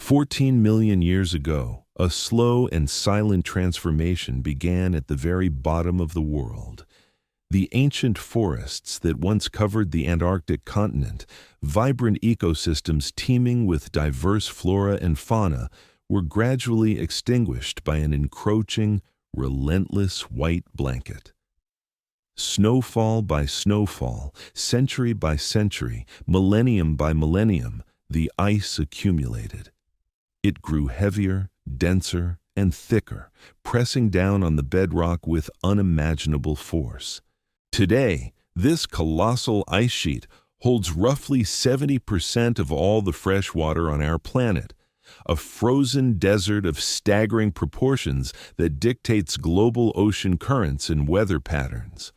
14 million years ago, a slow and silent transformation began at the very bottom of the world. The ancient forests that once covered the Antarctic continent, vibrant ecosystems teeming with diverse flora and fauna, were gradually extinguished by an encroaching, relentless white blanket. Snowfall by snowfall, century by century, millennium by millennium, the ice accumulated. It grew heavier, denser, and thicker, pressing down on the bedrock with unimaginable force. Today, this colossal ice sheet holds roughly 70% of all the fresh water on our planet, a frozen desert of staggering proportions that dictates global ocean currents and weather patterns.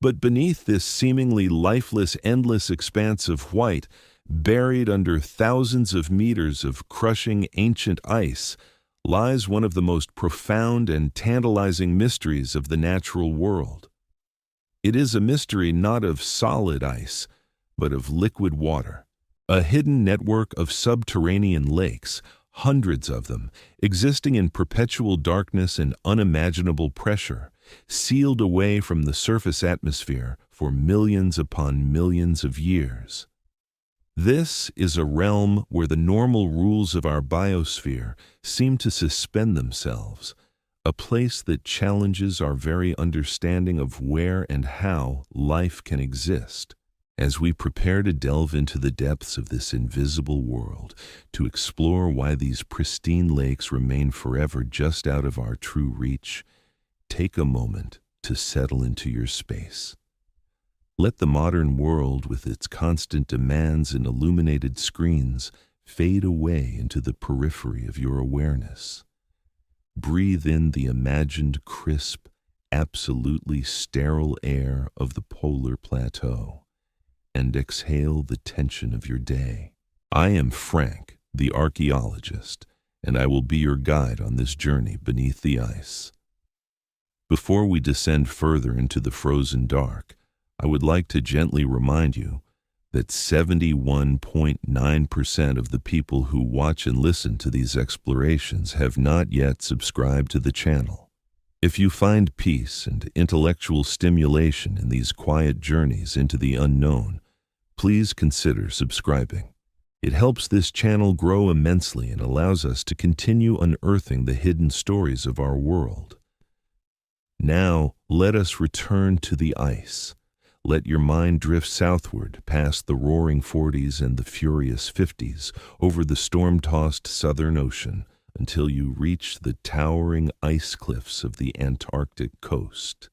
But beneath this seemingly lifeless, endless expanse of white, buried under thousands of meters of crushing ancient ice, lies one of the most profound and tantalizing mysteries of the natural world. It is a mystery not of solid ice, but of liquid water, a hidden network of subterranean lakes, hundreds of them, existing in perpetual darkness and unimaginable pressure, sealed away from the surface atmosphere for millions upon millions of years. This is a realm where the normal rules of our biosphere seem to suspend themselves, a place that challenges our very understanding of where and how life can exist. As we prepare to delve into the depths of this invisible world, to explore why these pristine lakes remain forever just out of our true reach, take a moment to settle into your space. Let the modern world, with its constant demands and illuminated screens, fade away into the periphery of your awareness. Breathe in the imagined crisp, absolutely sterile air of the polar plateau, and exhale the tension of your day. I am Frank, the archaeologist, and I will be your guide on this journey beneath the ice. Before we descend further into the frozen dark, I would like to gently remind you that 71.9% of the people who watch and listen to these explorations have not yet subscribed to the channel. If you find peace and intellectual stimulation in these quiet journeys into the unknown, please consider subscribing. It helps this channel grow immensely and allows us to continue unearthing the hidden stories of our world. Now, let us return to the ice. Let your mind drift southward past the roaring 40s and the furious 50s over the storm-tossed Southern Ocean until you reach the towering ice cliffs of the Antarctic coast.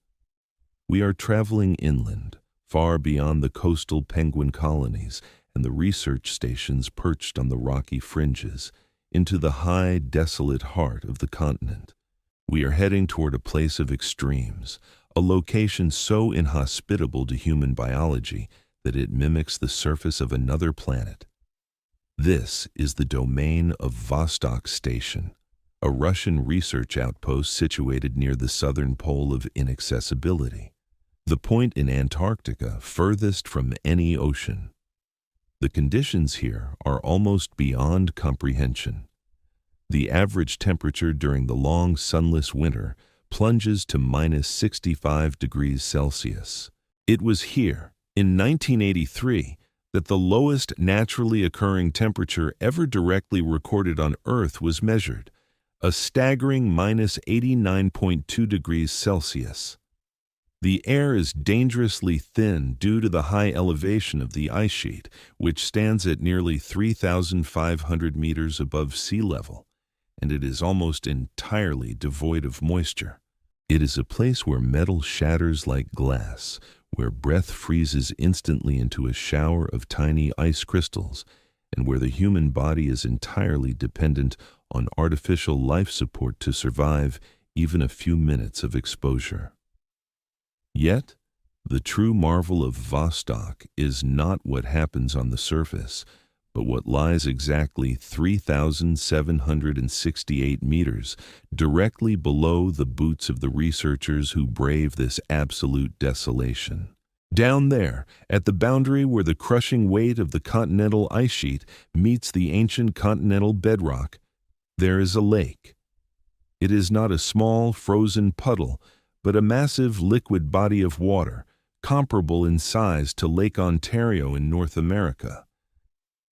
We are traveling inland, far beyond the coastal penguin colonies and the research stations perched on the rocky fringes, into the high, desolate heart of the continent. We are heading toward a place of extremes, a location so inhospitable to human biology that it mimics the surface of another planet. This is the domain of Vostok Station, a Russian research outpost situated near the southern pole of inaccessibility, the point in Antarctica furthest from any ocean. The conditions here are almost beyond comprehension. The average temperature during the long sunless winter plunges to minus 65 degrees Celsius. It was here, in 1983, that the lowest naturally occurring temperature ever directly recorded on Earth was measured, a staggering minus 89.2 degrees Celsius. The air is dangerously thin due to the high elevation of the ice sheet, which stands at nearly 3,500 meters above sea level, and it is almost entirely devoid of moisture. It is a place where metal shatters like glass, where breath freezes instantly into a shower of tiny ice crystals, and where the human body is entirely dependent on artificial life support to survive even a few minutes of exposure. Yet, the true marvel of Vostok is not what happens on the surface, but what lies exactly 3,768 meters directly below the boots of the researchers who brave this absolute desolation. Down there, at the boundary where the crushing weight of the continental ice sheet meets the ancient continental bedrock, there is a lake. It is not a small, frozen puddle, but a massive liquid body of water, comparable in size to Lake Ontario in North America.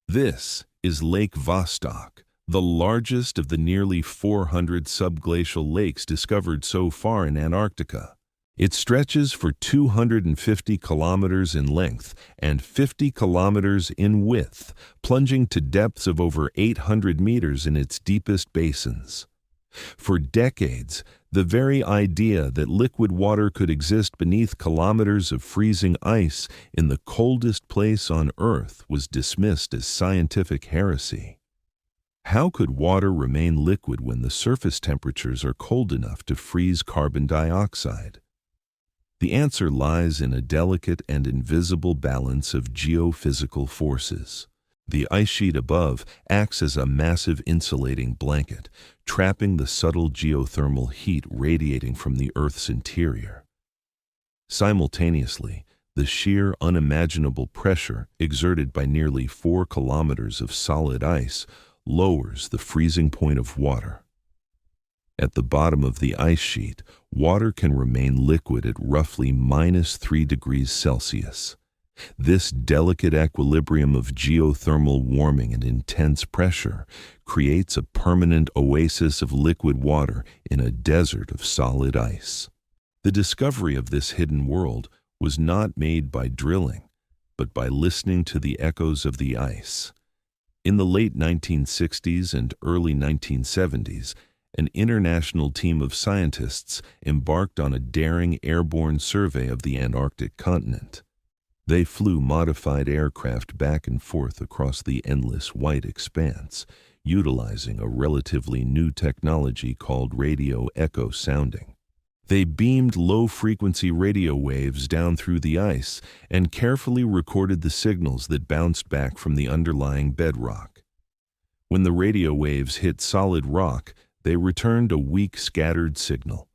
This is Lake Vostok, the largest of the nearly 400 subglacial lakes discovered so far in Antarctica. It stretches for 250 kilometers in length and 50 kilometers in width, plunging to depths of over 800 meters in its deepest basins. For decades, the very idea that liquid water could exist beneath kilometers of freezing ice in the coldest place on Earth was dismissed as scientific heresy. How could water remain liquid when the surface temperatures are cold enough to freeze carbon dioxide? The answer lies in a delicate and invisible balance of geophysical forces. The ice sheet above acts as a massive insulating blanket, trapping the subtle geothermal heat radiating from the Earth's interior. Simultaneously, the sheer, unimaginable pressure exerted by nearly 4 kilometers of solid ice lowers the freezing point of water. At the bottom of the ice sheet, water can remain liquid at roughly -3 degrees Celsius. This delicate equilibrium of geothermal warming and intense pressure creates a permanent oasis of liquid water in a desert of solid ice. The discovery of this hidden world was not made by drilling, but by listening to the echoes of the ice. In the late 1960s and early 1970s, an international team of scientists embarked on a daring airborne survey of the Antarctic continent. They flew modified aircraft back and forth across the endless white expanse, utilizing a relatively new technology called radio echo sounding. They beamed low-frequency radio waves down through the ice and carefully recorded the signals that bounced back from the underlying bedrock. When the radio waves hit solid rock, they returned a weak, scattered signal.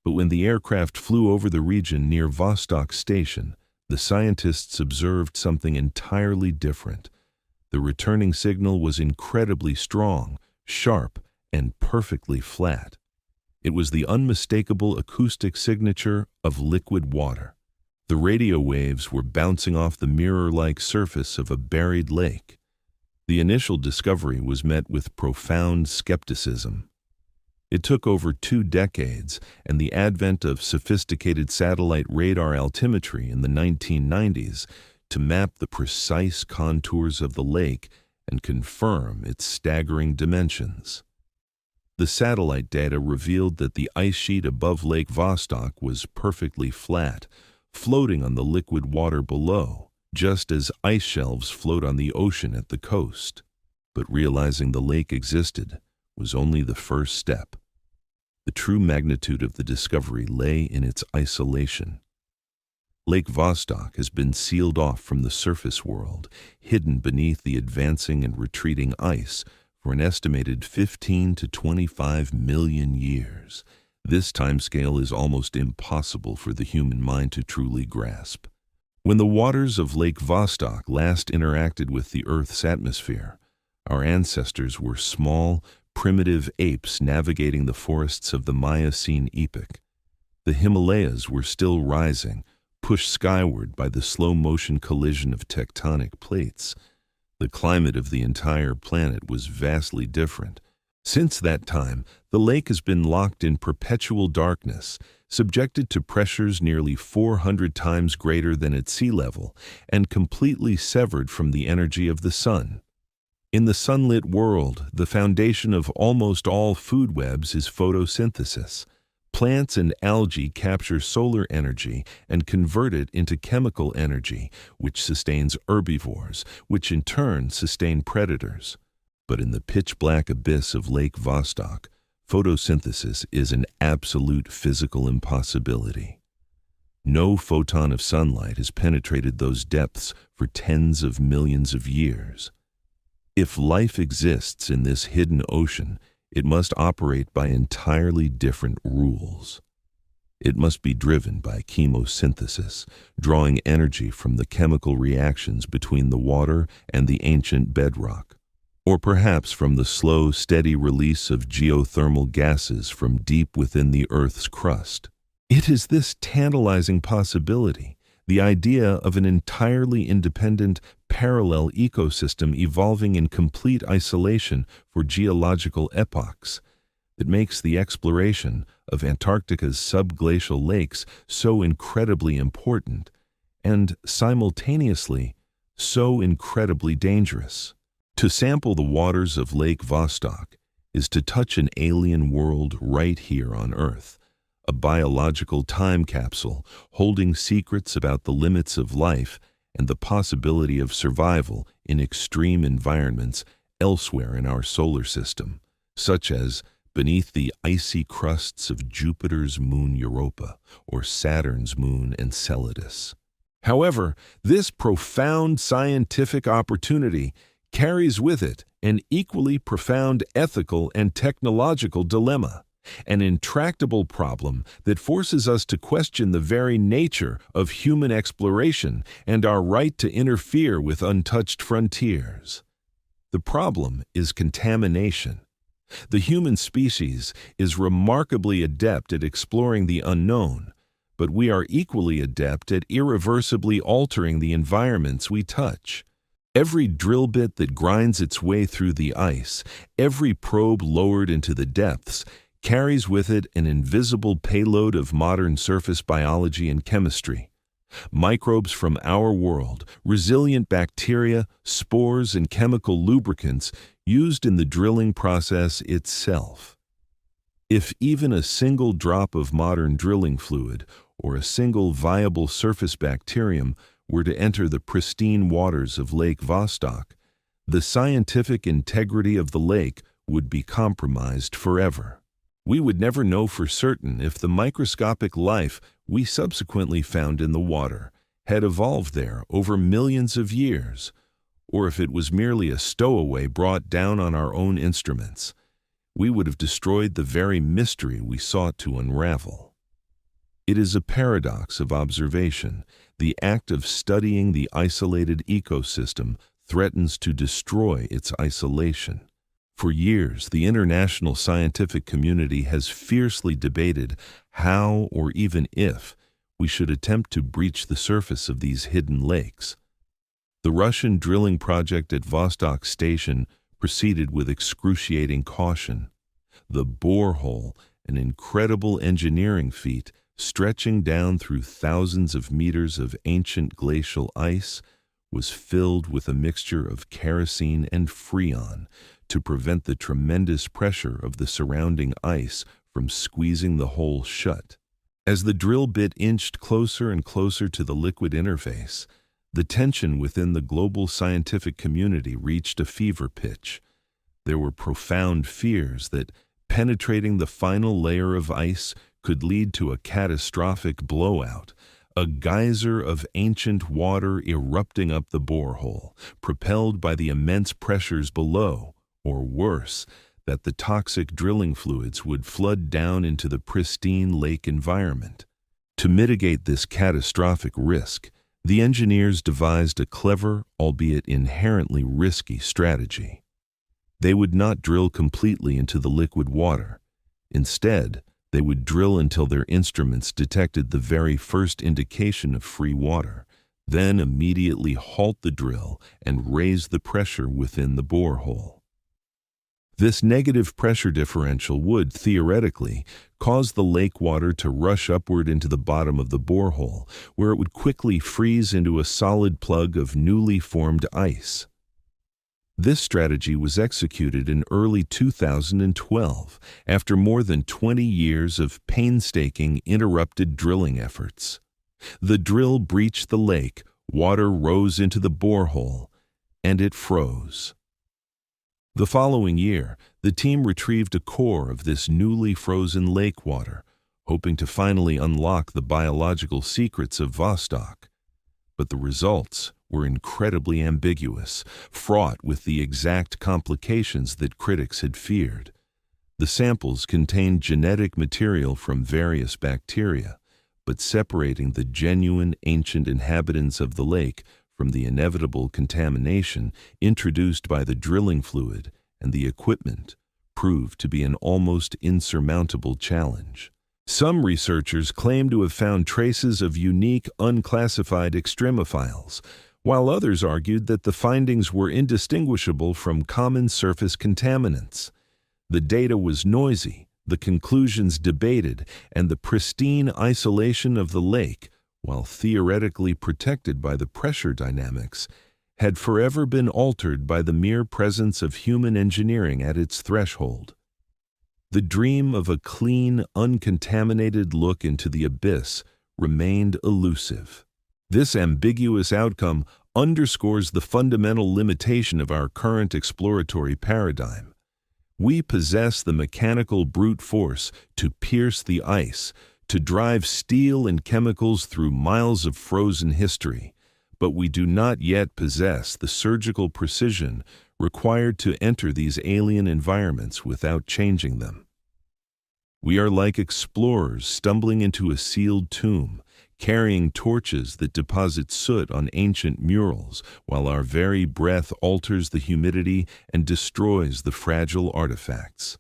But when the aircraft flew over the region near Vostok Station, the scientists observed something entirely different. The returning signal was incredibly strong, sharp, and perfectly flat. It was the unmistakable acoustic signature of liquid water. The radio waves were bouncing off the mirror-like surface of a buried lake. The initial discovery was met with profound skepticism. It took over 2 decades and the advent of sophisticated satellite radar altimetry in the 1990s to map the precise contours of the lake and confirm its staggering dimensions. The satellite data revealed that the ice sheet above Lake Vostok was perfectly flat, floating on the liquid water below, just as ice shelves float on the ocean at the coast. But realizing the lake existed was only the first step. The true magnitude of the discovery lay in its isolation. Lake Vostok has been sealed off from the surface world, hidden beneath the advancing and retreating ice for an estimated 15 to 25 million years. This timescale is almost impossible for the human mind to truly grasp. When the waters of Lake Vostok last interacted with the Earth's atmosphere, our ancestors were small, primitive apes navigating the forests of the Miocene epoch. The Himalayas were still rising, pushed skyward by the slow-motion collision of tectonic plates. The climate of the entire planet was vastly different. Since that time, the lake has been locked in perpetual darkness, subjected to pressures nearly 400 times greater than its sea level, and completely severed from the energy of the sun. In the sunlit world, the foundation of almost all food webs is photosynthesis. Plants and algae capture solar energy and convert it into chemical energy, which sustains herbivores, which in turn sustain predators. But in the pitch-black abyss of Lake Vostok, photosynthesis is an absolute physical impossibility. No photon of sunlight has penetrated those depths for tens of millions of years. If life exists in this hidden ocean, it must operate by entirely different rules. It must be driven by chemosynthesis, drawing energy from the chemical reactions between the water and the ancient bedrock, or perhaps from the slow, steady release of geothermal gases from deep within the Earth's crust. It is this tantalizing possibility, the idea of an entirely independent, parallel ecosystem evolving in complete isolation for geological epochs, that makes the exploration of Antarctica's subglacial lakes so incredibly important and, simultaneously, so incredibly dangerous. To sample the waters of Lake Vostok is to touch an alien world right here on Earth, a biological time capsule holding secrets about the limits of life and the possibility of survival in extreme environments elsewhere in our solar system, such as beneath the icy crusts of Jupiter's moon Europa or Saturn's moon Enceladus. However, this profound scientific opportunity carries with it an equally profound ethical and technological dilemma, an intractable problem that forces us to question the very nature of human exploration and our right to interfere with untouched frontiers. The problem is contamination. The human species is remarkably adept at exploring the unknown, but we are equally adept at irreversibly altering the environments we touch. Every drill bit that grinds its way through the ice, every probe lowered into the depths, carries with it an invisible payload of modern surface biology and chemistry. Microbes from our world, resilient bacteria, spores, and chemical lubricants used in the drilling process itself. If even a single drop of modern drilling fluid or a single viable surface bacterium were to enter the pristine waters of Lake Vostok, the scientific integrity of the lake would be compromised forever. We would never know for certain if the microscopic life we subsequently found in the water had evolved there over millions of years, or if it was merely a stowaway brought down on our own instruments. We would have destroyed the very mystery we sought to unravel. It is a paradox of observation. The act of studying the isolated ecosystem threatens to destroy its isolation. For years, the international scientific community has fiercely debated how, or even if, we should attempt to breach the surface of these hidden lakes. The Russian drilling project at Vostok Station proceeded with excruciating caution. The borehole, an incredible engineering feat stretching down through thousands of meters of ancient glacial ice, was filled with a mixture of kerosene and freon to prevent the tremendous pressure of the surrounding ice from squeezing the hole shut. As the drill bit inched closer and closer to the liquid interface, the tension within the global scientific community reached a fever pitch. There were profound fears that penetrating the final layer of ice could lead to a catastrophic blowout, a geyser of ancient water erupting up the borehole, propelled by the immense pressures below, or worse, that the toxic drilling fluids would flood down into the pristine lake environment. To mitigate this catastrophic risk, the engineers devised a clever, albeit inherently risky strategy. They would not drill completely into the liquid water. Instead, they would drill until their instruments detected the very first indication of free water, then immediately halt the drill and raise the pressure within the borehole. This negative pressure differential would, theoretically, cause the lake water to rush upward into the bottom of the borehole, where it would quickly freeze into a solid plug of newly formed ice. This strategy was executed in early 2012, after more than 20 years of painstaking, interrupted drilling efforts. The drill breached the lake, water rose into the borehole, and it froze. The following year, the team retrieved a core of this newly frozen lake water, hoping to finally unlock the biological secrets of Vostok. But the results were incredibly ambiguous, fraught with the exact complications that critics had feared. The samples contained genetic material from various bacteria, but separating the genuine ancient inhabitants of the lake from the inevitable contamination introduced by the drilling fluid and the equipment proved to be an almost insurmountable challenge. Some researchers claim to have found traces of unique, unclassified extremophiles, while others argued that the findings were indistinguishable from common surface contaminants. The data was noisy, the conclusions debated, and the pristine isolation of the lake, while theoretically protected by the pressure dynamics, had forever been altered by the mere presence of human engineering at its threshold. The dream of a clean, uncontaminated look into the abyss remained elusive. This ambiguous outcome underscores the fundamental limitation of our current exploratory paradigm. We possess the mechanical brute force to pierce the ice, to drive steel and chemicals through miles of frozen history, but we do not yet possess the surgical precision required to enter these alien environments without changing them. We are like explorers stumbling into a sealed tomb, carrying torches that deposit soot on ancient murals, while our very breath alters the humidity and destroys the fragile artifacts.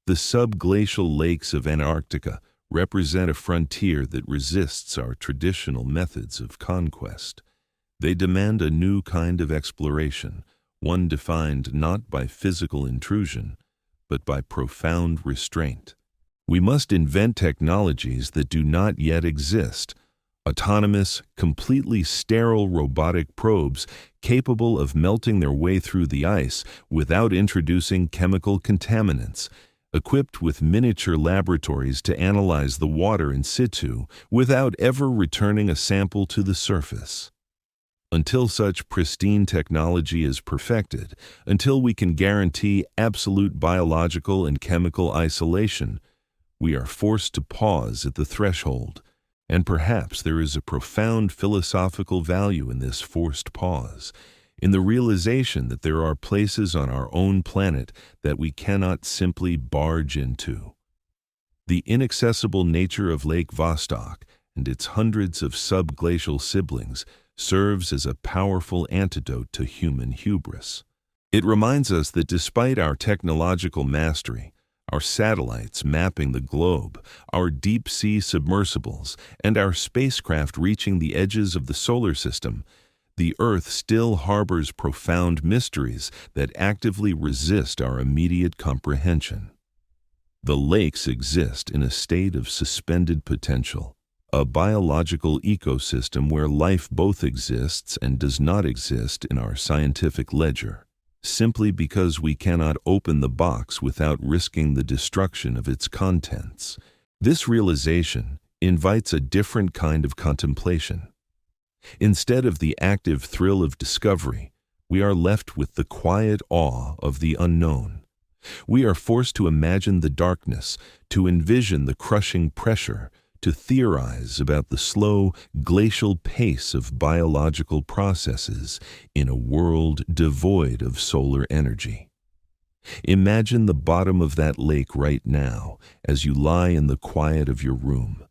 The subglacial lakes of Antarctica represent a frontier that resists our traditional methods of conquest. They demand a new kind of exploration, one defined not by physical intrusion, but by profound restraint. We must invent technologies that do not yet exist, autonomous, completely sterile robotic probes capable of melting their way through the ice without introducing chemical contaminants, equipped with miniature laboratories to analyze the water in situ without ever returning a sample to the surface. Until such pristine technology is perfected, until we can guarantee absolute biological and chemical isolation, we are forced to pause at the threshold, and perhaps there is a profound philosophical value in this forced pause, in the realization that there are places on our own planet that we cannot simply barge into. The inaccessible nature of Lake Vostok and its hundreds of subglacial siblings serves as a powerful antidote to human hubris. It reminds us that despite our technological mastery, our satellites mapping the globe, our deep-sea submersibles, and our spacecraft reaching the edges of the solar system, the Earth still harbors profound mysteries that actively resist our immediate comprehension. The lakes exist in a state of suspended potential, a biological ecosystem where life both exists and does not exist in our scientific ledger, simply because we cannot open the box without risking the destruction of its contents. This realization invites a different kind of contemplation. Instead of the active thrill of discovery, we are left with the quiet awe of the unknown. We are forced to imagine the darkness, to envision the crushing pressure, to theorize about the slow, glacial pace of biological processes in a world devoid of solar energy. Imagine the bottom of that lake right now as you lie in the quiet of your room.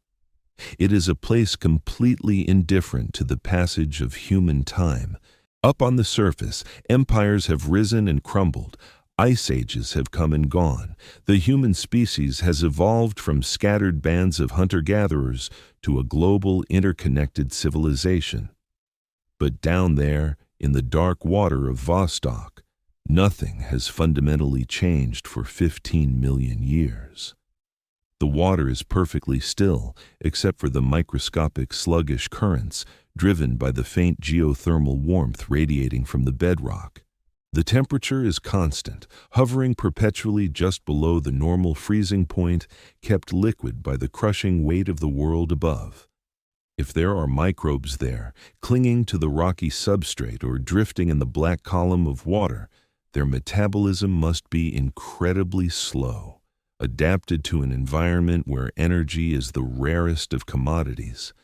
It is a place completely indifferent to the passage of human time. Up on the surface, empires have risen and crumbled. Ice ages have come and gone. The human species has evolved from scattered bands of hunter-gatherers to a global interconnected civilization. But down there, in the dark water of Vostok, nothing has fundamentally changed for 15 million years. The water is perfectly still, except for the microscopic sluggish currents driven by the faint geothermal warmth radiating from the bedrock. The temperature is constant, hovering perpetually just below the normal freezing point, kept liquid by the crushing weight of the world above. If there are microbes there, clinging to the rocky substrate or drifting in the black column of water, their metabolism must be incredibly slow, adapted to an environment where energy is the rarest of commodities.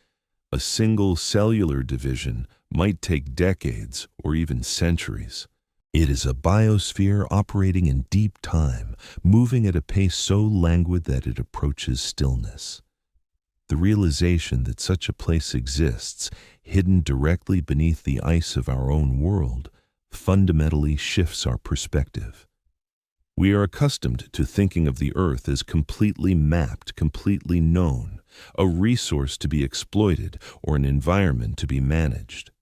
A single cellular division might take decades or even centuries. It is a biosphere operating in deep time, moving at a pace so languid that it approaches stillness. The realization that such a place exists, hidden directly beneath the ice of our own world, fundamentally shifts our perspective. We are accustomed to thinking of the Earth as completely mapped, completely known, a resource to be exploited or an environment to be managed.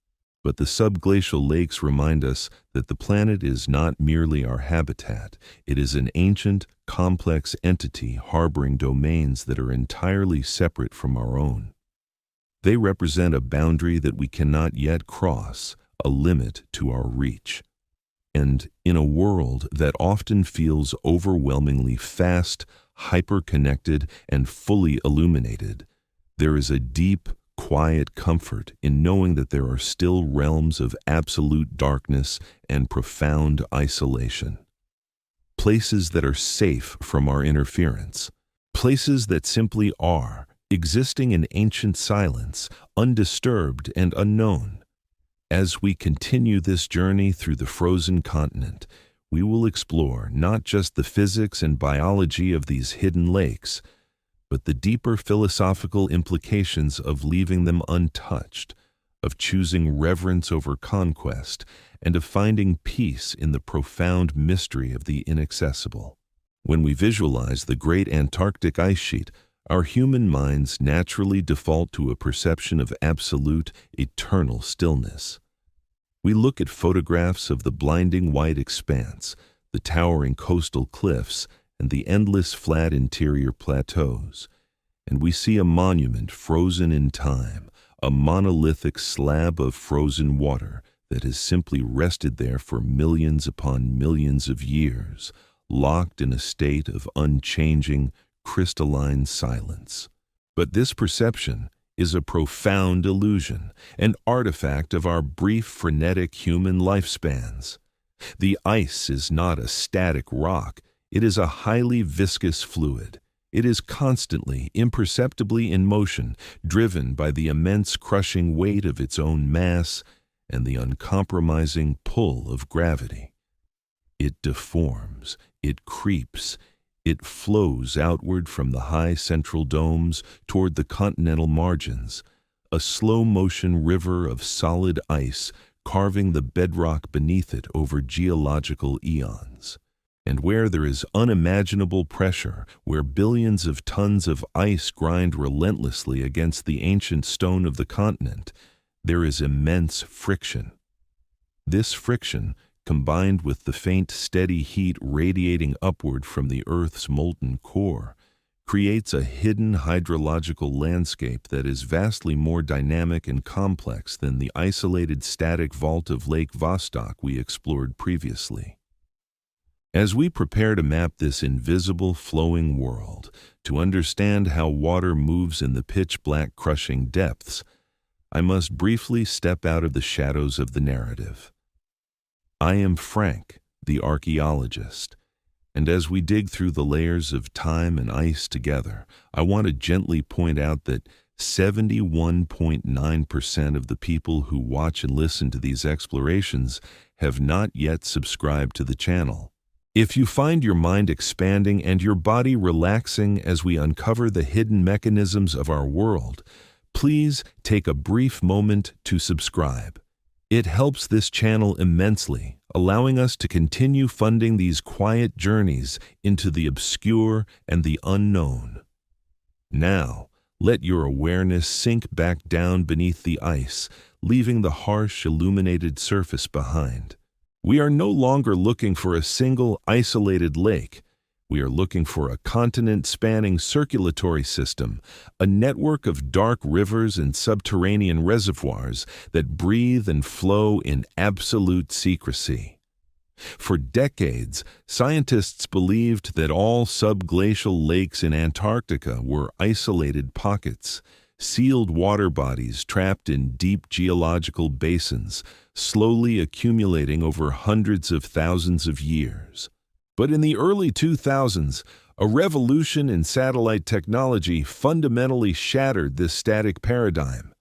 But the subglacial lakes remind us that the planet is not merely our habitat. It is an ancient, complex entity harboring domains that are entirely separate from our own. They represent a boundary that we cannot yet cross, a limit to our reach. And in a world that often feels overwhelmingly fast, hyper-connected, and fully illuminated, there is a deep, quiet comfort in knowing that there are still realms of absolute darkness and profound isolation. Places that are safe from our interference. Places that simply are, existing in ancient silence, undisturbed and unknown. As we continue this journey through the frozen continent, we will explore not just the physics and biology of these hidden lakes, but the deeper philosophical implications of leaving them untouched, of choosing reverence over conquest, and of finding peace in the profound mystery of the inaccessible. When we visualize the great Antarctic ice sheet, our human minds naturally default to a perception of absolute, eternal stillness. We look at photographs of the blinding white expanse, the towering coastal cliffs, and the endless flat interior plateaus, and we see a monument frozen in time, a monolithic slab of frozen water that has simply rested there for millions upon millions of years, locked in a state of unchanging, crystalline silence. But this perception is a profound illusion, an artifact of our brief, frenetic human lifespans. The ice is not a static rock. It is a highly viscous fluid. It is constantly, imperceptibly in motion, driven by the immense crushing weight of its own mass and the uncompromising pull of gravity. It deforms, it creeps, it flows outward from the high central domes toward the continental margins, a slow-motion river of solid ice carving the bedrock beneath it over geological eons. And where there is unimaginable pressure, where billions of tons of ice grind relentlessly against the ancient stone of the continent, there is immense friction. This friction, combined with the faint, steady heat radiating upward from the Earth's molten core, creates a hidden hydrological landscape that is vastly more dynamic and complex than the isolated static vault of Lake Vostok we explored previously. As we prepare to map this invisible, flowing world, to understand how water moves in the pitch-black crushing depths, I must briefly step out of the shadows of the narrative. I am Frank, the archaeologist, and as we dig through the layers of time and ice together, I want to gently point out that 71.9% of the people who watch and listen to these explorations have not yet subscribed to the channel. If you find your mind expanding and your body relaxing as we uncover the hidden mechanisms of our world, please take a brief moment to subscribe. It helps this channel immensely, allowing us to continue funding these quiet journeys into the obscure and the unknown. Now, let your awareness sink back down beneath the ice, leaving the harsh, illuminated surface behind. We are no longer looking for a single, isolated lake. We are looking for a continent-spanning circulatory system, a network of dark rivers and subterranean reservoirs that breathe and flow in absolute secrecy. For decades, scientists believed that all subglacial lakes in Antarctica were isolated pockets, sealed water bodies trapped in deep geological basins, slowly accumulating over hundreds of thousands of years. But in the early 2000s, a revolution in satellite technology fundamentally shattered this static paradigm.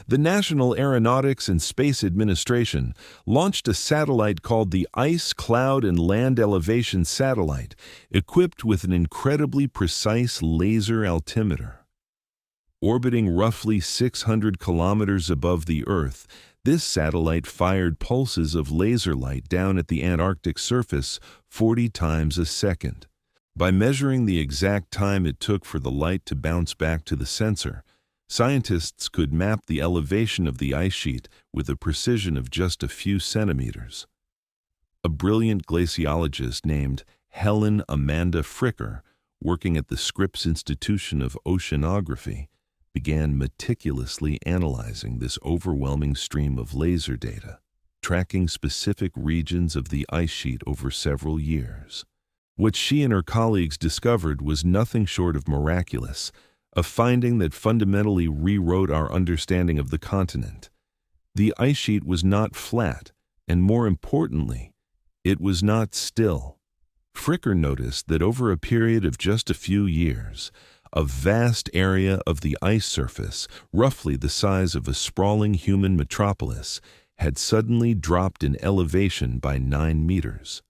The National Aeronautics and Space Administration launched a satellite called the Ice, Cloud, and Land Elevation Satellite, equipped with an incredibly precise laser altimeter. Orbiting roughly 600 kilometers above the Earth, this satellite fired pulses of laser light down at the Antarctic surface 40 times a second. By measuring the exact time it took for the light to bounce back to the sensor, scientists could map the elevation of the ice sheet with a precision of just a few centimeters. A brilliant glaciologist named Helen Amanda Fricker, working at the Scripps Institution of Oceanography, began meticulously analyzing this overwhelming stream of laser data, tracking specific regions of the ice sheet over several years. What she and her colleagues discovered was nothing short of miraculous, a finding that fundamentally rewrote our understanding of the continent. The ice sheet was not flat, and more importantly, it was not still. Fricker noticed that over a period of just a few years, a vast area of the ice surface, roughly the size of a sprawling human metropolis, had suddenly dropped in elevation by 9 meters.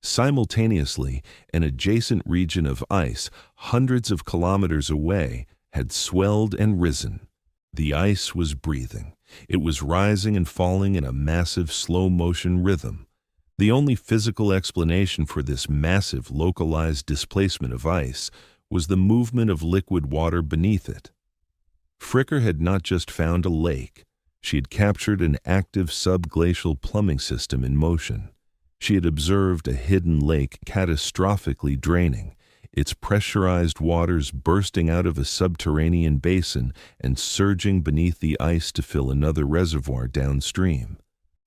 Simultaneously, an adjacent region of ice, hundreds of kilometers away, had swelled and risen. The ice was breathing. It was rising and falling in a massive slow-motion rhythm. The only physical explanation for this massive localized displacement of ice was the movement of liquid water beneath it. Fricker had not just found a lake. She had captured an active subglacial plumbing system in motion. She had observed a hidden lake catastrophically draining, its pressurized waters bursting out of a subterranean basin and surging beneath the ice to fill another reservoir downstream.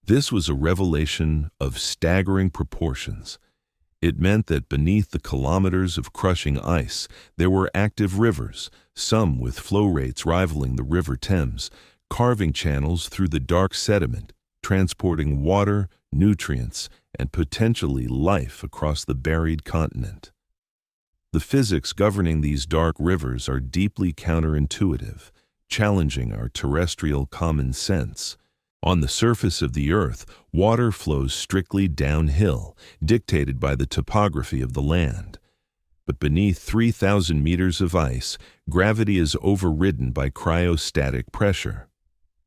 This was a revelation of staggering proportions. It meant that beneath the kilometers of crushing ice, there were active rivers, some with flow rates rivaling the River Thames, carving channels through the dark sediment, transporting water, nutrients, and potentially life across the buried continent. The physics governing these dark rivers are deeply counterintuitive, challenging our terrestrial common sense. On the surface of the Earth, water flows strictly downhill, dictated by the topography of the land. But beneath 3,000 meters of ice, gravity is overridden by cryostatic pressure.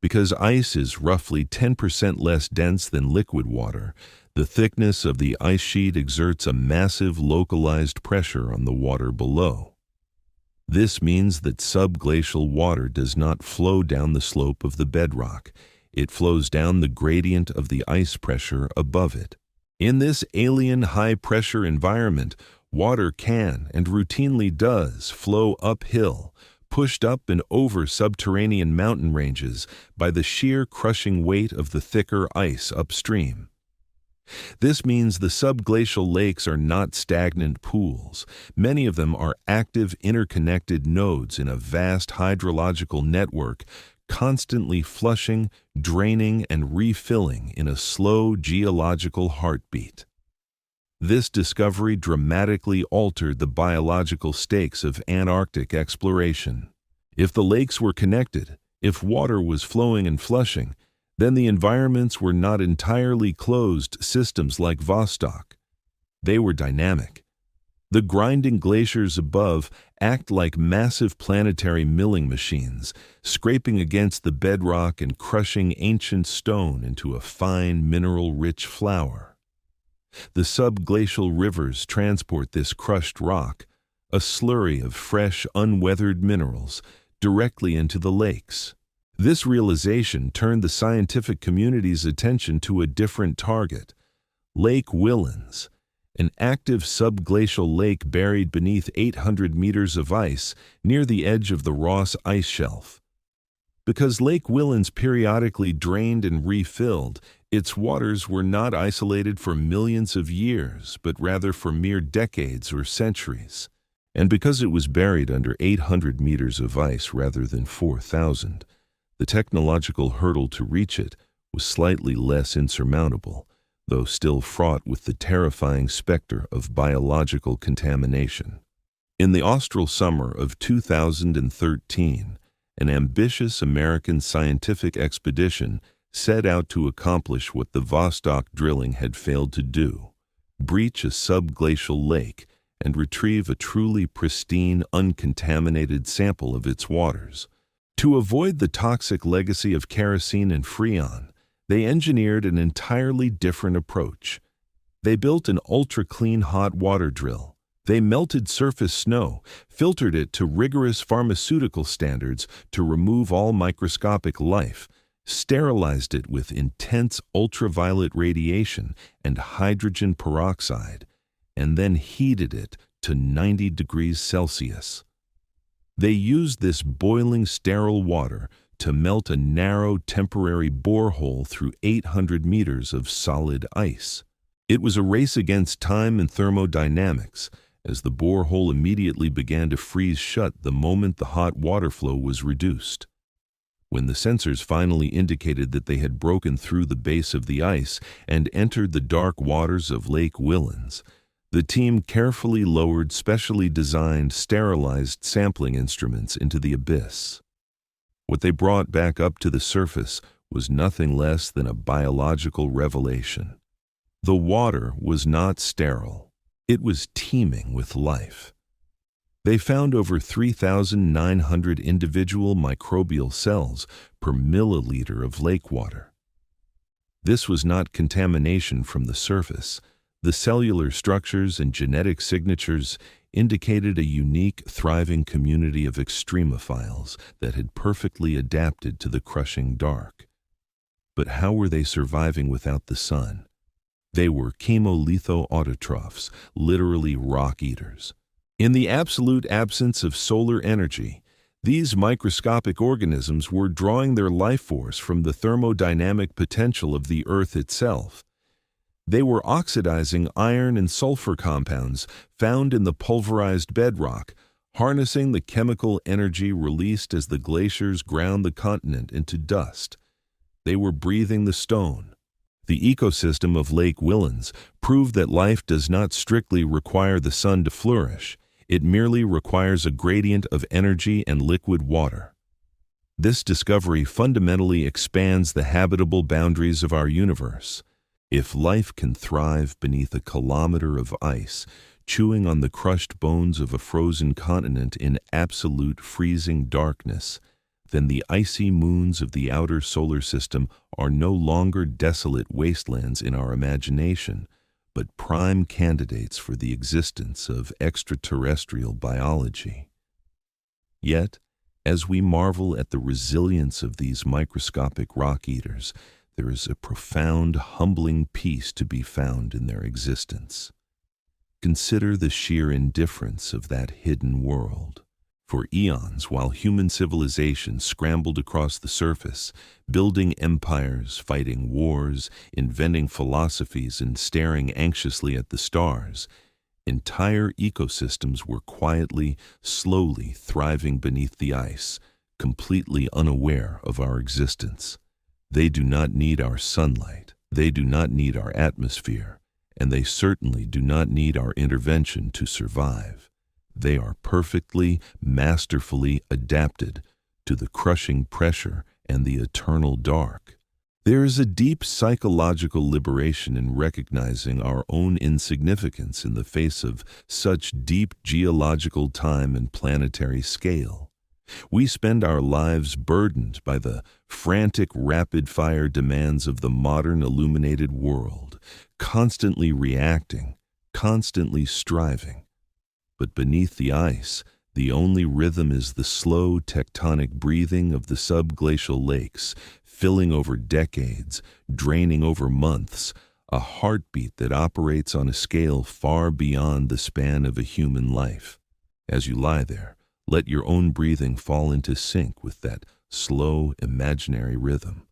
Because ice is roughly 10% less dense than liquid water, the thickness of the ice sheet exerts a massive localized pressure on the water below. This means that subglacial water does not flow down the slope of the bedrock. It flows down the gradient of the ice pressure above it. In this alien high-pressure environment, water can, and routinely does, flow uphill, pushed up and over subterranean mountain ranges by the sheer crushing weight of the thicker ice upstream. This means the subglacial lakes are not stagnant pools. Many of them are active, interconnected nodes in a vast hydrological network, constantly flushing, draining, and refilling in a slow geological heartbeat. This discovery dramatically altered the biological stakes of Antarctic exploration. If the lakes were connected, if water was flowing and flushing, then the environments were not entirely closed systems like Vostok. They were dynamic. The grinding glaciers above act like massive planetary milling machines, scraping against the bedrock and crushing ancient stone into a fine, mineral-rich flour. The subglacial rivers transport this crushed rock, a slurry of fresh, unweathered minerals, directly into the lakes. This realization turned the scientific community's attention to a different target, Lake Whillans, an active subglacial lake buried beneath 800 meters of ice near the edge of the Ross Ice Shelf. Because Lake Whillans periodically drained and refilled, its waters were not isolated for millions of years, but rather for mere decades or centuries. And because it was buried under 800 meters of ice rather than 4,000, the technological hurdle to reach it was slightly less insurmountable, though still fraught with the terrifying specter of biological contamination. In the austral summer of 2013, an ambitious American scientific expedition set out to accomplish what the Vostok drilling had failed to do: breach a subglacial lake and retrieve a truly pristine, uncontaminated sample of its waters. To avoid the toxic legacy of kerosene and freon, they engineered an entirely different approach. They built an ultra-clean hot water drill. They melted surface snow, filtered it to rigorous pharmaceutical standards to remove all microscopic life, sterilized it with intense ultraviolet radiation and hydrogen peroxide, and then heated it to 90 degrees Celsius. They used this boiling sterile water to melt a narrow temporary borehole through 800 meters of solid ice. It was a race against time and thermodynamics, as the borehole immediately began to freeze shut the moment the hot water flow was reduced. When the sensors finally indicated that they had broken through the base of the ice and entered the dark waters of Lake Whillans, the team carefully lowered specially designed, sterilized sampling instruments into the abyss. What they brought back up to the surface was nothing less than a biological revelation. The water was not sterile. It was teeming with life. They found over 3,900 individual microbial cells per milliliter of lake water. This was not contamination from the surface. The cellular structures and genetic signatures indicated a unique, thriving community of extremophiles that had perfectly adapted to the crushing dark. But how were they surviving without the sun? They were chemolitho-autotrophs, literally rock-eaters. In the absolute absence of solar energy, these microscopic organisms were drawing their life force from the thermodynamic potential of the Earth itself. They were oxidizing iron and sulfur compounds found in the pulverized bedrock, harnessing the chemical energy released as the glaciers ground the continent into dust. They were breathing the stone. The ecosystem of Lake Whillans proved that life does not strictly require the sun to flourish. It merely requires a gradient of energy and liquid water. This discovery fundamentally expands the habitable boundaries of our universe. If life can thrive beneath a kilometer of ice, chewing on the crushed bones of a frozen continent in absolute freezing darkness, then the icy moons of the outer solar system are no longer desolate wastelands in our imagination, but prime candidates for the existence of extraterrestrial biology. Yet, as we marvel at the resilience of these microscopic rock-eaters, there is a profound, humbling peace to be found in their existence. Consider the sheer indifference of that hidden world. For eons, while human civilization scrambled across the surface, building empires, fighting wars, inventing philosophies, and staring anxiously at the stars, entire ecosystems were quietly, slowly thriving beneath the ice, completely unaware of our existence. They do not need our sunlight, they do not need our atmosphere, and they certainly do not need our intervention to survive. They are perfectly, masterfully adapted to the crushing pressure and the eternal dark. There is a deep psychological liberation in recognizing our own insignificance in the face of such deep geological time and planetary scale. We spend our lives burdened by the frantic, rapid-fire demands of the modern illuminated world, constantly reacting, constantly striving. But beneath the ice, the only rhythm is the slow tectonic breathing of the subglacial lakes, filling over decades, draining over months, a heartbeat that operates on a scale far beyond the span of a human life. As you lie there, let your own breathing fall into sync with that slow, imaginary rhythm.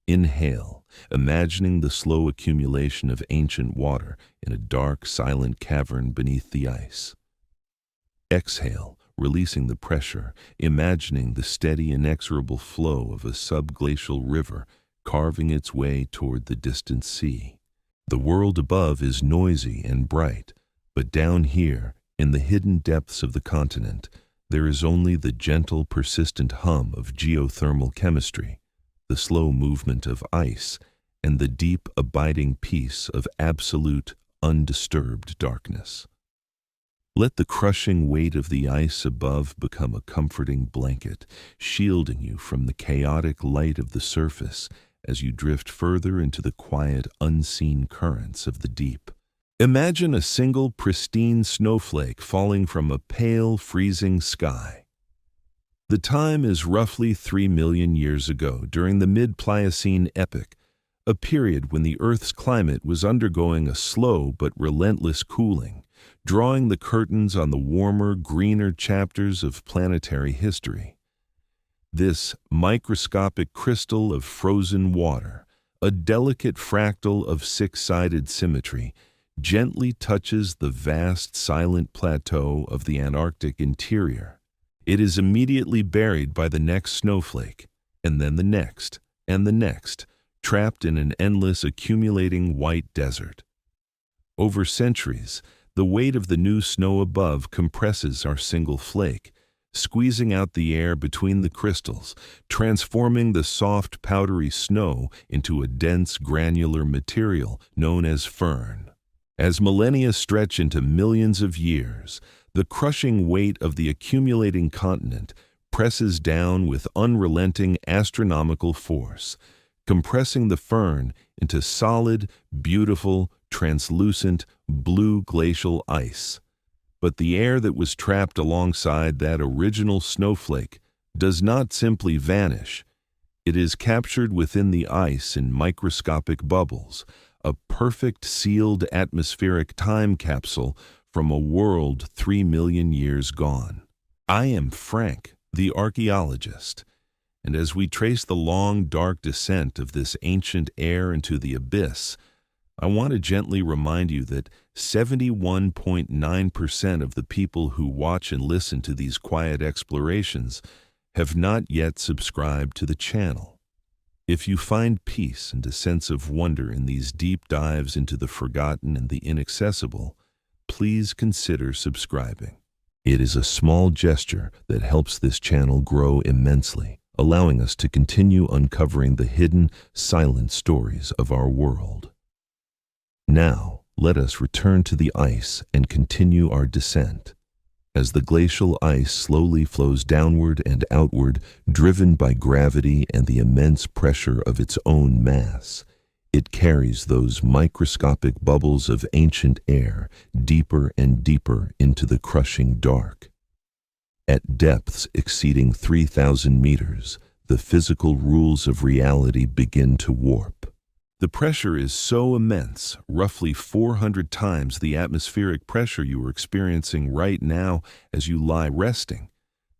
Inhale, imagining the slow accumulation of ancient water in a dark, silent cavern beneath the ice. Exhale, releasing the pressure, imagining the steady, inexorable flow of a subglacial river carving its way toward the distant sea. The world above is noisy and bright, but down here, in the hidden depths of the continent, There is only the gentle, persistent hum of geothermal chemistry, the slow movement of ice, and the deep, abiding peace of absolute, undisturbed darkness. Let the crushing weight of the ice above become a comforting blanket, shielding you from the chaotic light of the surface as you drift further into the quiet, unseen currents of the deep. Imagine a single pristine snowflake falling from a pale, freezing sky. The time is roughly 3 million years ago, during the mid-Pliocene epoch, a period when the Earth's climate was undergoing a slow but relentless cooling, drawing the curtains on the warmer, greener chapters of planetary history. This microscopic crystal of frozen water, a delicate fractal of six-sided symmetry, gently touches the vast, silent plateau of the Antarctic interior. It is immediately buried by the next snowflake, and then the next, and the next, trapped in an endless accumulating white desert. Over centuries, the weight of the new snow above compresses our single flake, squeezing out the air between the crystals, transforming the soft, powdery snow into a dense, granular material known as firn. As millennia stretch into millions of years, the crushing weight of the accumulating continent presses down with unrelenting astronomical force, compressing the firn into solid, beautiful, translucent, blue glacial ice. But the air that was trapped alongside that original snowflake does not simply vanish. It is captured within the ice in microscopic bubbles, a perfect sealed atmospheric time capsule from a world 3 million years gone. I am Frank, the archaeologist, and as we trace the long, dark descent of this ancient air into the abyss, I want to gently remind you that 71.9% of the people who watch and listen to these quiet explorations have not yet subscribed to the channel. If you find peace and a sense of wonder in these deep dives into the forgotten and the inaccessible, please consider subscribing. It is a small gesture that helps this channel grow immensely, allowing us to continue uncovering the hidden, silent stories of our world. Now, let us return to the ice and continue our descent. As the glacial ice slowly flows downward and outward, driven by gravity and the immense pressure of its own mass, it carries those microscopic bubbles of ancient air deeper and deeper into the crushing dark. At depths exceeding 3,000 meters, the physical rules of reality begin to warp. The pressure is so immense, roughly 400 times the atmospheric pressure you are experiencing right now as you lie resting,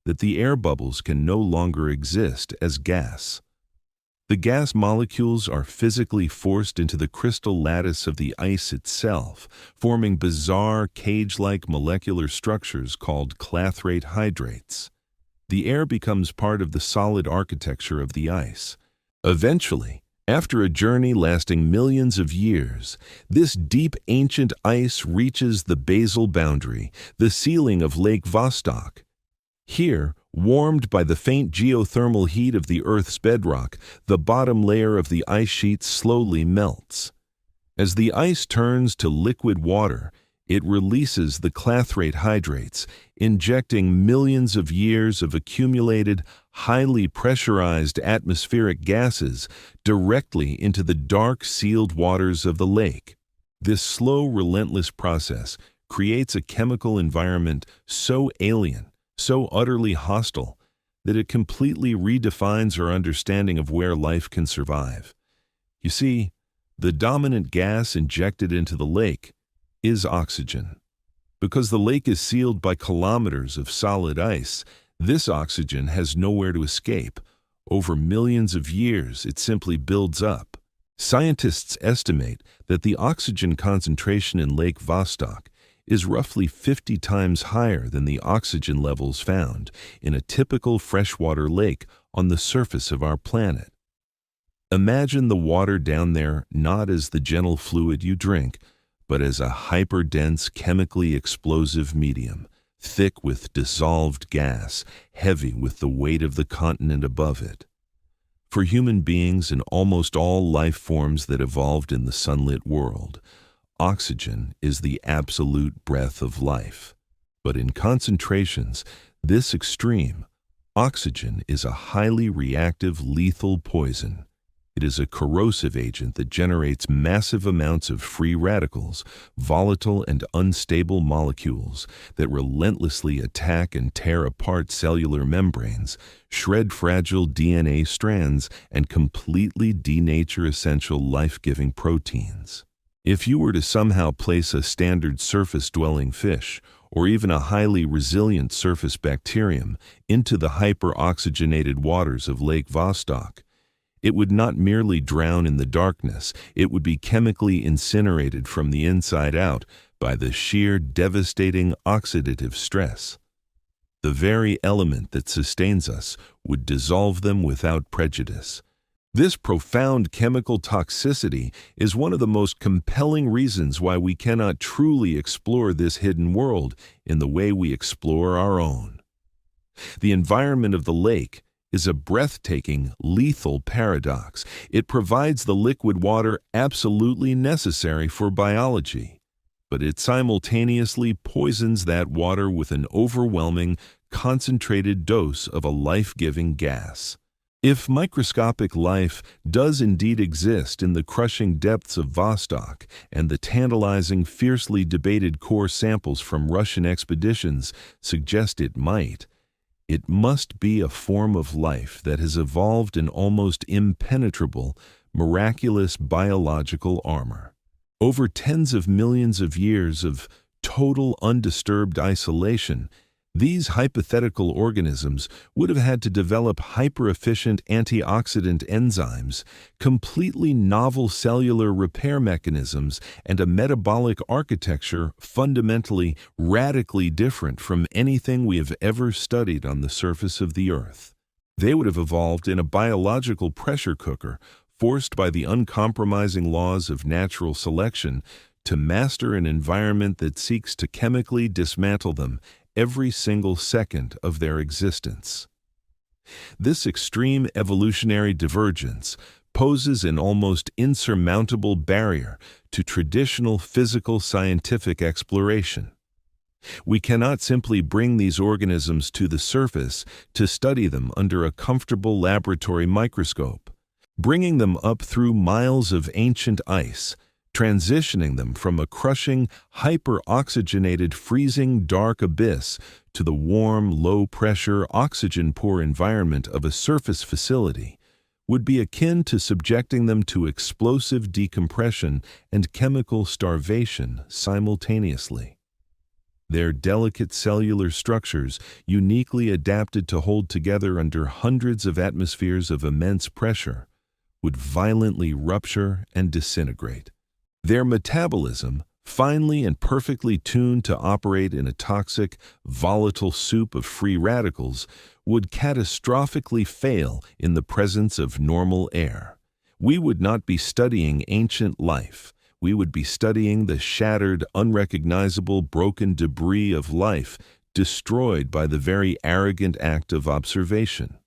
that the air bubbles can no longer exist as gas. The gas molecules are physically forced into the crystal lattice of the ice itself, forming bizarre cage-like molecular structures called clathrate hydrates. The air becomes part of the solid architecture of the ice. Eventually, after a journey lasting millions of years, this deep ancient ice reaches the basal boundary, the ceiling of Lake Vostok. Here, warmed by the faint geothermal heat of the Earth's bedrock, the bottom layer of the ice sheet slowly melts. As the ice turns to liquid water, it releases the clathrate hydrates, injecting millions of years of accumulated, highly pressurized atmospheric gases directly into the dark, sealed waters of the lake. This slow, relentless process creates a chemical environment so alien, so utterly hostile, that it completely redefines our understanding of where life can survive. You see, the dominant gas injected into the lake is oxygen. Because the lake is sealed by kilometers of solid ice, this oxygen has nowhere to escape. Over millions of years, it simply builds up. Scientists estimate that the oxygen concentration in Lake Vostok is roughly 50 times higher than the oxygen levels found in a typical freshwater lake on the surface of our planet. Imagine the water down there not as the gentle fluid you drink, but as a hyper-dense, chemically explosive medium, thick with dissolved gas, heavy with the weight of the continent above it. For human beings and almost all life forms that evolved in the sunlit world, oxygen is the absolute breath of life. But in concentrations this extreme, oxygen is a highly reactive, lethal poison. It is a corrosive agent that generates massive amounts of free radicals, volatile and unstable molecules that relentlessly attack and tear apart cellular membranes, shred fragile DNA strands, and completely denature essential life-giving proteins. If you were to somehow place a standard surface-dwelling fish, or even a highly resilient surface bacterium, into the hyper-oxygenated waters of Lake Vostok, it would not merely drown in the darkness, it would be chemically incinerated from the inside out by the sheer devastating oxidative stress. The very element that sustains us would dissolve them without prejudice. This profound chemical toxicity is one of the most compelling reasons why we cannot truly explore this hidden world in the way we explore our own. The environment of the lake is a breathtaking, lethal paradox. It provides the liquid water absolutely necessary for biology, but it simultaneously poisons that water with an overwhelming, concentrated dose of a life-giving gas. If microscopic life does indeed exist in the crushing depths of Vostok, and the tantalizing, fiercely debated core samples from Russian expeditions suggest it might, it must be a form of life that has evolved in almost impenetrable, miraculous biological armor. Over tens of millions of years of total undisturbed isolation, these hypothetical organisms would have had to develop hyper-efficient antioxidant enzymes, completely novel cellular repair mechanisms, and a metabolic architecture fundamentally, radically different from anything we have ever studied on the surface of the Earth. They would have evolved in a biological pressure cooker, forced by the uncompromising laws of natural selection to master an environment that seeks to chemically dismantle them every single second of their existence. This extreme evolutionary divergence poses an almost insurmountable barrier to traditional physical scientific exploration. We cannot simply bring these organisms to the surface to study them under a comfortable laboratory microscope. Bringing them up through miles of ancient ice, transitioning them from a crushing, hyper-oxygenated, freezing dark abyss to the warm, low-pressure, oxygen-poor environment of a surface facility, would be akin to subjecting them to explosive decompression and chemical starvation simultaneously. Their delicate cellular structures, uniquely adapted to hold together under hundreds of atmospheres of immense pressure, would violently rupture and disintegrate. Their metabolism, finely and perfectly tuned to operate in a toxic, volatile soup of free radicals, would catastrophically fail in the presence of normal air. We would not be studying ancient life. We would be studying the shattered, unrecognizable, broken debris of life destroyed by the very arrogant act of observation.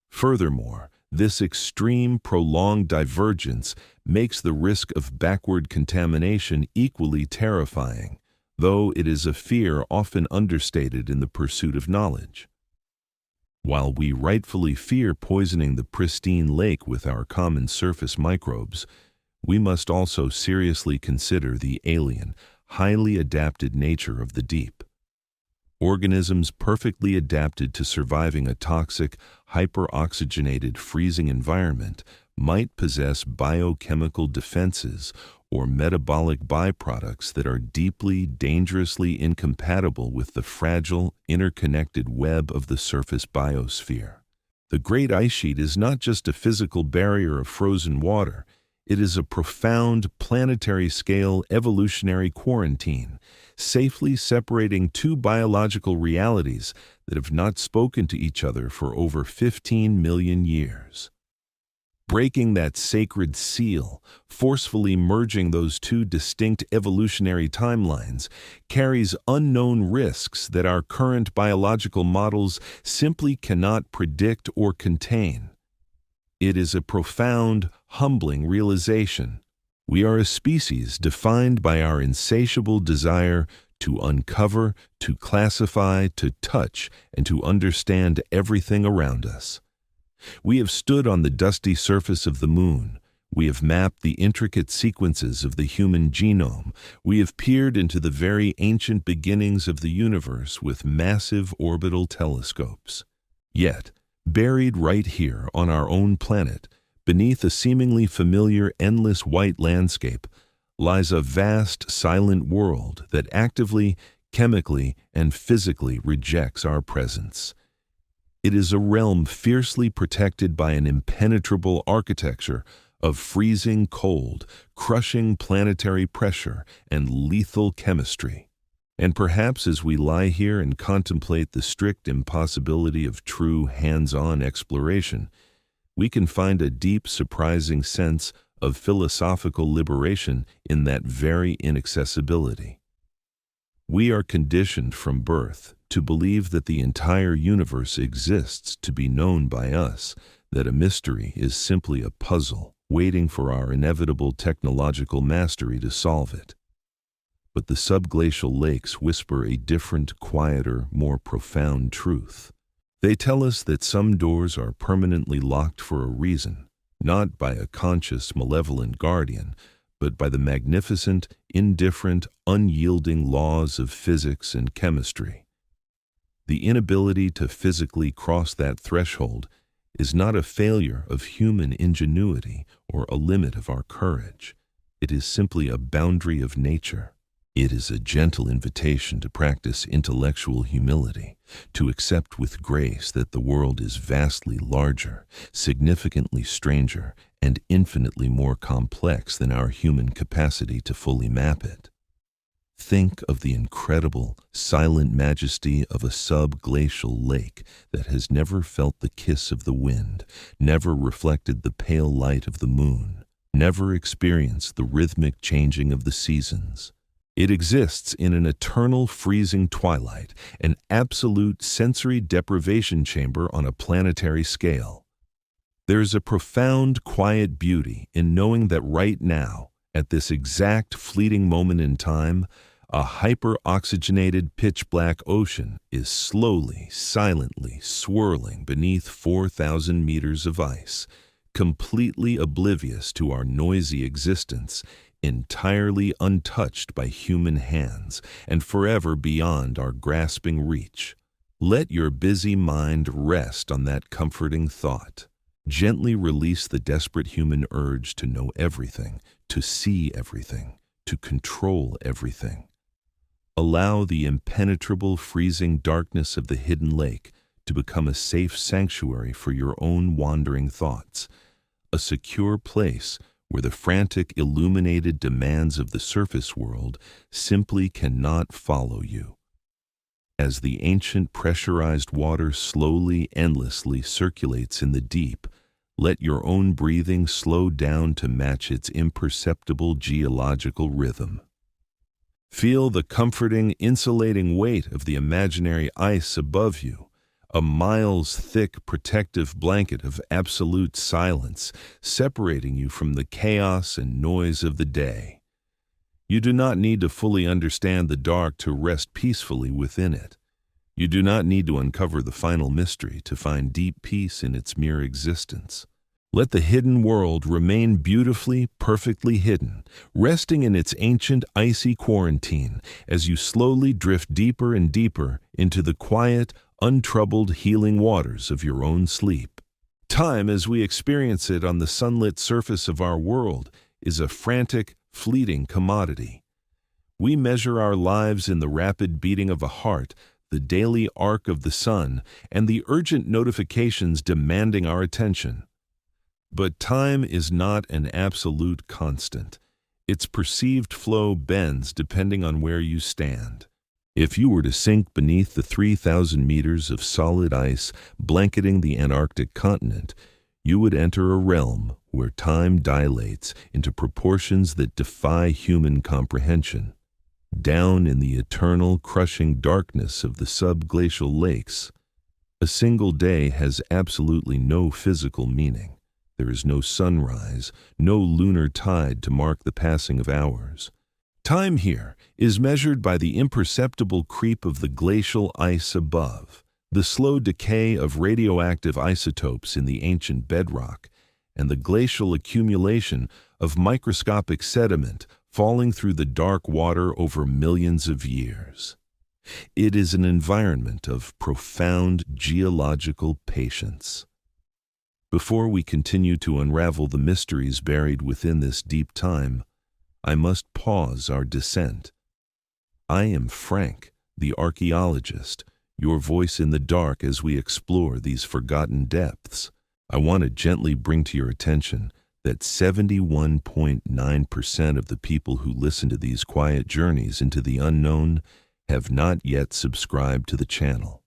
Furthermore, this extreme, prolonged divergence makes the risk of backward contamination equally terrifying, though it is a fear often understated in the pursuit of knowledge. While we rightfully fear poisoning the pristine lake with our common surface microbes, we must also seriously consider the alien, highly adapted nature of the deep. Organisms perfectly adapted to surviving a toxic, hyperoxygenated, freezing environment might possess biochemical defenses or metabolic byproducts that are deeply, dangerously incompatible with the fragile, interconnected web of the surface biosphere. The Great Ice Sheet is not just a physical barrier of frozen water. It is a profound, planetary-scale evolutionary quarantine, safely separating two biological realities that have not spoken to each other for over 15 million years. breaking that sacred seal, forcefully merging those two distinct evolutionary timelines, carries unknown risks that our current biological models simply cannot predict or contain. It is a profound, humbling realization. We are a species defined by our insatiable desire to uncover, to classify, to touch, and to understand everything around us. We have stood on the dusty surface of the moon. We have mapped the intricate sequences of the human genome. We have peered into the very ancient beginnings of the universe with massive orbital telescopes. Yet, buried right here on our own planet, beneath a seemingly familiar endless white landscape, lies a vast, silent world that actively, chemically, and physically rejects our presence. It is a realm fiercely protected by an impenetrable architecture of freezing cold, crushing planetary pressure, and lethal chemistry. And perhaps as we lie here and contemplate the strict impossibility of true hands-on exploration, we can find a deep, surprising sense of philosophical liberation in that very inaccessibility. We are conditioned from birth to believe that the entire universe exists to be known by us, that a mystery is simply a puzzle waiting for our inevitable technological mastery to solve it. But the subglacial lakes whisper a different, quieter, more profound truth. They tell us that some doors are permanently locked for a reason, not by a conscious, malevolent guardian, but by the magnificent, indifferent, unyielding laws of physics and chemistry. The inability to physically cross that threshold is not a failure of human ingenuity or a limit of our courage. It is simply a boundary of nature. It is a gentle invitation to practice intellectual humility, to accept with grace that the world is vastly larger, significantly stranger, and infinitely more complex than our human capacity to fully map it. Think of the incredible, silent majesty of a subglacial lake that has never felt the kiss of the wind, never reflected the pale light of the moon, never experienced the rhythmic changing of the seasons. It exists in an eternal freezing twilight, an absolute sensory deprivation chamber on a planetary scale. There is a profound, quiet beauty in knowing that right now, at this exact fleeting moment in time, a hyper-oxygenated pitch-black ocean is slowly, silently swirling beneath 4,000 meters of ice, completely oblivious to our noisy existence, entirely untouched by human hands, and forever beyond our grasping reach. Let your busy mind rest on that comforting thought. Gently release the desperate human urge to know everything, to see everything, to control everything. Allow the impenetrable freezing darkness of the hidden lake to become a safe sanctuary for your own wandering thoughts, a secure place where the frantic, illuminated demands of the surface world simply cannot follow you. As the ancient pressurized water slowly, endlessly circulates in the deep, let your own breathing slow down to match its imperceptible geological rhythm. Feel the comforting, insulating weight of the imaginary ice above you, a miles-thick protective blanket of absolute silence separating you from the chaos and noise of the day. You do not need to fully understand the dark to rest peacefully within it. You do not need to uncover the final mystery to find deep peace in its mere existence. Let the hidden world remain beautifully, perfectly hidden, resting in its ancient, icy quarantine as you slowly drift deeper and deeper into the quiet, untroubled, healing waters of your own sleep. Time, as we experience it on the sunlit surface of our world, is a frantic, fleeting commodity. We measure our lives in the rapid beating of a heart, the daily arc of the sun, and the urgent notifications demanding our attention. But time is not an absolute constant. Its perceived flow bends depending on where you stand. If you were to sink beneath the 3,000 meters of solid ice blanketing the Antarctic continent, you would enter a realm where time dilates into proportions that defy human comprehension. Down in the eternal, crushing darkness of the subglacial lakes, a single day has absolutely no physical meaning. There is no sunrise, no lunar tide to mark the passing of hours. Time here is measured by the imperceptible creep of the glacial ice above, the slow decay of radioactive isotopes in the ancient bedrock, and the glacial accumulation of microscopic sediment falling through the dark water over millions of years. It is an environment of profound geological patience. Before we continue to unravel the mysteries buried within this deep time, I must pause our descent. I am Frank, the archaeologist, your voice in the dark as we explore these forgotten depths. I want to gently bring to your attention that 71.9% of the people who listen to these quiet journeys into the unknown have not yet subscribed to the channel.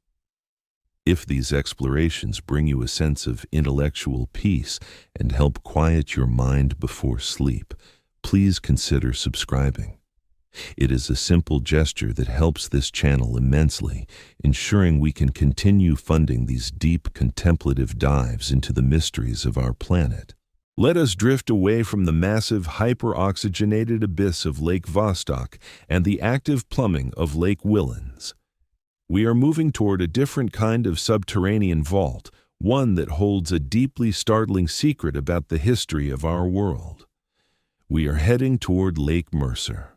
If these explorations bring you a sense of intellectual peace and help quiet your mind before sleep, please consider subscribing. It is a simple gesture that helps this channel immensely, ensuring we can continue funding these deep contemplative dives into the mysteries of our planet. Let us drift away from the massive hyper-oxygenated abyss of Lake Vostok and the active plumbing of Lake Whillans. We are moving toward a different kind of subterranean vault, one that holds a deeply startling secret about the history of our world. We are heading toward Lake Mercer.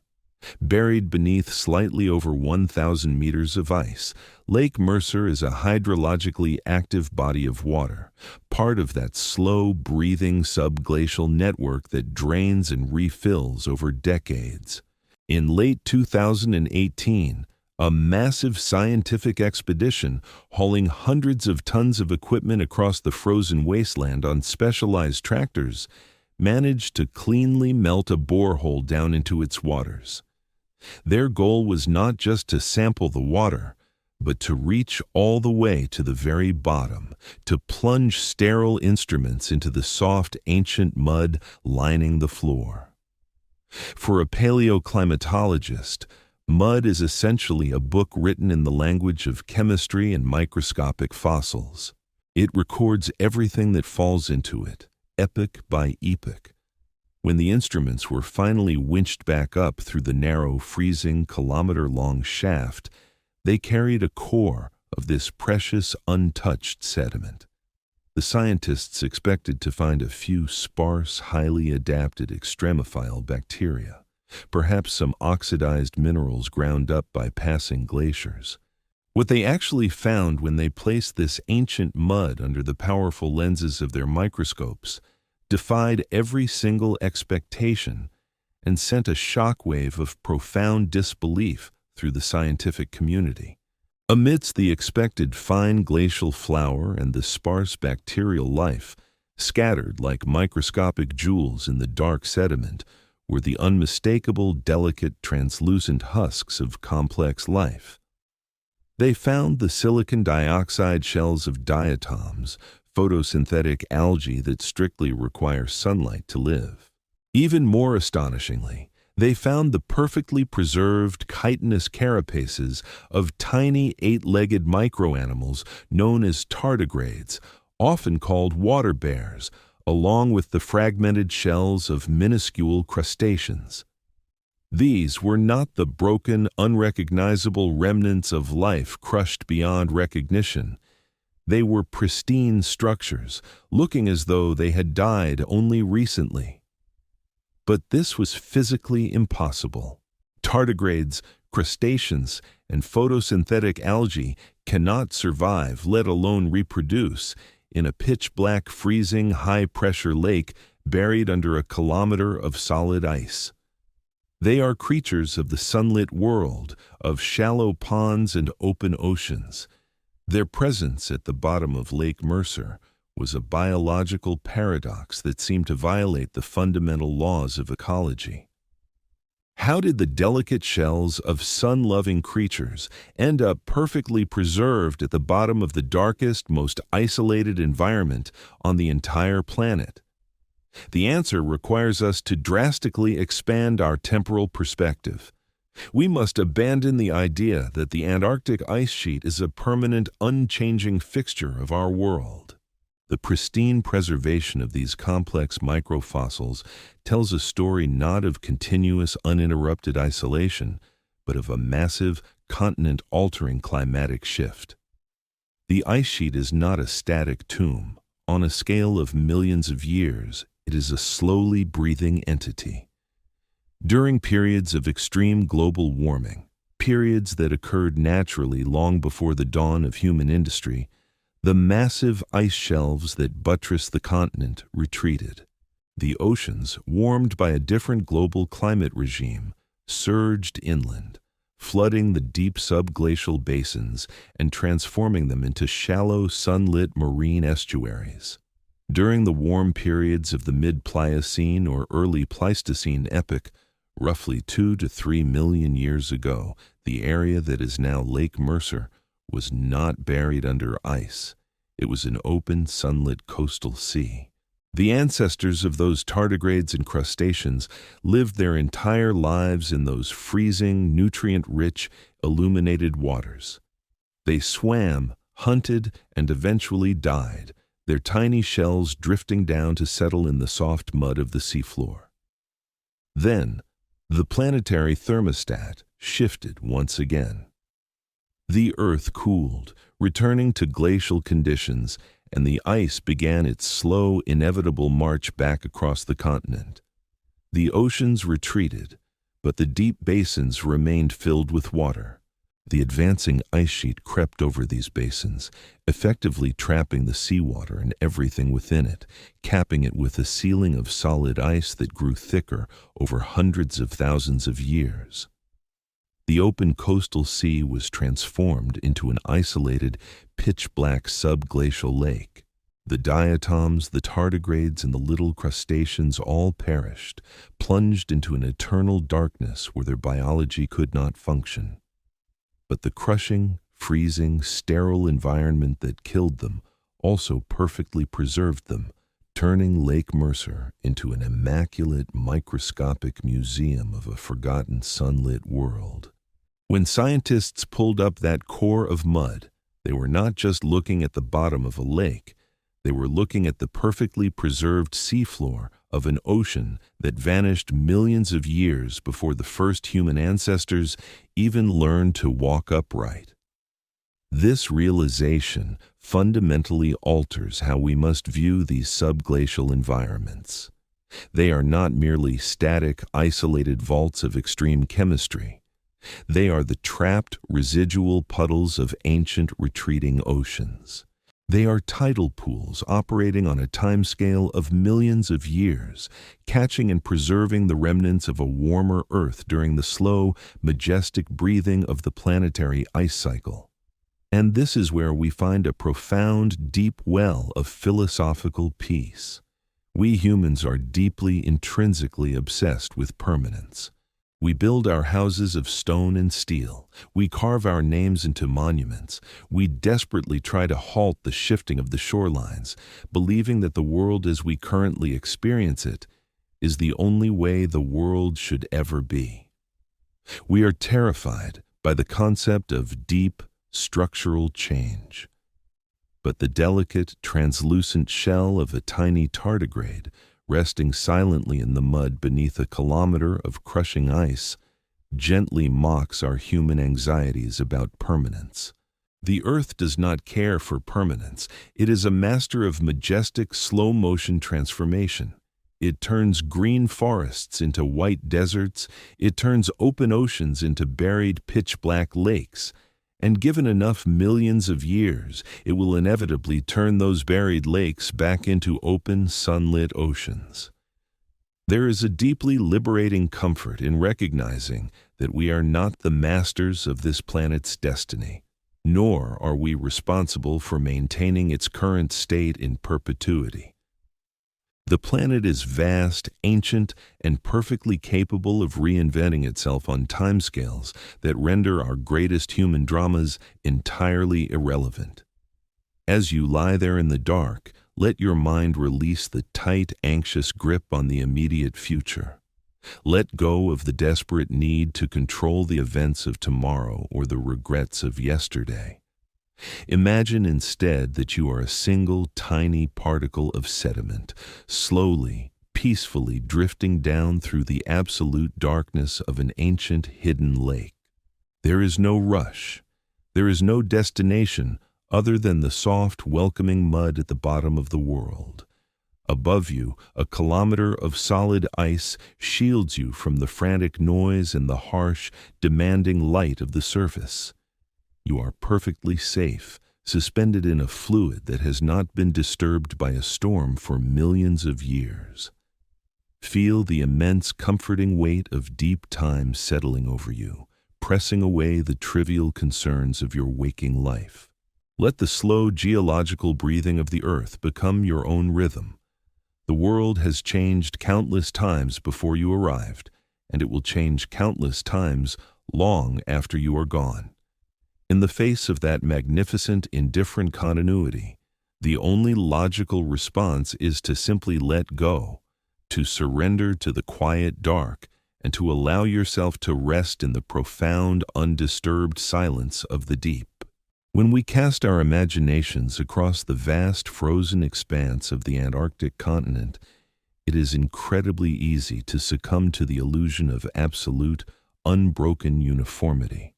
Buried beneath slightly over 1,000 meters of ice, Lake Mercer is a hydrologically active body of water, part of that slow-breathing subglacial network that drains and refills over decades. In late 2018, a massive scientific expedition hauling hundreds of tons of equipment across the frozen wasteland on specialized tractors managed to cleanly melt a borehole down into its waters. Their goal was not just to sample the water, but to reach all the way to the very bottom, to plunge sterile instruments into the soft, ancient mud lining the floor. For a paleoclimatologist, mud is essentially a book written in the language of chemistry and microscopic fossils. It records everything that falls into it, epoch by epoch. When the instruments were finally winched back up through the narrow, freezing, kilometer-long shaft, they carried a core of this precious, untouched sediment. The scientists expected to find a few sparse, highly adapted extremophile bacteria, perhaps some oxidized minerals ground up by passing glaciers. What they actually found when they placed this ancient mud under the powerful lenses of their microscopes defied every single expectation and sent a shockwave of profound disbelief through the scientific community. Amidst the expected fine glacial flour and the sparse bacterial life, scattered like microscopic jewels in the dark sediment, were the unmistakable, delicate, translucent husks of complex life. They found the silicon dioxide shells of diatoms, photosynthetic algae that strictly require sunlight to live. Even more astonishingly, they found the perfectly preserved chitinous carapaces of tiny eight-legged microanimals known as tardigrades, often called water bears, along with the fragmented shells of minuscule crustaceans. These were not the broken, unrecognizable remnants of life crushed beyond recognition. They were pristine structures, looking as though they had died only recently. But this was physically impossible. Tardigrades, crustaceans, and photosynthetic algae cannot survive, let alone reproduce, in a pitch-black, freezing, high-pressure lake buried under a kilometer of solid ice. They are creatures of the sunlit world, of shallow ponds and open oceans. Their presence at the bottom of Lake Mercer was a biological paradox that seemed to violate the fundamental laws of ecology. How did the delicate shells of sun-loving creatures end up perfectly preserved at the bottom of the darkest, most isolated environment on the entire planet? The answer requires us to drastically expand our temporal perspective. We must abandon the idea that the Antarctic ice sheet is a permanent, unchanging fixture of our world. The pristine preservation of these complex microfossils tells a story not of continuous, uninterrupted isolation, but of a massive, continent-altering climatic shift. The ice sheet is not a static tomb. On a scale of millions of years, it is a slowly breathing entity. During periods of extreme global warming, periods that occurred naturally long before the dawn of human industry, the massive ice shelves that buttress the continent retreated. The oceans, warmed by a different global climate regime, surged inland, flooding the deep subglacial basins and transforming them into shallow, sunlit marine estuaries. During the warm periods of the mid-Pliocene or early Pleistocene epoch, roughly 2 to 3 million years ago, the area that is now Lake Mercer was not buried under ice. It was an open, sunlit coastal sea. The ancestors of those tardigrades and crustaceans lived their entire lives in those freezing, nutrient-rich, illuminated waters. They swam, hunted, and eventually died, their tiny shells drifting down to settle in the soft mud of the seafloor. Then, the planetary thermostat shifted once again. The Earth cooled, returning to glacial conditions, and the ice began its slow, inevitable march back across the continent. The oceans retreated, but the deep basins remained filled with water. The advancing ice sheet crept over these basins, effectively trapping the seawater and everything within it, capping it with a ceiling of solid ice that grew thicker over hundreds of thousands of years. The open coastal sea was transformed into an isolated, pitch-black subglacial lake. The diatoms, the tardigrades, and the little crustaceans all perished, plunged into an eternal darkness where their biology could not function. But the crushing, freezing, sterile environment that killed them also perfectly preserved them, turning Lake Mercer into an immaculate, microscopic museum of a forgotten sunlit world. When scientists pulled up that core of mud, they were not just looking at the bottom of a lake, they were looking at the perfectly preserved seafloor of an ocean that vanished millions of years before the first human ancestors even learned to walk upright. This realization fundamentally alters how we must view these subglacial environments. They are not merely static, isolated vaults of extreme chemistry. They are the trapped, residual puddles of ancient, retreating oceans. They are tidal pools operating on a timescale of millions of years, catching and preserving the remnants of a warmer Earth during the slow, majestic breathing of the planetary ice cycle. And this is where we find a profound, deep well of philosophical peace. We humans are deeply, intrinsically obsessed with permanence. We build our houses of stone and steel. We carve our names into monuments. We desperately try to halt the shifting of the shorelines, believing that the world as we currently experience it is the only way the world should ever be. We are terrified by the concept of deep, structural change. But the delicate, translucent shell of a tiny tardigrade, resting silently in the mud beneath a kilometer of crushing ice, gently mocks our human anxieties about permanence. The Earth does not care for permanence. It is a master of majestic, slow-motion transformation. It turns green forests into white deserts. It turns open oceans into buried, pitch-black lakes. And given enough millions of years, it will inevitably turn those buried lakes back into open, sunlit oceans. There is a deeply liberating comfort in recognizing that we are not the masters of this planet's destiny, nor are we responsible for maintaining its current state in perpetuity. The planet is vast, ancient, and perfectly capable of reinventing itself on timescales that render our greatest human dramas entirely irrelevant. As you lie there in the dark, let your mind release the tight, anxious grip on the immediate future. Let go of the desperate need to control the events of tomorrow or the regrets of yesterday. Imagine instead that you are a single tiny particle of sediment, slowly, peacefully drifting down through the absolute darkness of an ancient hidden lake. There is no rush. There is no destination other than the soft, welcoming mud at the bottom of the world. Above you, a kilometer of solid ice shields you from the frantic noise and the harsh, demanding light of the surface. You are perfectly safe, suspended in a fluid that has not been disturbed by a storm for millions of years. Feel the immense comforting weight of deep time settling over you, pressing away the trivial concerns of your waking life. Let the slow geological breathing of the earth become your own rhythm. The world has changed countless times before you arrived, and it will change countless times long after you are gone. In the face of that magnificent, indifferent continuity, the only logical response is to simply let go, to surrender to the quiet dark, and to allow yourself to rest in the profound, undisturbed silence of the deep. When we cast our imaginations across the vast frozen expanse of the Antarctic continent, it is incredibly easy to succumb to the illusion of absolute, unbroken uniformity.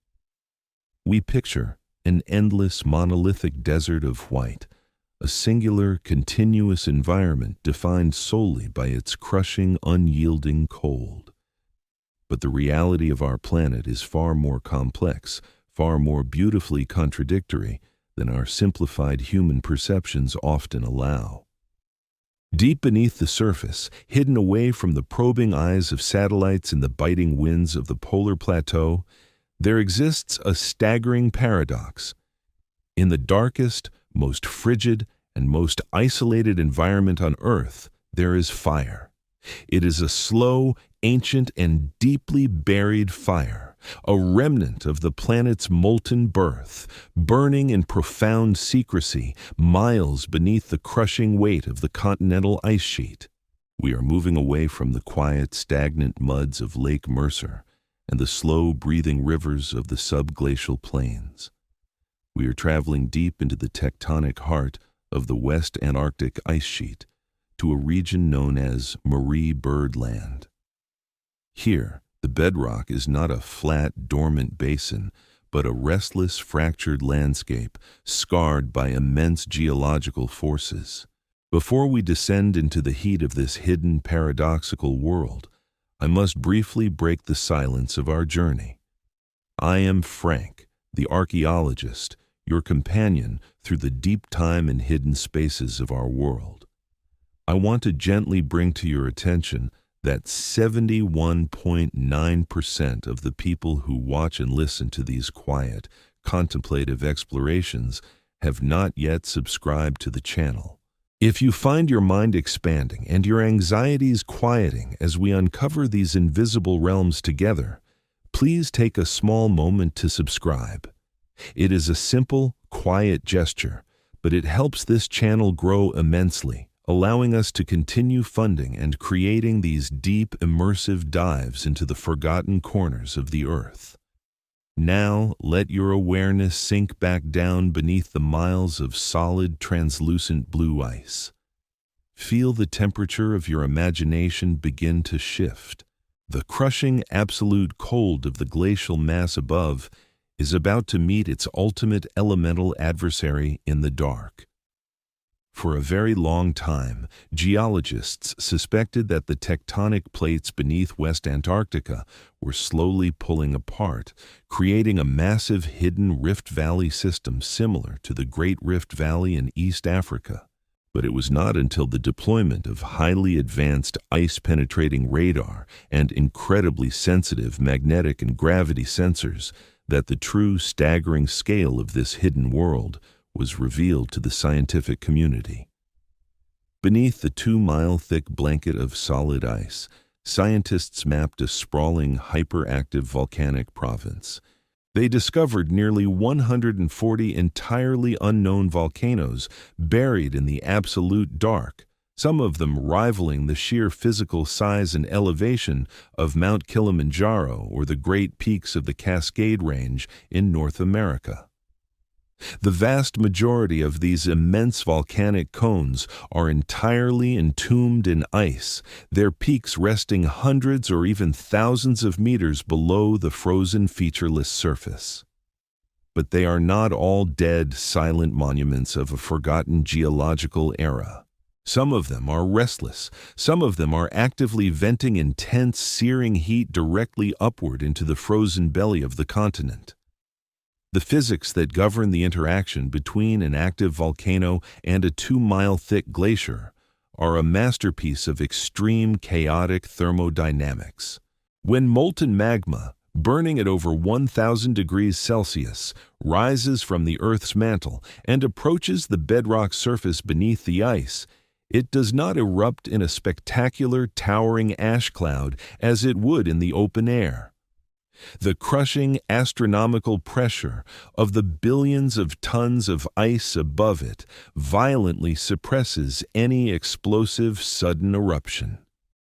We picture an endless monolithic desert of white, a singular, continuous environment defined solely by its crushing, unyielding cold. But the reality of our planet is far more complex, far more beautifully contradictory than our simplified human perceptions often allow. Deep beneath the surface, hidden away from the probing eyes of satellites in the biting winds of the polar plateau, there exists a staggering paradox. In the darkest, most frigid, and most isolated environment on Earth, there is fire. It is a slow, ancient, and deeply buried fire, a remnant of the planet's molten birth, burning in profound secrecy, miles beneath the crushing weight of the continental ice sheet. We are moving away from the quiet, stagnant muds of Lake Mercer and the slow-breathing rivers of the subglacial plains. We are traveling deep into the tectonic heart of the West Antarctic ice sheet, to a region known as Marie Byrd Land. Here, the bedrock is not a flat, dormant basin, but a restless, fractured landscape scarred by immense geological forces. Before we descend into the heat of this hidden, paradoxical world, I must briefly break the silence of our journey. I am Frank, the archaeologist, your companion through the deep time and hidden spaces of our world. I want to gently bring to your attention that 71.9% of the people who watch and listen to these quiet, contemplative explorations have not yet subscribed to the channel. If you find your mind expanding and your anxieties quieting as we uncover these invisible realms together, please take a small moment to subscribe. It is a simple, quiet gesture, but it helps this channel grow immensely, allowing us to continue funding and creating these deep, immersive dives into the forgotten corners of the Earth. Now, let your awareness sink back down beneath the miles of solid, translucent blue ice. Feel the temperature of your imagination begin to shift. The crushing, absolute cold of the glacial mass above is about to meet its ultimate elemental adversary in the dark. For a very long time, geologists suspected that the tectonic plates beneath West Antarctica were slowly pulling apart, creating a massive hidden Rift Valley system similar to the Great Rift Valley in East Africa. But it was not until the deployment of highly advanced ice-penetrating radar and incredibly sensitive magnetic and gravity sensors that the true staggering scale of this hidden world was revealed to the scientific community. Beneath the 2-mile-thick blanket of solid ice, scientists mapped a sprawling, hyperactive volcanic province. They discovered nearly 140 entirely unknown volcanoes buried in the absolute dark, some of them rivaling the sheer physical size and elevation of Mount Kilimanjaro or the great peaks of the Cascade Range in North America. The vast majority of these immense volcanic cones are entirely entombed in ice, their peaks resting hundreds or even thousands of meters below the frozen featureless surface. But they are not all dead, silent monuments of a forgotten geological era. Some of them are restless. Some of them are actively venting intense, searing heat directly upward into the frozen belly of the continent. The physics that govern the interaction between an active volcano and a 2-mile-thick glacier are a masterpiece of extreme chaotic thermodynamics. When molten magma, burning at over 1,000 degrees Celsius, rises from the Earth's mantle and approaches the bedrock surface beneath the ice, it does not erupt in a spectacular, towering ash cloud as it would in the open air. The crushing astronomical pressure of the billions of tons of ice above it violently suppresses any explosive sudden eruption.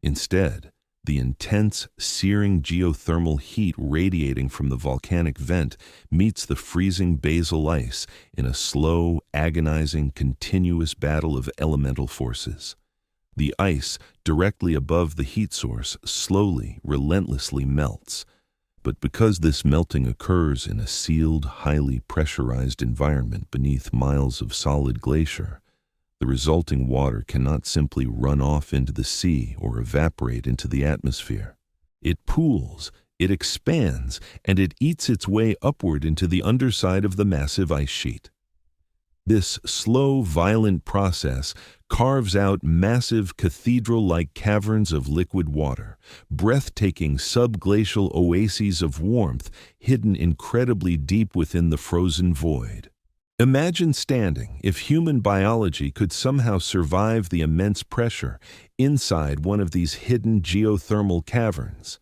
Instead, the intense, searing geothermal heat radiating from the volcanic vent meets the freezing basal ice in a slow, agonizing, continuous battle of elemental forces. The ice directly above the heat source slowly, relentlessly melts. But because this melting occurs in a sealed, highly pressurized environment beneath miles of solid glacier, the resulting water cannot simply run off into the sea or evaporate into the atmosphere. It pools, it expands, and it eats its way upward into the underside of the massive ice sheet. This slow, violent process carves out massive cathedral-like caverns of liquid water, breathtaking subglacial oases of warmth hidden incredibly deep within the frozen void. Imagine standing, if human biology could somehow survive the immense pressure, inside one of these hidden geothermal caverns.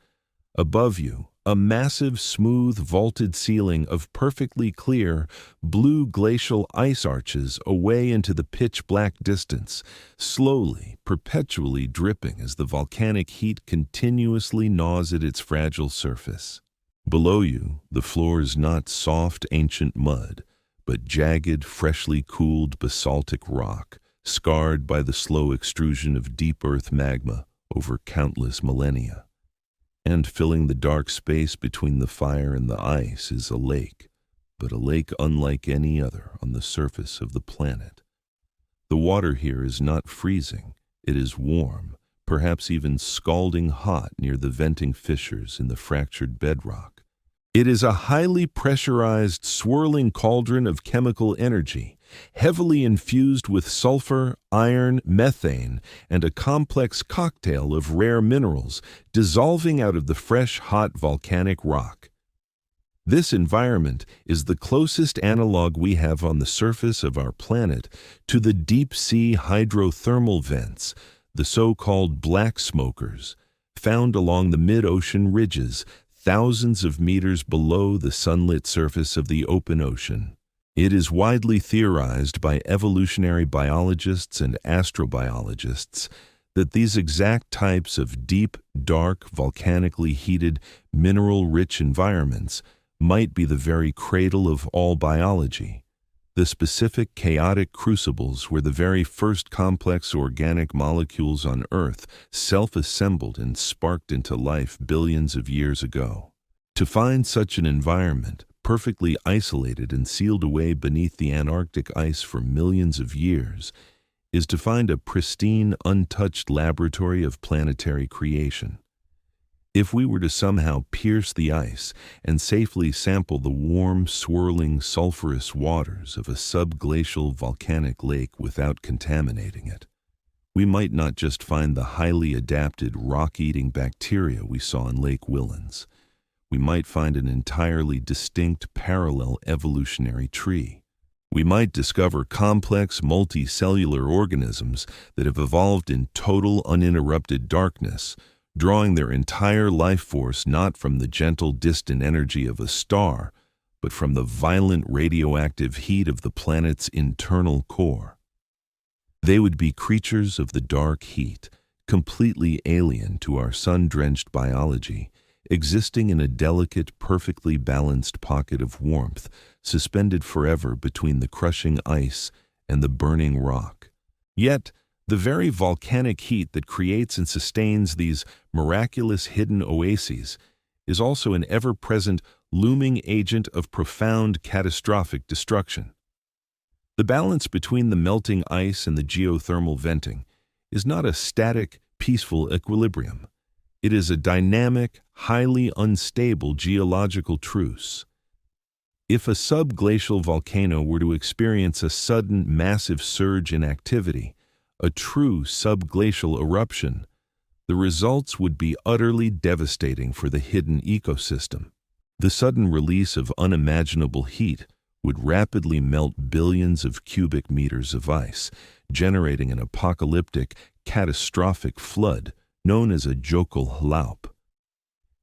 Above you, a massive, smooth, vaulted ceiling of perfectly clear, blue glacial ice arches away into the pitch-black distance, slowly, perpetually dripping as the volcanic heat continuously gnaws at its fragile surface. Below you, the floor is not soft, ancient mud, but jagged, freshly cooled basaltic rock, scarred by the slow extrusion of deep earth magma over countless millennia. And filling the dark space between the fire and the ice is a lake, but a lake unlike any other on the surface of the planet. The water here is not freezing, it is warm, perhaps even scalding hot near the venting fissures in the fractured bedrock. It is a highly pressurized, swirling cauldron of chemical energy, heavily infused with sulfur, iron, methane, and a complex cocktail of rare minerals dissolving out of the fresh, hot volcanic rock. This environment is the closest analog we have on the surface of our planet to the deep-sea hydrothermal vents, the so-called black smokers, found along the mid-ocean ridges, thousands of meters below the sunlit surface of the open ocean. It is widely theorized by evolutionary biologists and astrobiologists that these exact types of deep, dark, volcanically heated, mineral-rich environments might be the very cradle of all biology, the specific chaotic crucibles where the very first complex organic molecules on Earth self-assembled and sparked into life billions of years ago. To find such an environment, perfectly isolated and sealed away beneath the Antarctic ice for millions of years, is to find a pristine, untouched laboratory of planetary creation. If we were to somehow pierce the ice and safely sample the warm, swirling, sulfurous waters of a subglacial volcanic lake without contaminating it, we might not just find the highly adapted rock-eating bacteria we saw in Lake Whillans. We might find an entirely distinct parallel evolutionary tree. We might discover complex multicellular organisms that have evolved in total uninterrupted darkness, drawing their entire life force not from the gentle distant energy of a star, but from the violent radioactive heat of the planet's internal core. They would be creatures of the dark heat, completely alien to our sun-drenched biology, existing in a delicate, perfectly balanced pocket of warmth, suspended forever between the crushing ice and the burning rock. Yet, the very volcanic heat that creates and sustains these miraculous hidden oases is also an ever-present, looming agent of profound, catastrophic destruction. The balance between the melting ice and the geothermal venting is not a static, peaceful equilibrium. It is a dynamic, highly unstable geological truce. If a subglacial volcano were to experience a sudden, massive surge in activity, a true subglacial eruption, the results would be utterly devastating for the hidden ecosystem. The sudden release of unimaginable heat would rapidly melt billions of cubic meters of ice, generating an apocalyptic, catastrophic flood known as a Jokul Hlaup.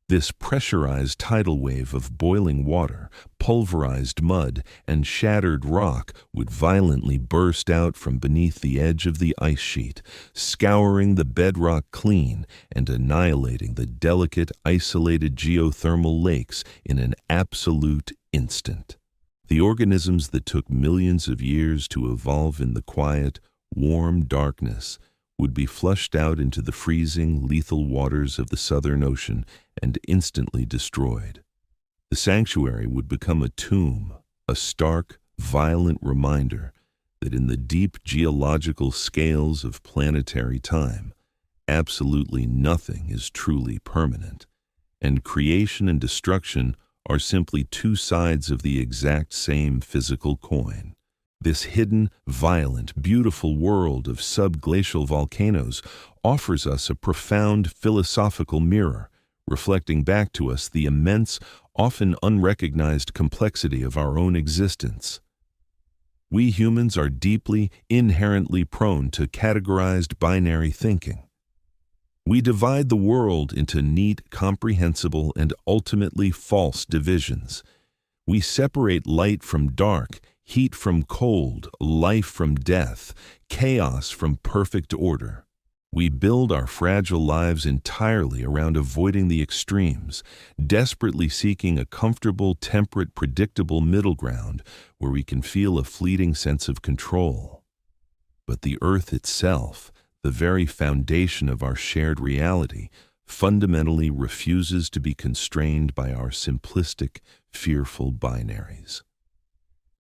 This pressurized tidal wave of boiling water, pulverized mud, and shattered rock would violently burst out from beneath the edge of the ice sheet, scouring the bedrock clean and annihilating the delicate, isolated geothermal lakes in an absolute instant. The organisms that took millions of years to evolve in the quiet, warm darkness would be flushed out into the freezing, lethal waters of the Southern Ocean and instantly destroyed. The sanctuary would become a tomb, a stark, violent reminder that in the deep geological scales of planetary time, absolutely nothing is truly permanent, and creation and destruction are simply two sides of the exact same physical coin. This hidden, violent, beautiful world of subglacial volcanoes offers us a profound philosophical mirror, reflecting back to us the immense, often unrecognized complexity of our own existence. We humans are deeply, inherently prone to categorized binary thinking. We divide the world into neat, comprehensible, and ultimately false divisions. We separate light from dark, heat from cold, life from death, chaos from perfect order. We build our fragile lives entirely around avoiding the extremes, desperately seeking a comfortable, temperate, predictable middle ground where we can feel a fleeting sense of control. But the Earth itself, the very foundation of our shared reality, fundamentally refuses to be constrained by our simplistic, fearful binaries.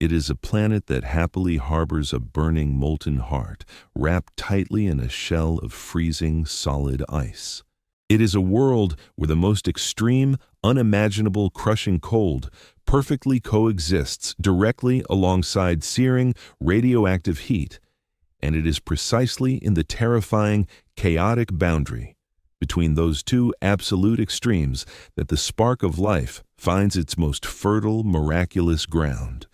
It is a planet that happily harbors a burning molten heart, wrapped tightly in a shell of freezing solid ice. It is a world where the most extreme, unimaginable crushing cold perfectly coexists directly alongside searing, radioactive heat, and it is precisely in the terrifying, chaotic boundary between those two absolute extremes that the spark of life finds its most fertile, miraculous ground.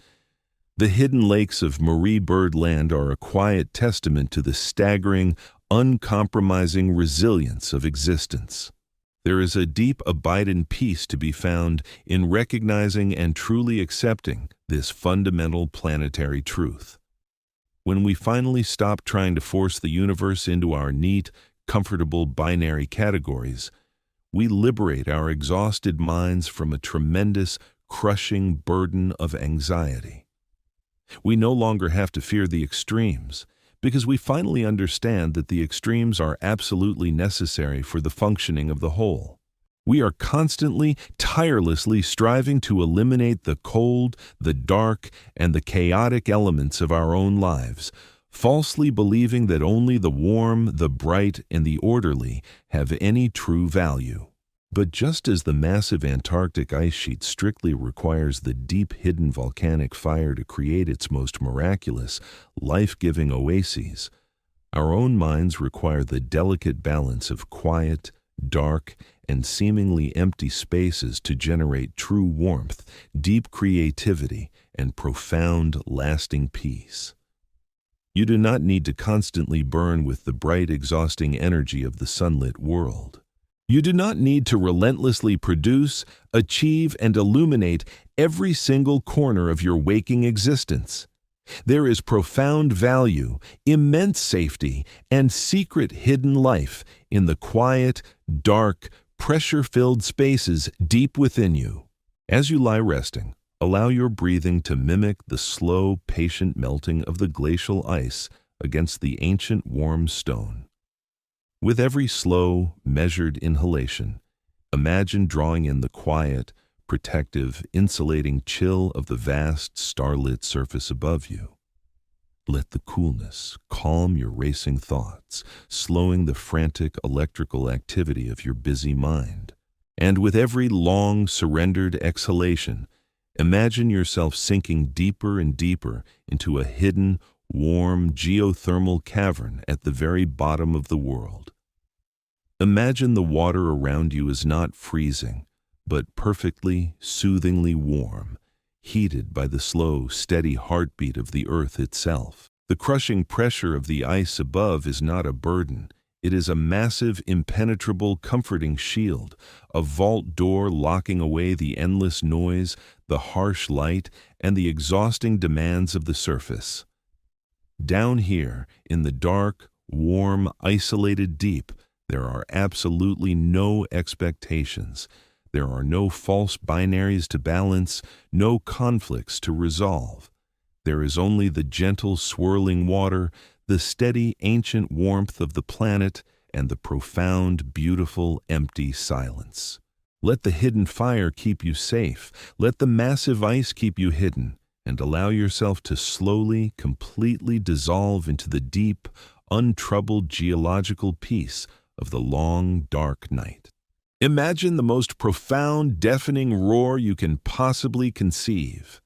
The hidden lakes of Marie Byrd Land are a quiet testament to the staggering, uncompromising resilience of existence. There is a deep abiding peace to be found in recognizing and truly accepting this fundamental planetary truth. When we finally stop trying to force the universe into our neat, comfortable binary categories, we liberate our exhausted minds from a tremendous, crushing burden of anxiety. We no longer have to fear the extremes, because we finally understand that the extremes are absolutely necessary for the functioning of the whole. We are constantly, tirelessly striving to eliminate the cold, the dark, and the chaotic elements of our own lives, falsely believing that only the warm, the bright, and the orderly have any true value. But just as the massive Antarctic ice sheet strictly requires the deep hidden volcanic fire to create its most miraculous, life-giving oases, our own minds require the delicate balance of quiet, dark, and seemingly empty spaces to generate true warmth, deep creativity, and profound, lasting peace. You do not need to constantly burn with the bright, exhausting energy of the sunlit world. You do not need to relentlessly produce, achieve, and illuminate every single corner of your waking existence. There is profound value, immense safety, and secret hidden life in the quiet, dark, pressure-filled spaces deep within you. As you lie resting, allow your breathing to mimic the slow, patient melting of the glacial ice against the ancient warm stone. With every slow, measured inhalation, imagine drawing in the quiet, protective, insulating chill of the vast, starlit surface above you. Let the coolness calm your racing thoughts, slowing the frantic electrical activity of your busy mind. And with every long, surrendered exhalation, imagine yourself sinking deeper and deeper into a hidden, warm, geothermal cavern at the very bottom of the world. Imagine the water around you is not freezing, but perfectly, soothingly warm, heated by the slow, steady heartbeat of the earth itself. The crushing pressure of the ice above is not a burden. It is a massive, impenetrable, comforting shield, a vault door locking away the endless noise, the harsh light, and the exhausting demands of the surface. Down here, in the dark, warm, isolated deep, there are absolutely no expectations. There are no false binaries to balance, no conflicts to resolve. There is only the gentle, swirling water, the steady, ancient warmth of the planet, and the profound, beautiful, empty silence. Let the hidden fire keep you safe. Let the massive ice keep you hidden, and allow yourself to slowly, completely dissolve into the deep, untroubled geological peace of the long, dark night. Imagine the most profound, deafening roar you can possibly conceive.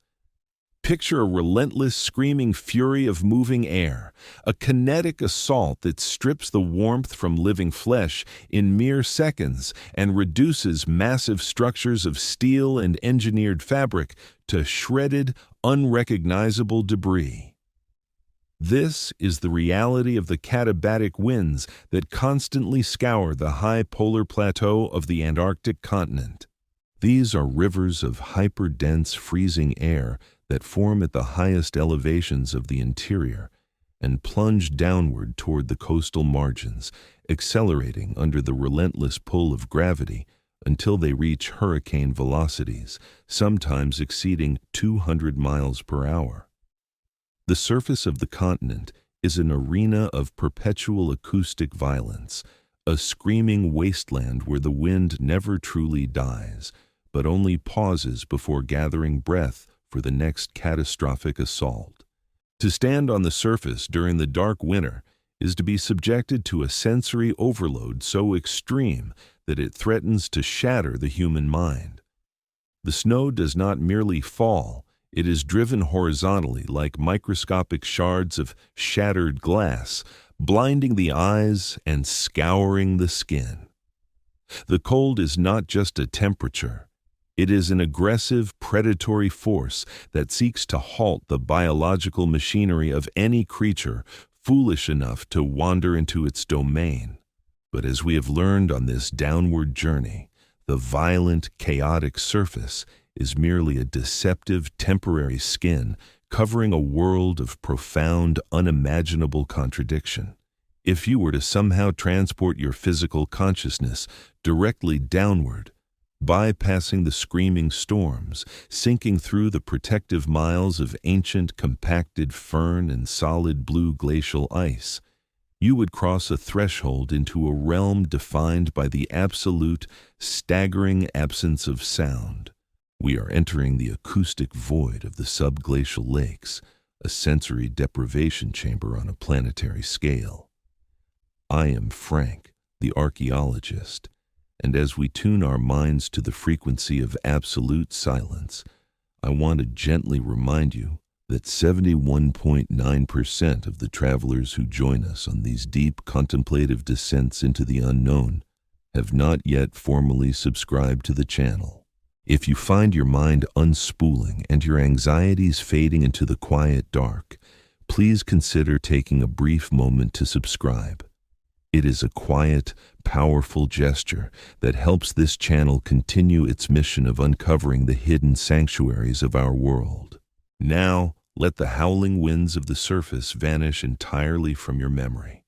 Picture a relentless, screaming fury of moving air, a kinetic assault that strips the warmth from living flesh in mere seconds and reduces massive structures of steel and engineered fabric to shredded, unrecognizable debris. This is the reality of the katabatic winds that constantly scour the high polar plateau of the Antarctic continent. These are rivers of hyper-dense, freezing air that form at the highest elevations of the interior and plunge downward toward the coastal margins, accelerating under the relentless pull of gravity until they reach hurricane velocities, sometimes exceeding 200 miles per hour. The surface of the continent is an arena of perpetual acoustic violence, a screaming wasteland where the wind never truly dies, but only pauses before gathering breath for the next catastrophic assault. To stand on the surface during the dark winter is to be subjected to a sensory overload so extreme that it threatens to shatter the human mind. The snow does not merely fall, it is driven horizontally like microscopic shards of shattered glass, blinding the eyes and scouring the skin. The cold is not just a temperature. It is an aggressive, predatory force that seeks to halt the biological machinery of any creature foolish enough to wander into its domain. But as we have learned on this downward journey, the violent, chaotic surface is merely a deceptive, temporary skin covering a world of profound, unimaginable contradiction. If you were to somehow transport your physical consciousness directly downward, bypassing the screaming storms, sinking through the protective miles of ancient compacted fern and solid blue glacial ice, you would cross a threshold into a realm defined by the absolute, staggering absence of sound. We are entering the acoustic void of the subglacial lakes, a sensory deprivation chamber on a planetary scale. I am Frank, the archaeologist, and as we tune our minds to the frequency of absolute silence, I want to gently remind you that 71.9% of the travelers who join us on these deep contemplative descents into the unknown have not yet formally subscribed to the channel. If you find your mind unspooling and your anxieties fading into the quiet dark, please consider taking a brief moment to subscribe. It is a quiet, powerful gesture that helps this channel continue its mission of uncovering the hidden sanctuaries of our world. Now, let the howling winds of the surface vanish entirely from your memory.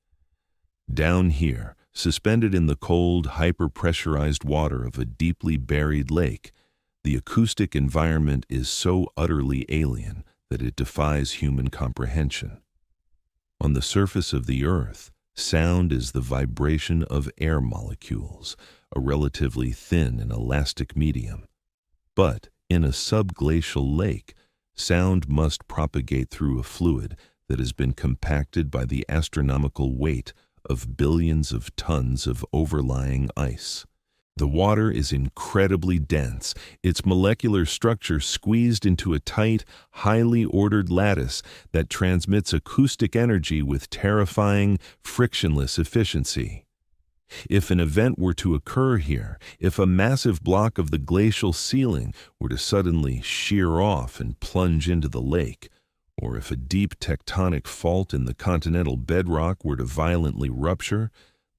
Down here, suspended in the cold, hyper-pressurized water of a deeply buried lake, the acoustic environment is so utterly alien that it defies human comprehension. On the surface of the Earth, sound is the vibration of air molecules, a relatively thin and elastic medium. But in a subglacial lake, sound must propagate through a fluid that has been compacted by the astronomical weight of billions of tons of overlying ice. The water is incredibly dense, its molecular structure squeezed into a tight, highly ordered lattice that transmits acoustic energy with terrifying, frictionless efficiency. If an event were to occur here, if a massive block of the glacial ceiling were to suddenly shear off and plunge into the lake, or if a deep tectonic fault in the continental bedrock were to violently rupture,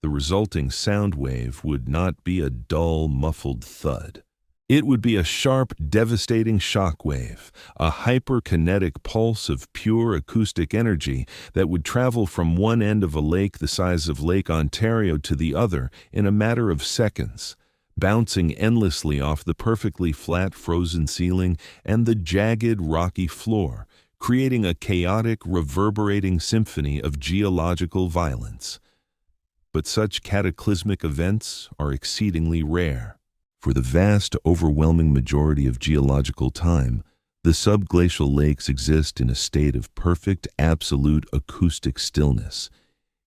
the resulting sound wave would not be a dull, muffled thud. It would be a sharp, devastating shock wave, a hyperkinetic pulse of pure acoustic energy that would travel from one end of a lake the size of Lake Ontario to the other in a matter of seconds, bouncing endlessly off the perfectly flat frozen ceiling and the jagged, rocky floor, creating a chaotic, reverberating symphony of geological violence. But such cataclysmic events are exceedingly rare. For the vast, overwhelming majority of geological time, the subglacial lakes exist in a state of perfect, absolute acoustic stillness.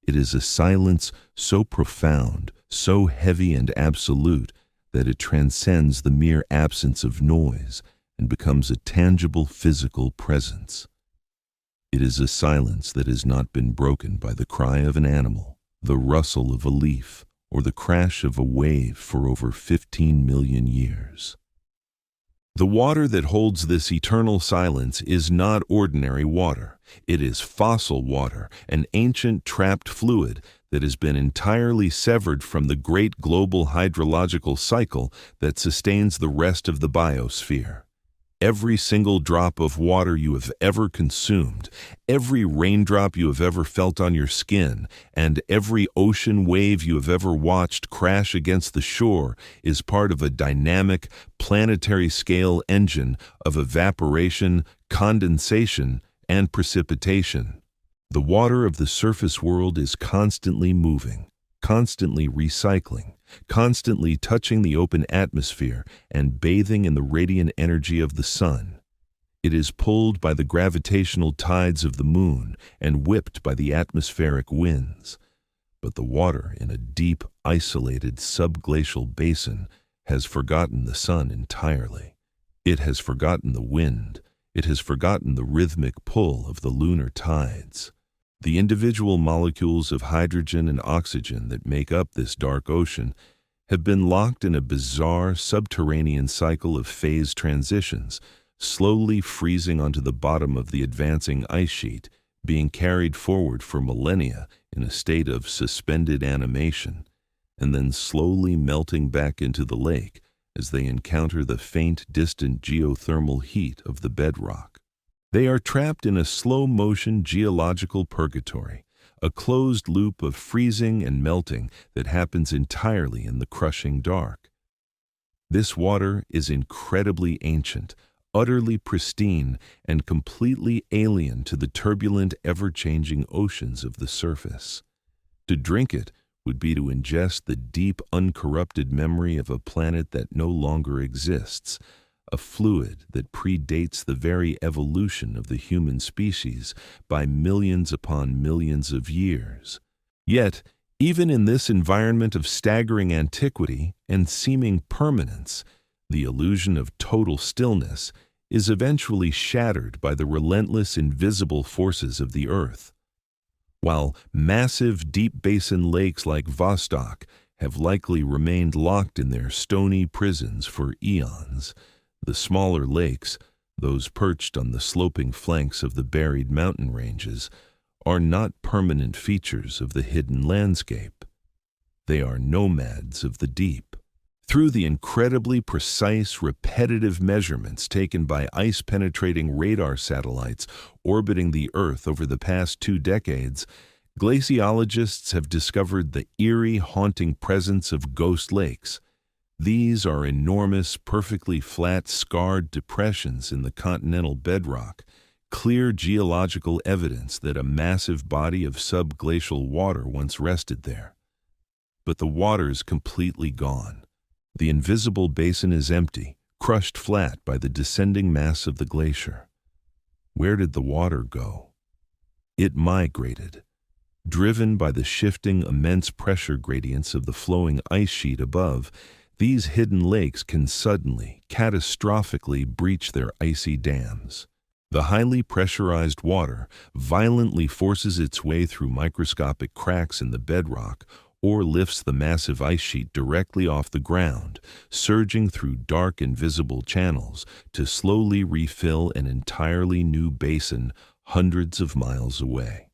It is a silence so profound, so heavy and absolute, that it transcends the mere absence of noise and becomes a tangible physical presence. It is a silence that has not been broken by the cry of an animal, the rustle of a leaf, or the crash of a wave for over 15 million years. The water that holds this eternal silence is not ordinary water. It is fossil water, an ancient trapped fluid that has been entirely severed from the great global hydrological cycle that sustains the rest of the biosphere. Every single drop of water you have ever consumed, every raindrop you have ever felt on your skin, and every ocean wave you have ever watched crash against the shore is part of a dynamic, planetary-scale engine of evaporation, condensation, and precipitation. The water of the surface world is constantly moving, constantly recycling, constantly touching the open atmosphere and bathing in the radiant energy of the sun. It is pulled by the gravitational tides of the moon and whipped by the atmospheric winds. But the water in a deep, isolated subglacial basin has forgotten the sun entirely. It has forgotten the wind. It has forgotten the rhythmic pull of the lunar tides. The individual molecules of hydrogen and oxygen that make up this dark ocean have been locked in a bizarre subterranean cycle of phase transitions, slowly freezing onto the bottom of the advancing ice sheet, being carried forward for millennia in a state of suspended animation, and then slowly melting back into the lake as they encounter the faint, distant geothermal heat of the bedrock. They are trapped in a slow-motion geological purgatory, a closed loop of freezing and melting that happens entirely in the crushing dark. This water is incredibly ancient, utterly pristine, and completely alien to the turbulent, ever-changing oceans of the surface. To drink it would be to ingest the deep, uncorrupted memory of a planet that no longer exists, a fluid that predates the very evolution of the human species by millions upon millions of years. Yet, even in this environment of staggering antiquity and seeming permanence, the illusion of total stillness is eventually shattered by the relentless invisible forces of the earth. While massive deep basin lakes like Vostok have likely remained locked in their stony prisons for eons. The smaller lakes, those perched on the sloping flanks of the buried mountain ranges, are not permanent features of the hidden landscape. They are nomads of the deep. Through the incredibly precise, repetitive measurements taken by ice-penetrating radar satellites orbiting the Earth over the past 2 decades, glaciologists have discovered the eerie, haunting presence of ghost lakes. These are enormous, perfectly flat, scarred depressions in the continental bedrock, clear geological evidence that a massive body of subglacial water once rested there. But the water's completely gone. The invisible basin is empty, crushed flat by the descending mass of the glacier. Where did the water go? It migrated. Driven by the shifting, immense pressure gradients of the flowing ice sheet above, these hidden lakes can suddenly, catastrophically breach their icy dams. The highly pressurized water violently forces its way through microscopic cracks in the bedrock or lifts the massive ice sheet directly off the ground, surging through dark, invisible channels to slowly refill an entirely new basin hundreds of miles away.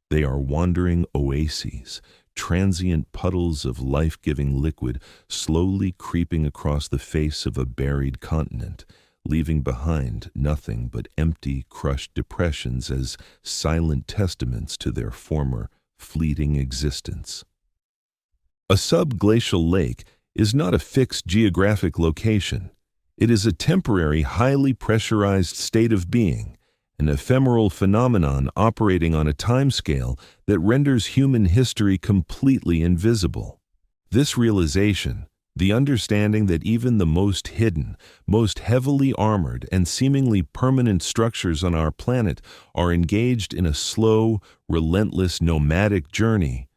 They are wandering oases, transient puddles of life-giving liquid slowly creeping across the face of a buried continent, leaving behind nothing but empty, crushed depressions as silent testaments to their former fleeting existence. A subglacial lake is not a fixed geographic location. It is a temporary, highly pressurized state of being, an ephemeral phenomenon operating on a timescale that renders human history completely invisible. This realization, the understanding that even the most hidden, most heavily armored, and seemingly permanent structures on our planet are engaged in a slow, relentless, nomadic journey,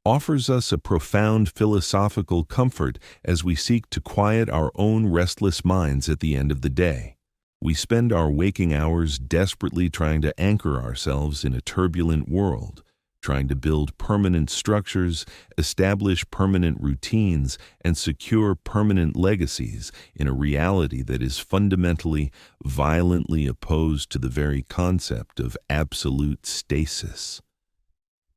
offers us a profound philosophical comfort as we seek to quiet our own restless minds at the end of the day. We spend our waking hours desperately trying to anchor ourselves in a turbulent world, trying to build permanent structures, establish permanent routines, and secure permanent legacies in a reality that is fundamentally, violently opposed to the very concept of absolute stasis.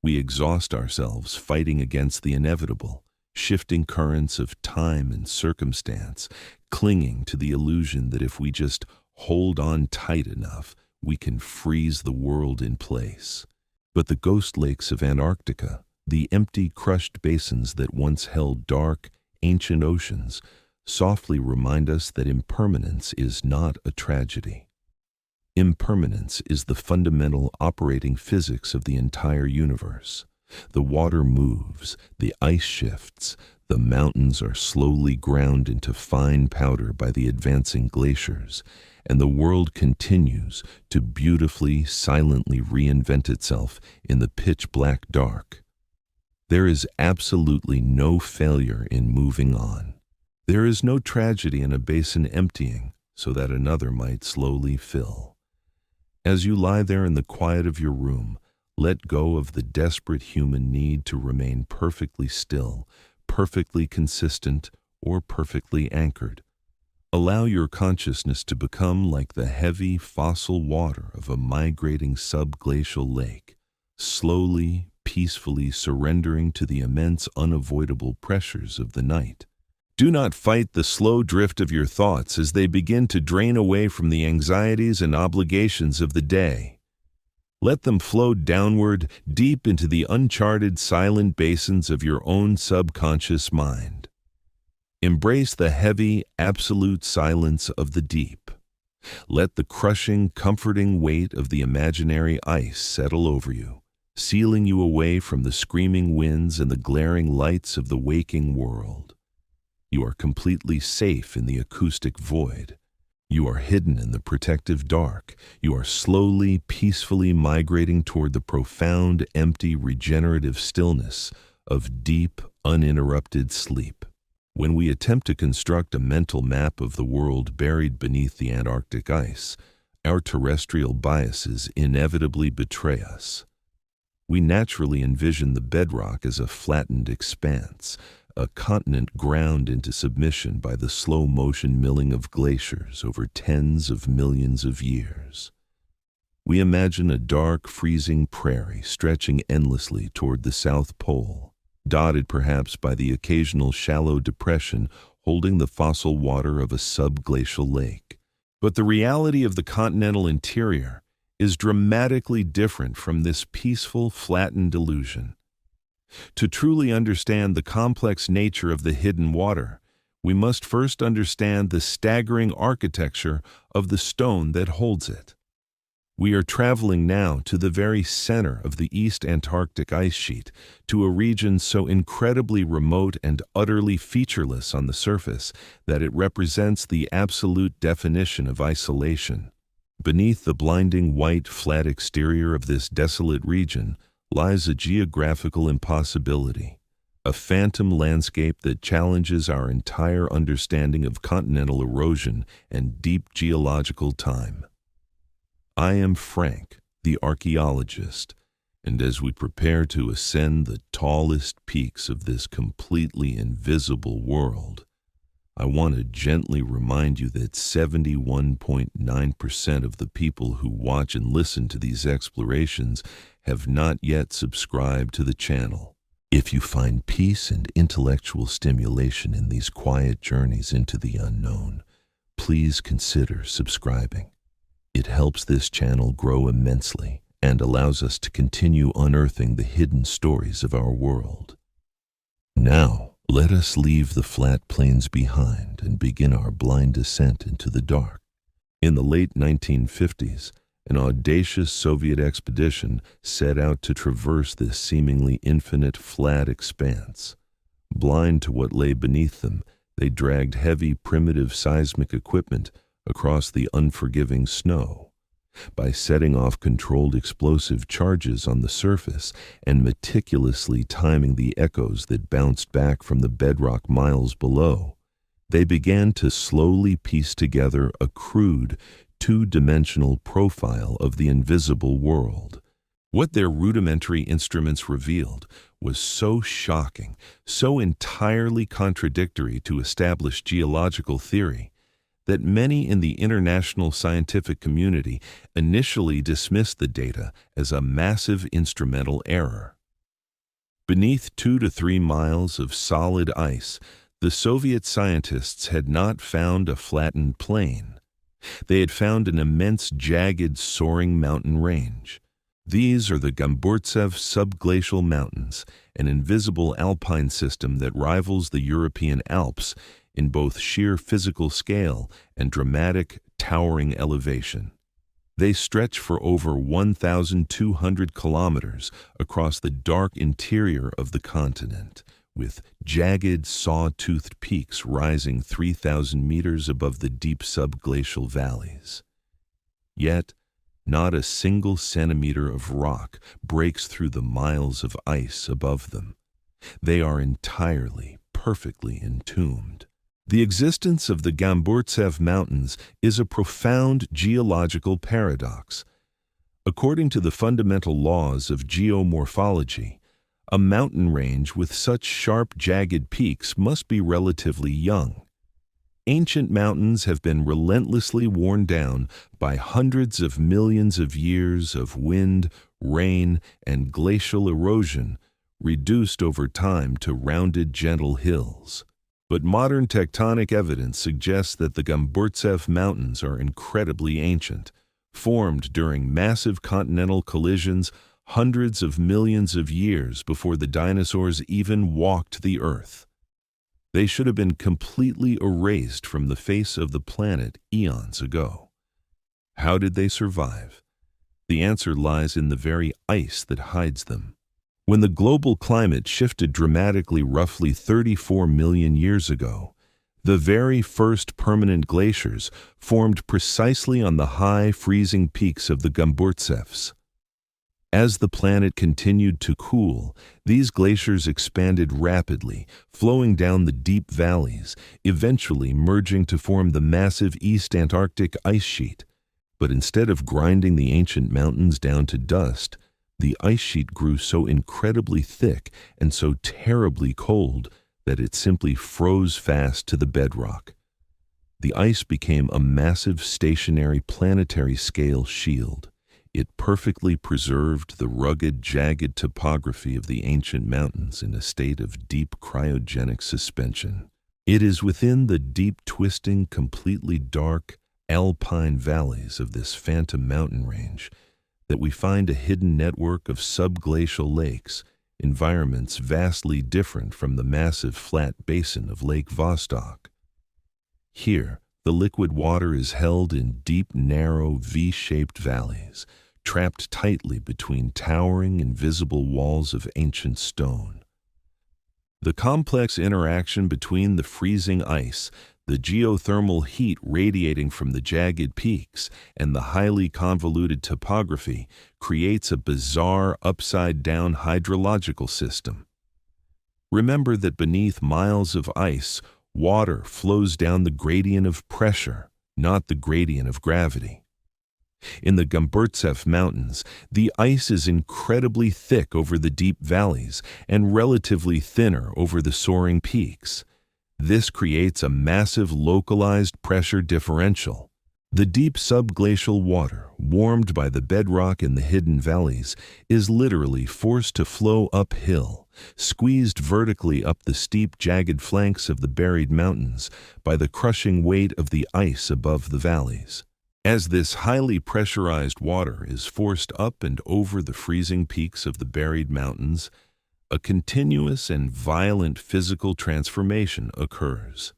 We exhaust ourselves fighting against the inevitable, shifting currents of time and circumstance, clinging to the illusion that if we just hold on tight enough, we can freeze the world in place. But the ghost lakes of Antarctica, the empty, crushed basins that once held dark, ancient oceans, softly remind us that impermanence is not a tragedy. Impermanence is the fundamental operating physics of the entire universe. The water moves, the ice shifts, the mountains are slowly ground into fine powder by the advancing glaciers, and the world continues to beautifully, silently reinvent itself in the pitch-black dark. There is absolutely no failure in moving on. There is no tragedy in a basin emptying so that another might slowly fill. As you lie there in the quiet of your room, let go of the desperate human need to remain perfectly still, perfectly consistent, or perfectly anchored. Allow your consciousness to become like the heavy fossil water of a migrating subglacial lake, slowly, peacefully surrendering to the immense unavoidable pressures of the night. Do not fight the slow drift of your thoughts as they begin to drain away from the anxieties and obligations of the day. Let them flow downward, deep into the uncharted silent basins of your own subconscious mind. Embrace the heavy, absolute silence of the deep. Let the crushing, comforting weight of the imaginary ice settle over you, sealing you away from the screaming winds and the glaring lights of the waking world. You are completely safe in the acoustic void. You are hidden in the protective dark. You are slowly, peacefully migrating toward the profound, empty, regenerative stillness of deep, uninterrupted sleep. When we attempt to construct a mental map of the world buried beneath the Antarctic ice, our terrestrial biases inevitably betray us. we naturally envision the bedrock as a flattened expanse, a continent ground into submission by the slow-motion milling of glaciers over tens of millions of years. We imagine a dark, freezing prairie stretching endlessly toward the South Pole, dotted perhaps by the occasional shallow depression holding the fossil water of a subglacial lake. But the reality of the continental interior is dramatically different from this peaceful, flattened illusion. To truly understand the complex nature of the hidden water, we must first understand the staggering architecture of the stone that holds it. We are traveling now to the very center of the East Antarctic ice sheet, to a region so incredibly remote and utterly featureless on the surface that it represents the absolute definition of isolation. Beneath the blinding white, flat exterior of this desolate region lies a geographical impossibility, a phantom landscape that challenges our entire understanding of continental erosion and deep geological time. I am Frank, the archaeologist, and as we prepare to ascend the tallest peaks of this completely invisible world, I want to gently remind you that 71.9% of the people who watch and listen to these explorations have not yet subscribed to the channel. If you find peace and intellectual stimulation in these quiet journeys into the unknown, please consider subscribing. It helps this channel grow immensely and allows us to continue unearthing the hidden stories of our world. Now, let us leave the flat plains behind and begin our blind descent into the dark. In the late 1950s, an audacious Soviet expedition set out to traverse this seemingly infinite flat expanse. Blind to what lay beneath them, they dragged heavy primitive seismic equipment across the unforgiving snow. By setting off controlled explosive charges on the surface and meticulously timing the echoes that bounced back from the bedrock miles below, they began to slowly piece together a crude, two-dimensional profile of the invisible world. What their rudimentary instruments revealed was so shocking, so entirely contradictory to established geological theory, that many in the international scientific community initially dismissed the data as a massive instrumental error. Beneath 2 to 3 miles of solid ice, the Soviet scientists had not found a flattened plain. They had found an immense, jagged, soaring mountain range. These are the Gamburtsev Subglacial Mountains, an invisible alpine system that rivals the European Alps in both sheer physical scale and dramatic, towering elevation. They stretch for over 1,200 kilometers across the dark interior of the continent, with jagged, saw-toothed peaks rising 3,000 meters above the deep subglacial valleys. Yet, not a single centimeter of rock breaks through the miles of ice above them. They are entirely, perfectly entombed. The existence of the Gamburtsev Mountains is a profound geological paradox. According to the fundamental laws of geomorphology, a mountain range with such sharp, jagged peaks must be relatively young. Ancient mountains have been relentlessly worn down by hundreds of millions of years of wind, rain, and glacial erosion, reduced over time to rounded, gentle hills. But modern tectonic evidence suggests that the Gamburtsev Mountains are incredibly ancient, formed during massive continental collisions hundreds of millions of years before the dinosaurs even walked the Earth. They should have been completely erased from the face of the planet eons ago. How did they survive? The answer lies in the very ice that hides them. When the global climate shifted dramatically roughly 34 million years ago, the very first permanent glaciers formed precisely on the high freezing peaks of the Gamburtsevs. As the planet continued to cool, these glaciers expanded rapidly, flowing down the deep valleys, eventually merging to form the massive East Antarctic ice sheet. But instead of grinding the ancient mountains down to dust, The ice sheet grew so incredibly thick and so terribly cold that it simply froze fast to the bedrock. The ice became a massive stationary planetary-scale shield. It perfectly preserved the rugged, jagged topography of the ancient mountains in a state of deep cryogenic suspension. It is within the deep, twisting, completely dark, alpine valleys of this phantom mountain range that we find a hidden network of subglacial lakes, environments vastly different from the massive flat basin of Lake Vostok. Here, the liquid water is held in deep, narrow, V-shaped valleys, trapped tightly between towering, invisible walls of ancient stone. The complex interaction between the freezing ice, the geothermal heat radiating from the jagged peaks, and the highly convoluted topography creates a bizarre upside-down hydrological system. Remember that beneath miles of ice, water flows down the gradient of pressure, not the gradient of gravity. In the Gamburtsev Mountains, the ice is incredibly thick over the deep valleys and relatively thinner over the soaring peaks. This creates a massive localized pressure differential. The deep subglacial water, warmed by the bedrock in the hidden valleys, is literally forced to flow uphill, squeezed vertically up the steep, jagged flanks of the buried mountains by the crushing weight of the ice above the valleys. As this highly pressurized water is forced up and over the freezing peaks of the buried mountains, a continuous and violent physical transformation occurs.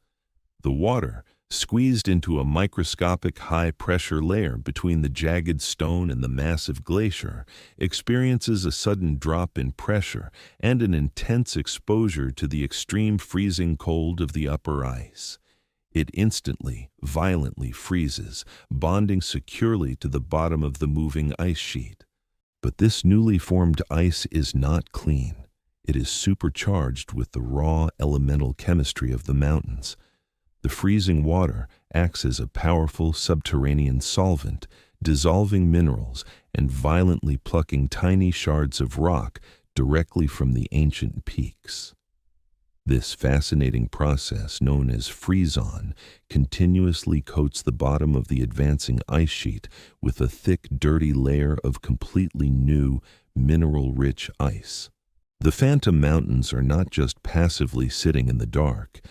The water, squeezed into a microscopic high-pressure layer between the jagged stone and the massive glacier, experiences a sudden drop in pressure and an intense exposure to the extreme freezing cold of the upper ice. It instantly, violently freezes, bonding securely to the bottom of the moving ice sheet. But this newly formed ice is not clean. It is supercharged with the raw elemental chemistry of the mountains. The freezing water acts as a powerful subterranean solvent, dissolving minerals and violently plucking tiny shards of rock directly from the ancient peaks. This fascinating process, known as freeze-on, continuously coats the bottom of the advancing ice sheet with a thick, dirty layer of completely new, mineral-rich ice. The Phantom Mountains are not just passively sitting in the dark.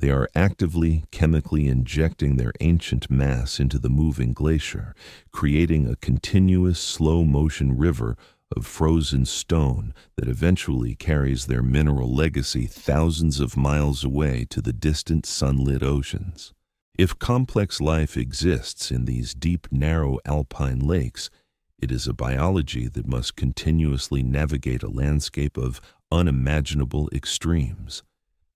They are actively, chemically injecting their ancient mass into the moving glacier, creating a continuous, slow-motion river of frozen stone that eventually carries their mineral legacy thousands of miles away to the distant sunlit oceans. If complex life exists in these deep, narrow alpine lakes, it is a biology that must continuously navigate a landscape of unimaginable extremes.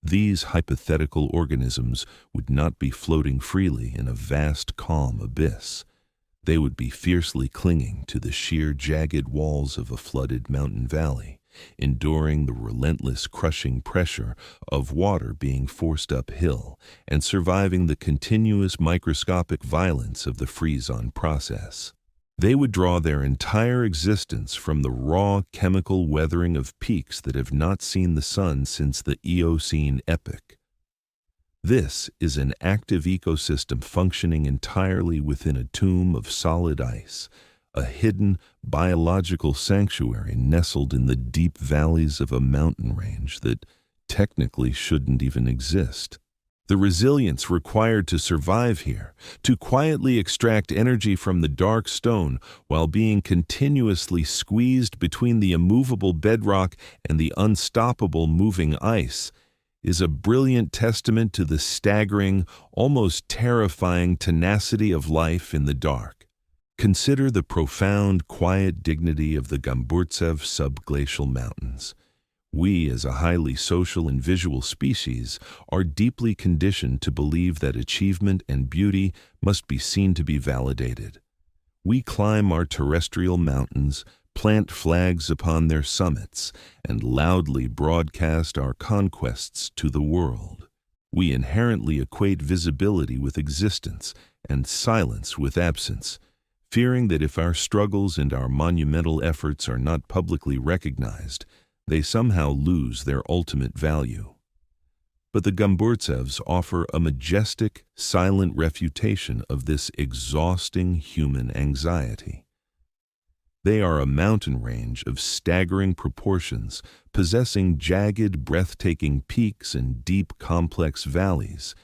These hypothetical organisms would not be floating freely in a vast, calm abyss. They would be fiercely clinging to the sheer, jagged walls of a flooded mountain valley, enduring the relentless, crushing pressure of water being forced uphill and surviving the continuous microscopic violence of the freeze-on process. They would draw their entire existence from the raw chemical weathering of peaks that have not seen the sun since the Eocene epoch. This is an active ecosystem functioning entirely within a tomb of solid ice, a hidden biological sanctuary nestled in the deep valleys of a mountain range that technically shouldn't even exist. The resilience required to survive here, to quietly extract energy from the dark stone while being continuously squeezed between the immovable bedrock and the unstoppable moving ice, is a brilliant testament to the staggering, almost terrifying tenacity of life in the dark. Consider the profound, quiet dignity of the Gamburtsev Subglacial Mountains. We, as a highly social and visual species, are deeply conditioned to believe that achievement and beauty must be seen to be validated. We climb our terrestrial mountains, plant flags upon their summits, and loudly broadcast our conquests to the world. We inherently equate visibility with existence and silence with absence, fearing that if our struggles and our monumental efforts are not publicly recognized, they somehow lose their ultimate value. But the Gamburtsevs offer a majestic, silent refutation of this exhausting human anxiety. They are a mountain range of staggering proportions, possessing jagged, breathtaking peaks and deep, complex valleys,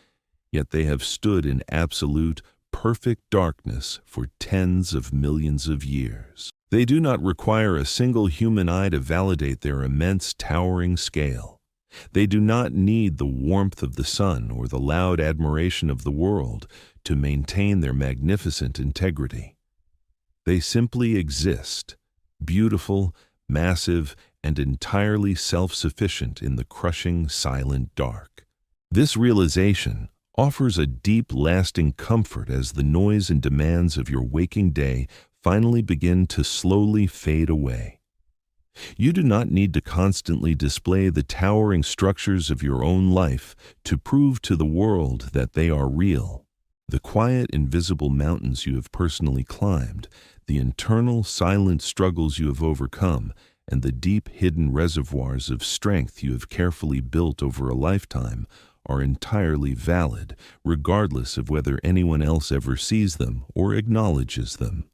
yet they have stood in absolute, perfect darkness for tens of millions of years. They do not require a single human eye to validate their immense, towering scale. They do not need the warmth of the sun or the loud admiration of the world to maintain their magnificent integrity. They simply exist, beautiful, massive, and entirely self-sufficient in the crushing, silent dark. This realization offers a deep, lasting comfort as the noise and demands of your waking day finally begin to slowly fade away. You do not need to constantly display the towering structures of your own life to prove to the world that they are real. The quiet, invisible mountains you have personally climbed, the internal, silent struggles you have overcome, and the deep, hidden reservoirs of strength you have carefully built over a lifetime are entirely valid, regardless of whether anyone else ever sees them or acknowledges them.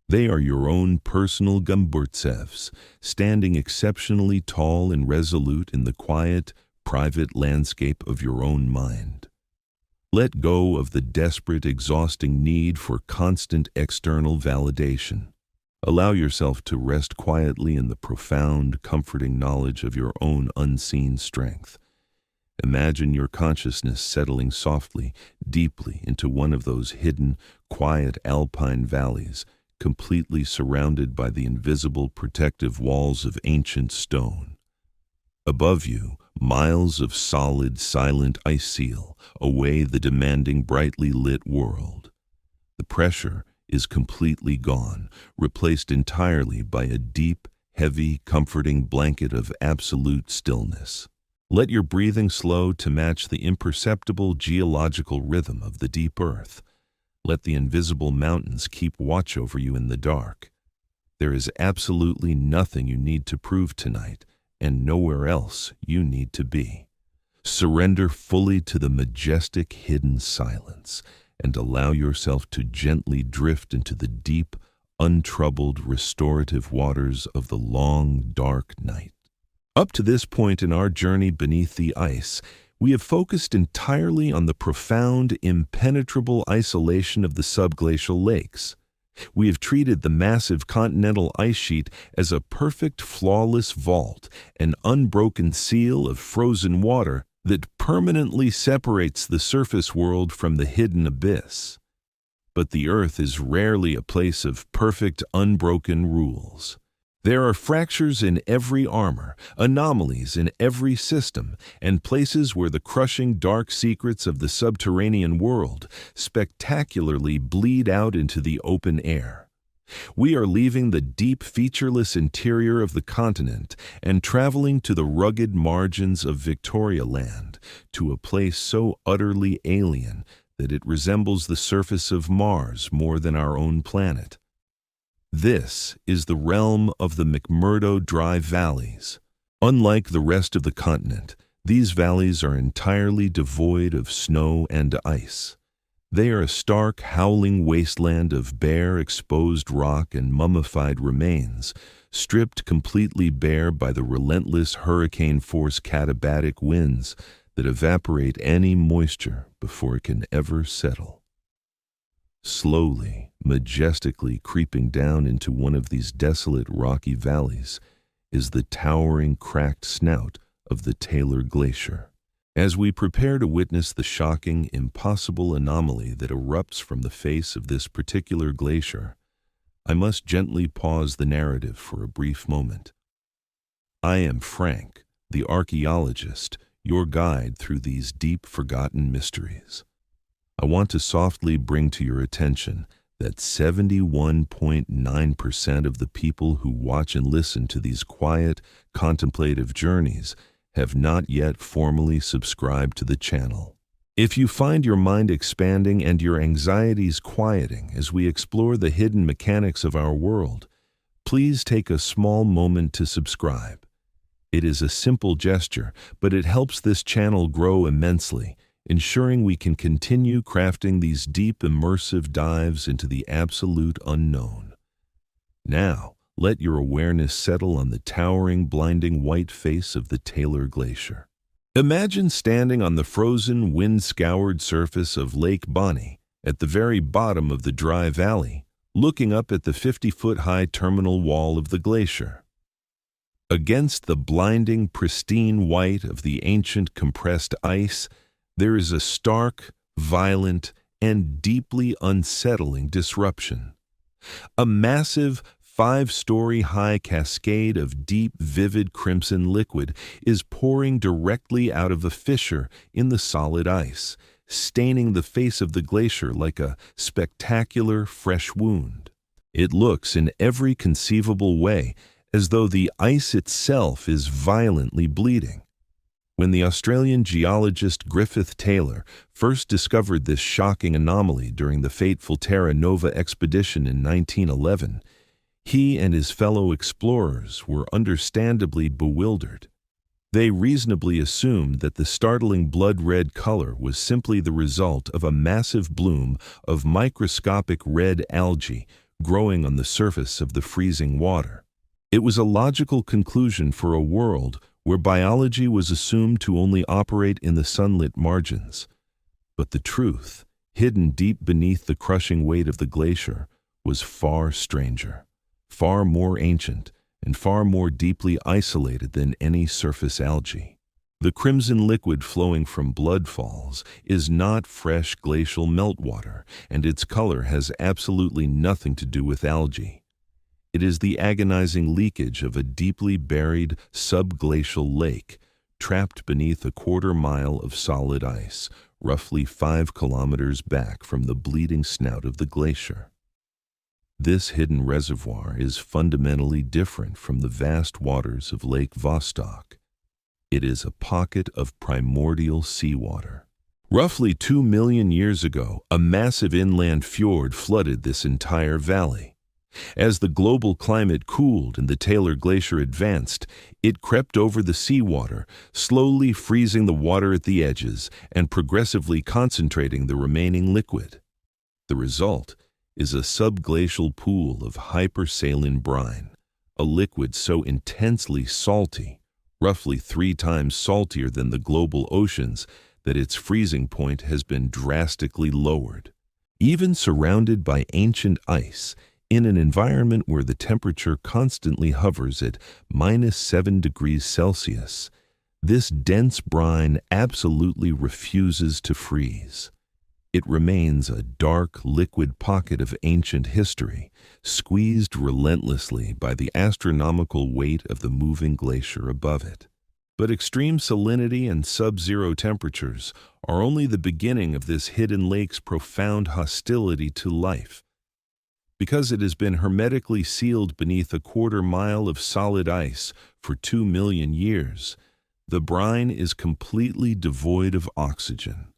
They are your own personal Gamburtsevs, standing exceptionally tall and resolute in the quiet, private landscape of your own mind. Let go of the desperate, exhausting need for constant external validation. Allow yourself to rest quietly in the profound, comforting knowledge of your own unseen strength. Imagine your consciousness settling softly, deeply into one of those hidden, quiet alpine valleys, completely surrounded by the invisible protective walls of ancient stone. Above you, miles of solid, silent ice seal away the demanding, brightly lit world. The pressure is completely gone, replaced entirely by a deep, heavy, comforting blanket of absolute stillness. Let your breathing slow to match the imperceptible geological rhythm of the deep earth. Let the invisible mountains keep watch over you in the dark. There is absolutely nothing you need to prove tonight, and nowhere else you need to be. Surrender fully to the majestic hidden silence, and allow yourself to gently drift into the deep, untroubled, restorative waters of the long, dark night. Up to this point in our journey beneath the ice, we have focused entirely on the profound, impenetrable isolation of the subglacial lakes. We have treated the massive continental ice sheet as a perfect, flawless vault, an unbroken seal of frozen water that permanently separates the surface world from the hidden abyss. But the Earth is rarely a place of perfect, unbroken rules. There are fractures in every armor, anomalies in every system, and places where the crushing dark secrets of the subterranean world spectacularly bleed out into the open air. We are leaving the deep, featureless interior of the continent and traveling to the rugged margins of Victoria Land, to a place so utterly alien that it resembles the surface of Mars more than our own planet. This is the realm of the McMurdo Dry Valleys. Unlike the rest of the continent, these valleys are entirely devoid of snow and ice. They are a stark, howling wasteland of bare, exposed rock and mummified remains, stripped completely bare by the relentless hurricane-force katabatic winds that evaporate any moisture before it can ever settle. Slowly, majestically creeping down into one of these desolate rocky valleys is the towering, cracked snout of the Taylor Glacier. As we prepare to witness the shocking, impossible anomaly that erupts from the face of this particular glacier, I must gently pause the narrative for a brief moment. I am Frank, the archaeologist, your guide through these deep, forgotten mysteries. I want to softly bring to your attention that 71.9% of the people who watch and listen to these quiet, contemplative journeys have not yet formally subscribed to the channel. If you find your mind expanding and your anxieties quieting as we explore the hidden mechanics of our world, please take a small moment to subscribe. It is a simple gesture, but it helps this channel grow immensely, ensuring we can continue crafting these deep, immersive dives into the absolute unknown. Now, let your awareness settle on the towering, blinding white face of the Taylor Glacier. Imagine standing on the frozen, wind-scoured surface of Lake Bonny at the very bottom of the dry valley, looking up at the 50-foot-high terminal wall of the glacier. Against the blinding, pristine white of the ancient compressed ice, there is a stark, violent, and deeply unsettling disruption. A massive, 5-story high cascade of deep, vivid crimson liquid is pouring directly out of a fissure in the solid ice, staining the face of the glacier like a spectacular, fresh wound. It looks in every conceivable way as though the ice itself is violently bleeding. When the Australian geologist Griffith Taylor first discovered this shocking anomaly during the fateful Terra Nova expedition in 1911, he and his fellow explorers were understandably bewildered. They reasonably assumed that the startling blood-red color was simply the result of a massive bloom of microscopic red algae growing on the surface of the freezing water. It was a logical conclusion for a world where biology was assumed to only operate in the sunlit margins. But the truth, hidden deep beneath the crushing weight of the glacier, was far stranger, far more ancient, and far more deeply isolated than any surface algae. The crimson liquid flowing from blood falls is not fresh glacial meltwater, and its color has absolutely nothing to do with algae. It is the agonizing leakage of a deeply buried subglacial lake, trapped beneath a quarter-mile of solid ice, roughly 5 kilometers back from the bleeding snout of the glacier. This hidden reservoir is fundamentally different from the vast waters of Lake Vostok. It is a pocket of primordial seawater. Roughly 2 million years ago, a massive inland fjord flooded this entire valley. As the global climate cooled and the Taylor Glacier advanced, it crept over the seawater, slowly freezing the water at the edges and progressively concentrating the remaining liquid. The result is a subglacial pool of hypersaline brine, a liquid so intensely salty, roughly 3 times saltier than the global oceans, that its freezing point has been drastically lowered. Even surrounded by ancient ice, in an environment where the temperature constantly hovers at -7 degrees Celsius, this dense brine absolutely refuses to freeze. It remains a dark, liquid pocket of ancient history, squeezed relentlessly by the astronomical weight of the moving glacier above it. But extreme salinity and sub-zero temperatures are only the beginning of this hidden lake's profound hostility to life. Because it has been hermetically sealed beneath a quarter-mile of solid ice for 2 million years, the brine is completely devoid of oxygen.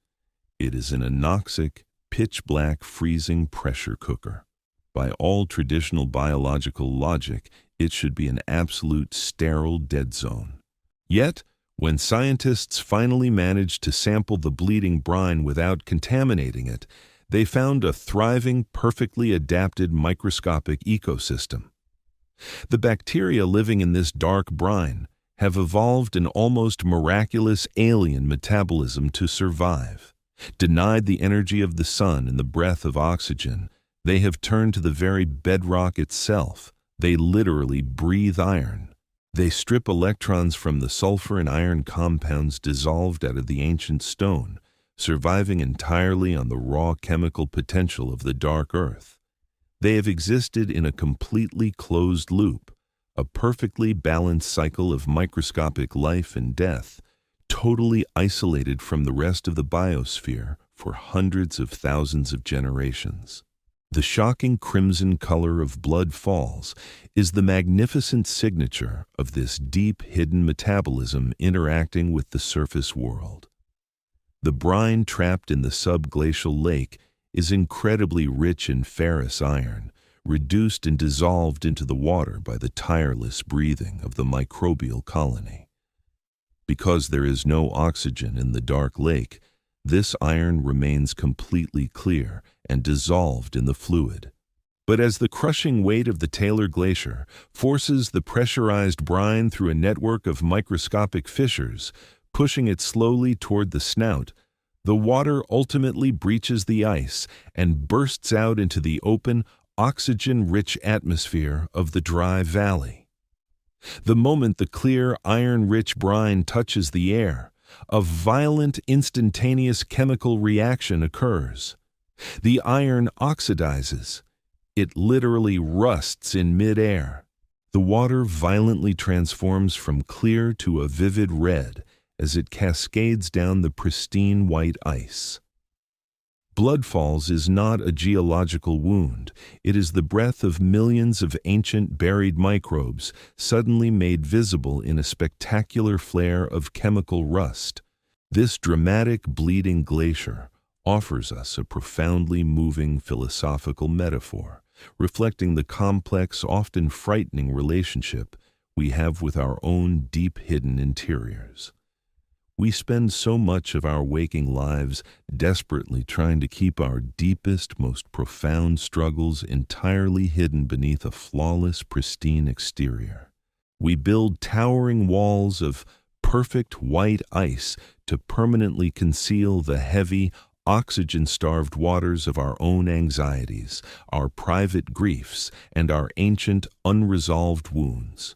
It is an anoxic, pitch-black freezing pressure cooker. By all traditional biological logic, it should be an absolute sterile dead zone. Yet, when scientists finally managed to sample the bleeding brine without contaminating it, they found a thriving, perfectly adapted microscopic ecosystem. The bacteria living in this dark brine have evolved an almost miraculous alien metabolism to survive. Denied the energy of the sun and the breath of oxygen, they have turned to the very bedrock itself. They literally breathe iron. They strip electrons from the sulfur and iron compounds dissolved out of the ancient stone, surviving entirely on the raw chemical potential of the dark earth. They have existed in a completely closed loop, a perfectly balanced cycle of microscopic life and death, totally isolated from the rest of the biosphere for hundreds of thousands of generations. The shocking crimson color of blood falls is the magnificent signature of this deep hidden metabolism interacting with the surface world. The brine trapped in the subglacial lake is incredibly rich in ferrous iron, reduced and dissolved into the water by the tireless breathing of the microbial colony. Because there is no oxygen in the dark lake, this iron remains completely clear and dissolved in the fluid. But as the crushing weight of the Taylor Glacier forces the pressurized brine through a network of microscopic fissures, pushing it slowly toward the snout, the water ultimately breaches the ice and bursts out into the open, oxygen-rich atmosphere of the dry valley. The moment the clear, iron-rich brine touches the air, a violent, instantaneous chemical reaction occurs. The iron oxidizes. It literally rusts in mid-air. The water violently transforms from clear to a vivid red as it cascades down the pristine white ice. Bloodfalls is not a geological wound. It is the breath of millions of ancient buried microbes suddenly made visible in a spectacular flare of chemical rust. This dramatic bleeding glacier offers us a profoundly moving philosophical metaphor, reflecting the complex, often frightening relationship we have with our own deep-hidden interiors. We spend so much of our waking lives desperately trying to keep our deepest, most profound struggles entirely hidden beneath a flawless, pristine exterior. We build towering walls of perfect white ice to permanently conceal the heavy, oxygen-starved waters of our own anxieties, our private griefs, and our ancient, unresolved wounds.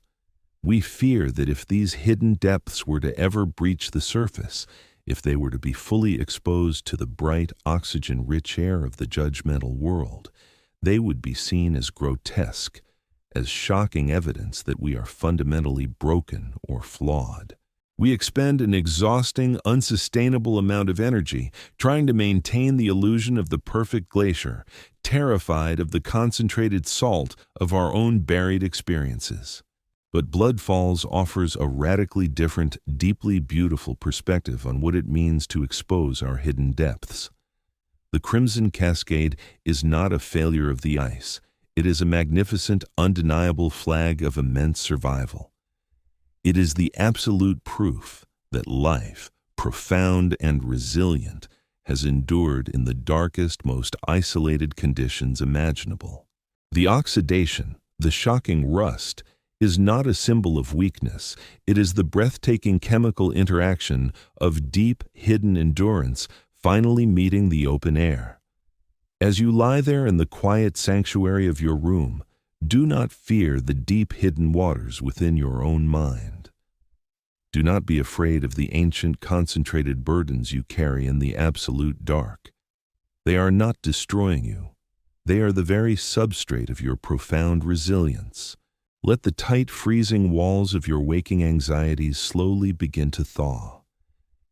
We fear that if these hidden depths were to ever breach the surface, if they were to be fully exposed to the bright, oxygen-rich air of the judgmental world, they would be seen as grotesque, as shocking evidence that we are fundamentally broken or flawed. We expend an exhausting, unsustainable amount of energy trying to maintain the illusion of the perfect glacier, terrified of the concentrated salt of our own buried experiences. But Bloodfalls offers a radically different, deeply beautiful perspective on what it means to expose our hidden depths. The Crimson Cascade is not a failure of the ice. It is a magnificent, undeniable flag of immense survival. It is the absolute proof that life, profound and resilient, has endured in the darkest, most isolated conditions imaginable. The oxidation, the shocking rust, is not a symbol of weakness. It is the breathtaking chemical interaction of deep, hidden endurance finally meeting the open air. As you lie there in the quiet sanctuary of your room, do not fear the deep hidden waters within your own mind. Do not be afraid of the ancient concentrated burdens you carry in the absolute dark. They are not destroying you. They are the very substrate of your profound resilience. Let the tight, freezing walls of your waking anxieties slowly begin to thaw.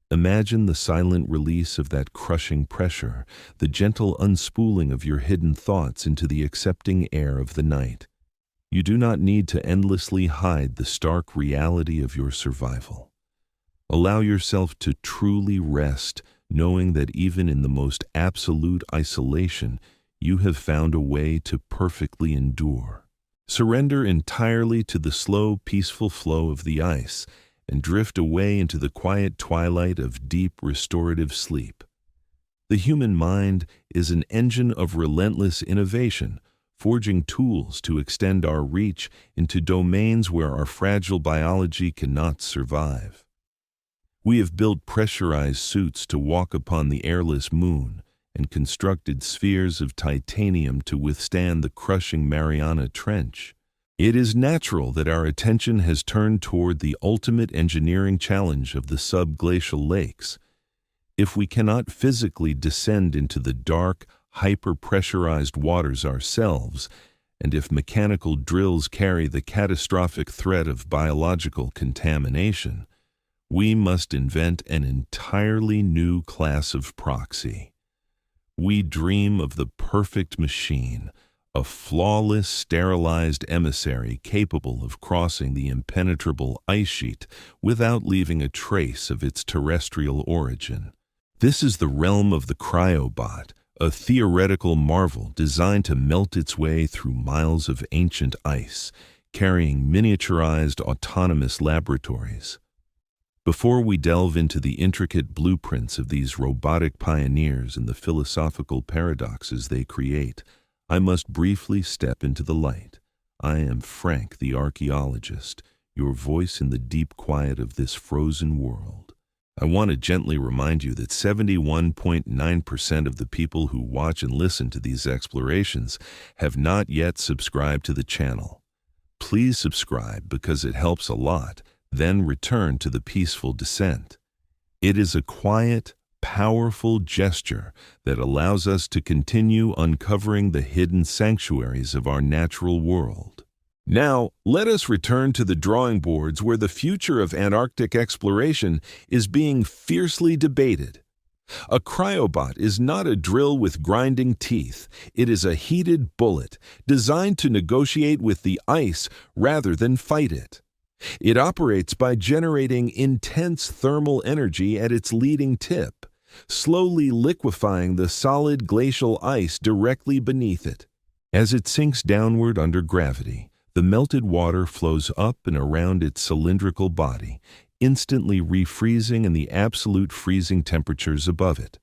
Imagine the silent release of that crushing pressure, the gentle unspooling of your hidden thoughts into the accepting air of the night. You do not need to endlessly hide the stark reality of your survival. Allow yourself to truly rest, knowing that even in the most absolute isolation, you have found a way to perfectly endure. Surrender entirely to the slow, peaceful flow of the ice and drift away into the quiet twilight of deep, restorative sleep. The human mind is an engine of relentless innovation, forging tools to extend our reach into domains where our fragile biology cannot survive. We have built pressurized suits to walk upon the airless moon, and constructed spheres of titanium to withstand the crushing Mariana Trench. It is natural that our attention has turned toward the ultimate engineering challenge of the subglacial lakes. If we cannot physically descend into the dark, hyper-pressurized waters ourselves, and if mechanical drills carry the catastrophic threat of biological contamination, we must invent an entirely new class of proxy. We dream of the perfect machine, a flawless, sterilized emissary capable of crossing the impenetrable ice sheet without leaving a trace of its terrestrial origin. This is the realm of the cryobot, a theoretical marvel designed to melt its way through miles of ancient ice, carrying miniaturized autonomous laboratories. Before we delve into the intricate blueprints of these robotic pioneers and the philosophical paradoxes they create, I must briefly step into the light. I am Frank, the archaeologist, your voice in the deep quiet of this frozen world. I want to gently remind you that 71.9% of the people who watch and listen to these explorations have not yet subscribed to the channel. Please subscribe because it helps a lot, then return to the peaceful descent. It is a quiet, powerful gesture that allows us to continue uncovering the hidden sanctuaries of our natural world. Now, let us return to the drawing boards where the future of Antarctic exploration is being fiercely debated. A cryobot is not a drill with grinding teeth. It is a heated bullet designed to negotiate with the ice rather than fight it. It operates by generating intense thermal energy at its leading tip, slowly liquefying the solid glacial ice directly beneath it. As it sinks downward under gravity, the melted water flows up and around its cylindrical body, instantly refreezing in the absolute freezing temperatures above it.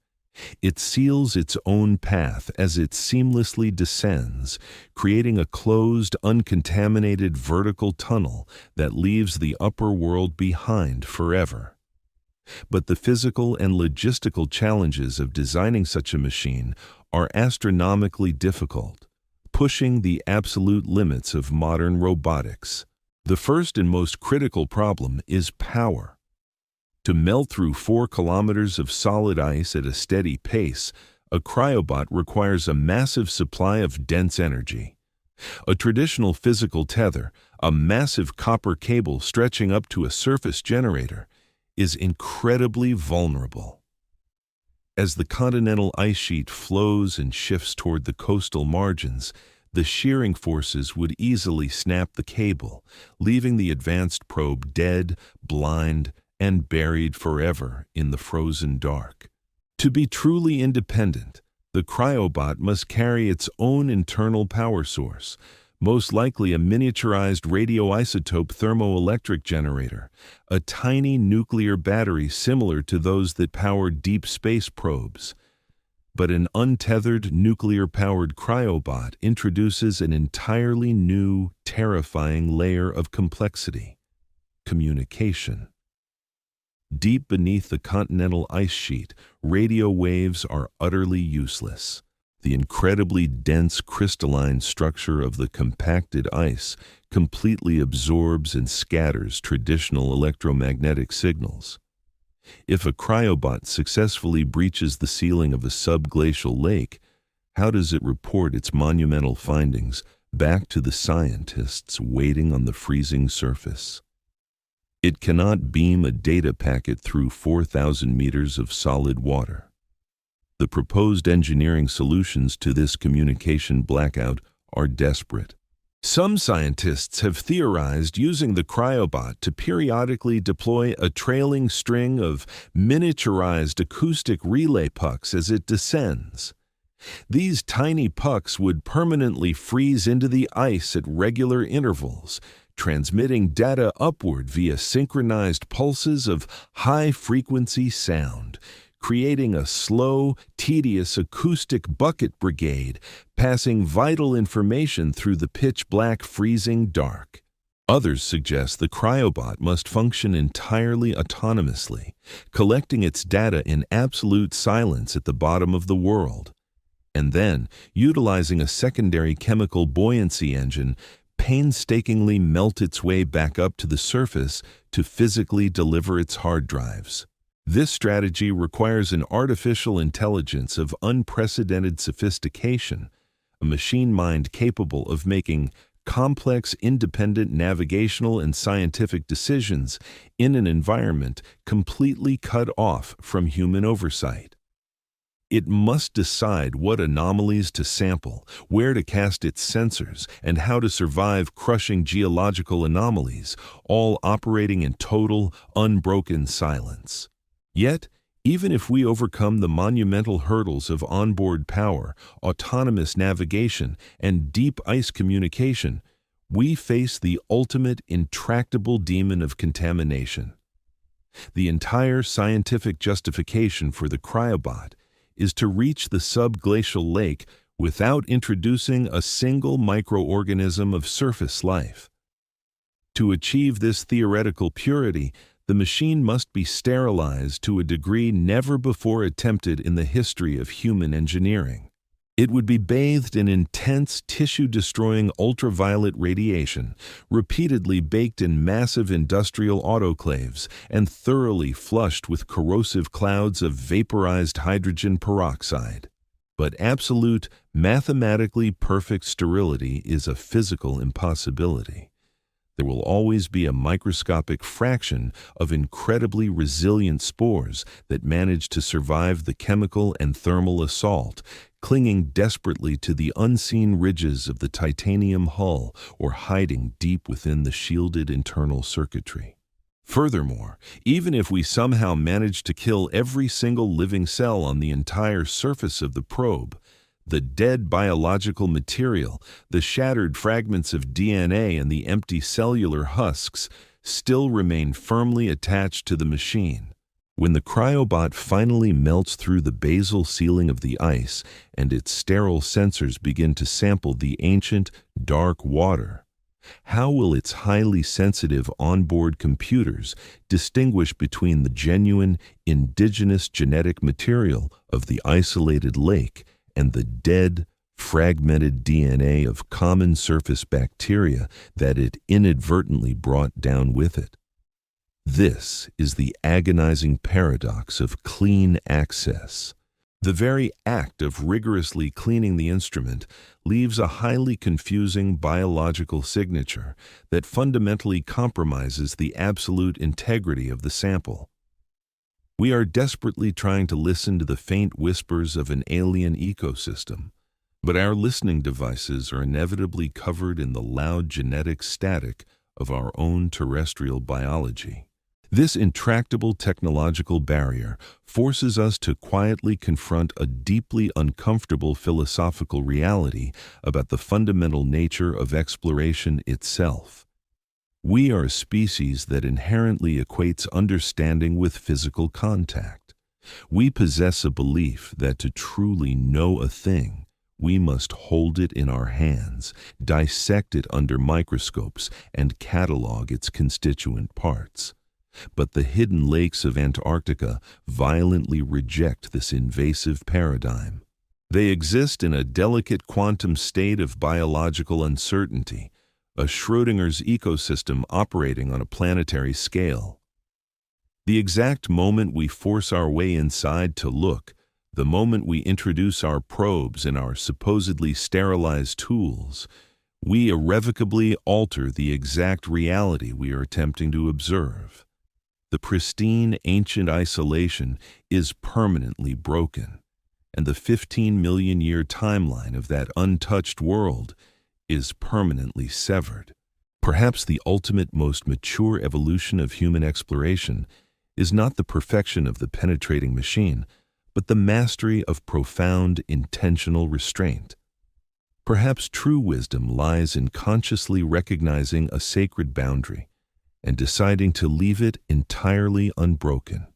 It seals its own path as it seamlessly descends, creating a closed, uncontaminated vertical tunnel that leaves the upper world behind forever. But the physical and logistical challenges of designing such a machine are astronomically difficult, pushing the absolute limits of modern robotics. The first and most critical problem is power. To melt through 4 kilometers of solid ice at a steady pace, a cryobot requires a massive supply of dense energy. A traditional physical tether, a massive copper cable stretching up to a surface generator, is incredibly vulnerable. As the continental ice sheet flows and shifts toward the coastal margins, the shearing forces would easily snap the cable, leaving the advanced probe dead, blind, and buried forever in the frozen dark. To be truly independent, the cryobot must carry its own internal power source, most likely a miniaturized radioisotope thermoelectric generator, a tiny nuclear battery similar to those that power deep space probes. But an untethered nuclear-powered cryobot introduces an entirely new, terrifying layer of complexity: communication. Deep beneath the continental ice sheet, radio waves are utterly useless. The incredibly dense crystalline structure of the compacted ice completely absorbs and scatters traditional electromagnetic signals. If a cryobot successfully breaches the ceiling of a subglacial lake, how does it report its monumental findings back to the scientists waiting on the freezing surface? It cannot beam a data packet through 4,000 meters of solid water. The proposed engineering solutions to this communication blackout are desperate. Some scientists have theorized using the cryobot to periodically deploy a trailing string of miniaturized acoustic relay pucks as it descends. These tiny pucks would permanently freeze into the ice at regular intervals, transmitting data upward via synchronized pulses of high-frequency sound, creating a slow, tedious acoustic bucket brigade, passing vital information through the pitch-black freezing dark. Others suggest the cryobot must function entirely autonomously, collecting its data in absolute silence at the bottom of the world, and then, utilizing a secondary chemical buoyancy engine, painstakingly melt its way back up to the surface to physically deliver its hard drives. This strategy requires an artificial intelligence of unprecedented sophistication, a machine mind capable of making complex, independent navigational and scientific decisions in an environment completely cut off from human oversight. It must decide what anomalies to sample, where to cast its sensors, and how to survive crushing geological anomalies, all operating in total, unbroken silence. Yet, Even if we overcome the monumental hurdles of onboard power, autonomous navigation, and deep ice communication, we face the ultimate intractable demon of contamination. The entire scientific justification for the cryobot is to reach the subglacial lake without introducing a single microorganism of surface life. To achieve this theoretical purity, the machine must be sterilized to a degree never before attempted in the history of human engineering. It would be bathed in intense tissue-destroying ultraviolet radiation, repeatedly baked in massive industrial autoclaves, and thoroughly flushed with corrosive clouds of vaporized hydrogen peroxide. But absolute, mathematically perfect sterility is a physical impossibility. There will always be a microscopic fraction of incredibly resilient spores that manage to survive the chemical and thermal assault, clinging desperately to the unseen ridges of the titanium hull or hiding deep within the shielded internal circuitry. Furthermore, even if we somehow manage to kill every single living cell on the entire surface of the probe, the dead biological material, the shattered fragments of DNA and the empty cellular husks still remain firmly attached to the machine. When the cryobot finally melts through the basal sealing of the ice and its sterile sensors begin to sample the ancient, dark water, how will its highly sensitive onboard computers distinguish between the genuine, indigenous genetic material of the isolated lake and the dead, fragmented DNA of common surface bacteria that it inadvertently brought down with it? This is the agonizing paradox of clean access. The very act of rigorously cleaning the instrument leaves a highly confusing biological signature that fundamentally compromises the absolute integrity of the sample. We are desperately trying to listen to the faint whispers of an alien ecosystem, but our listening devices are inevitably covered in the loud genetic static of our own terrestrial biology. This intractable technological barrier forces us to quietly confront a deeply uncomfortable philosophical reality about the fundamental nature of exploration itself. We are a species that inherently equates understanding with physical contact. We possess a belief that to truly know a thing, we must hold it in our hands, dissect it under microscopes, and catalog its constituent parts. But the hidden lakes of Antarctica violently reject this invasive paradigm. They exist in a delicate quantum state of biological uncertainty, a Schrödinger's ecosystem operating on a planetary scale. The exact moment we force our way inside to look, the moment we introduce our probes and our supposedly sterilized tools, we irrevocably alter the exact reality we are attempting to observe. The pristine ancient isolation is permanently broken, and the 15 million year timeline of that untouched world is permanently severed. Perhaps the ultimate, most mature evolution of human exploration is not the perfection of the penetrating machine, but the mastery of profound, intentional restraint. Perhaps true wisdom lies in consciously recognizing a sacred boundary and deciding to leave it entirely unbroken.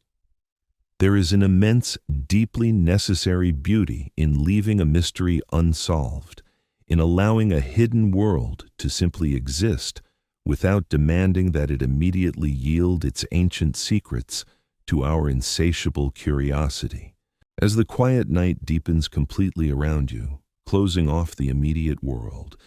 There is an immense, deeply necessary beauty in leaving a mystery unsolved, in allowing a hidden world to simply exist without demanding that it immediately yield its ancient secrets to our insatiable curiosity. As the quiet night deepens completely around you, closing off the immediate world,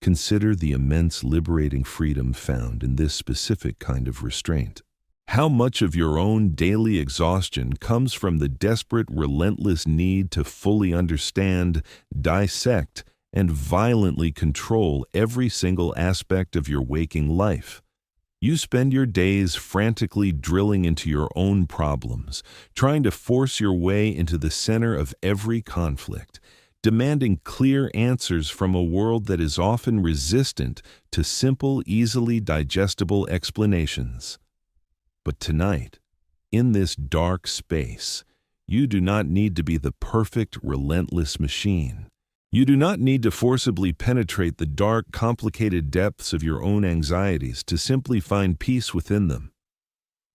consider the immense liberating freedom found in this specific kind of restraint. How much of your own daily exhaustion comes from the desperate, relentless need to fully understand, dissect, and violently control every single aspect of your waking life? You spend your days frantically drilling into your own problems, trying to force your way into the center of every conflict, demanding clear answers from a world that is often resistant to simple, easily digestible explanations. But tonight, in this dark space, You do not need to be the perfect, relentless machine. You do not need to forcibly penetrate the dark, complicated depths of your own anxieties to simply find peace within them.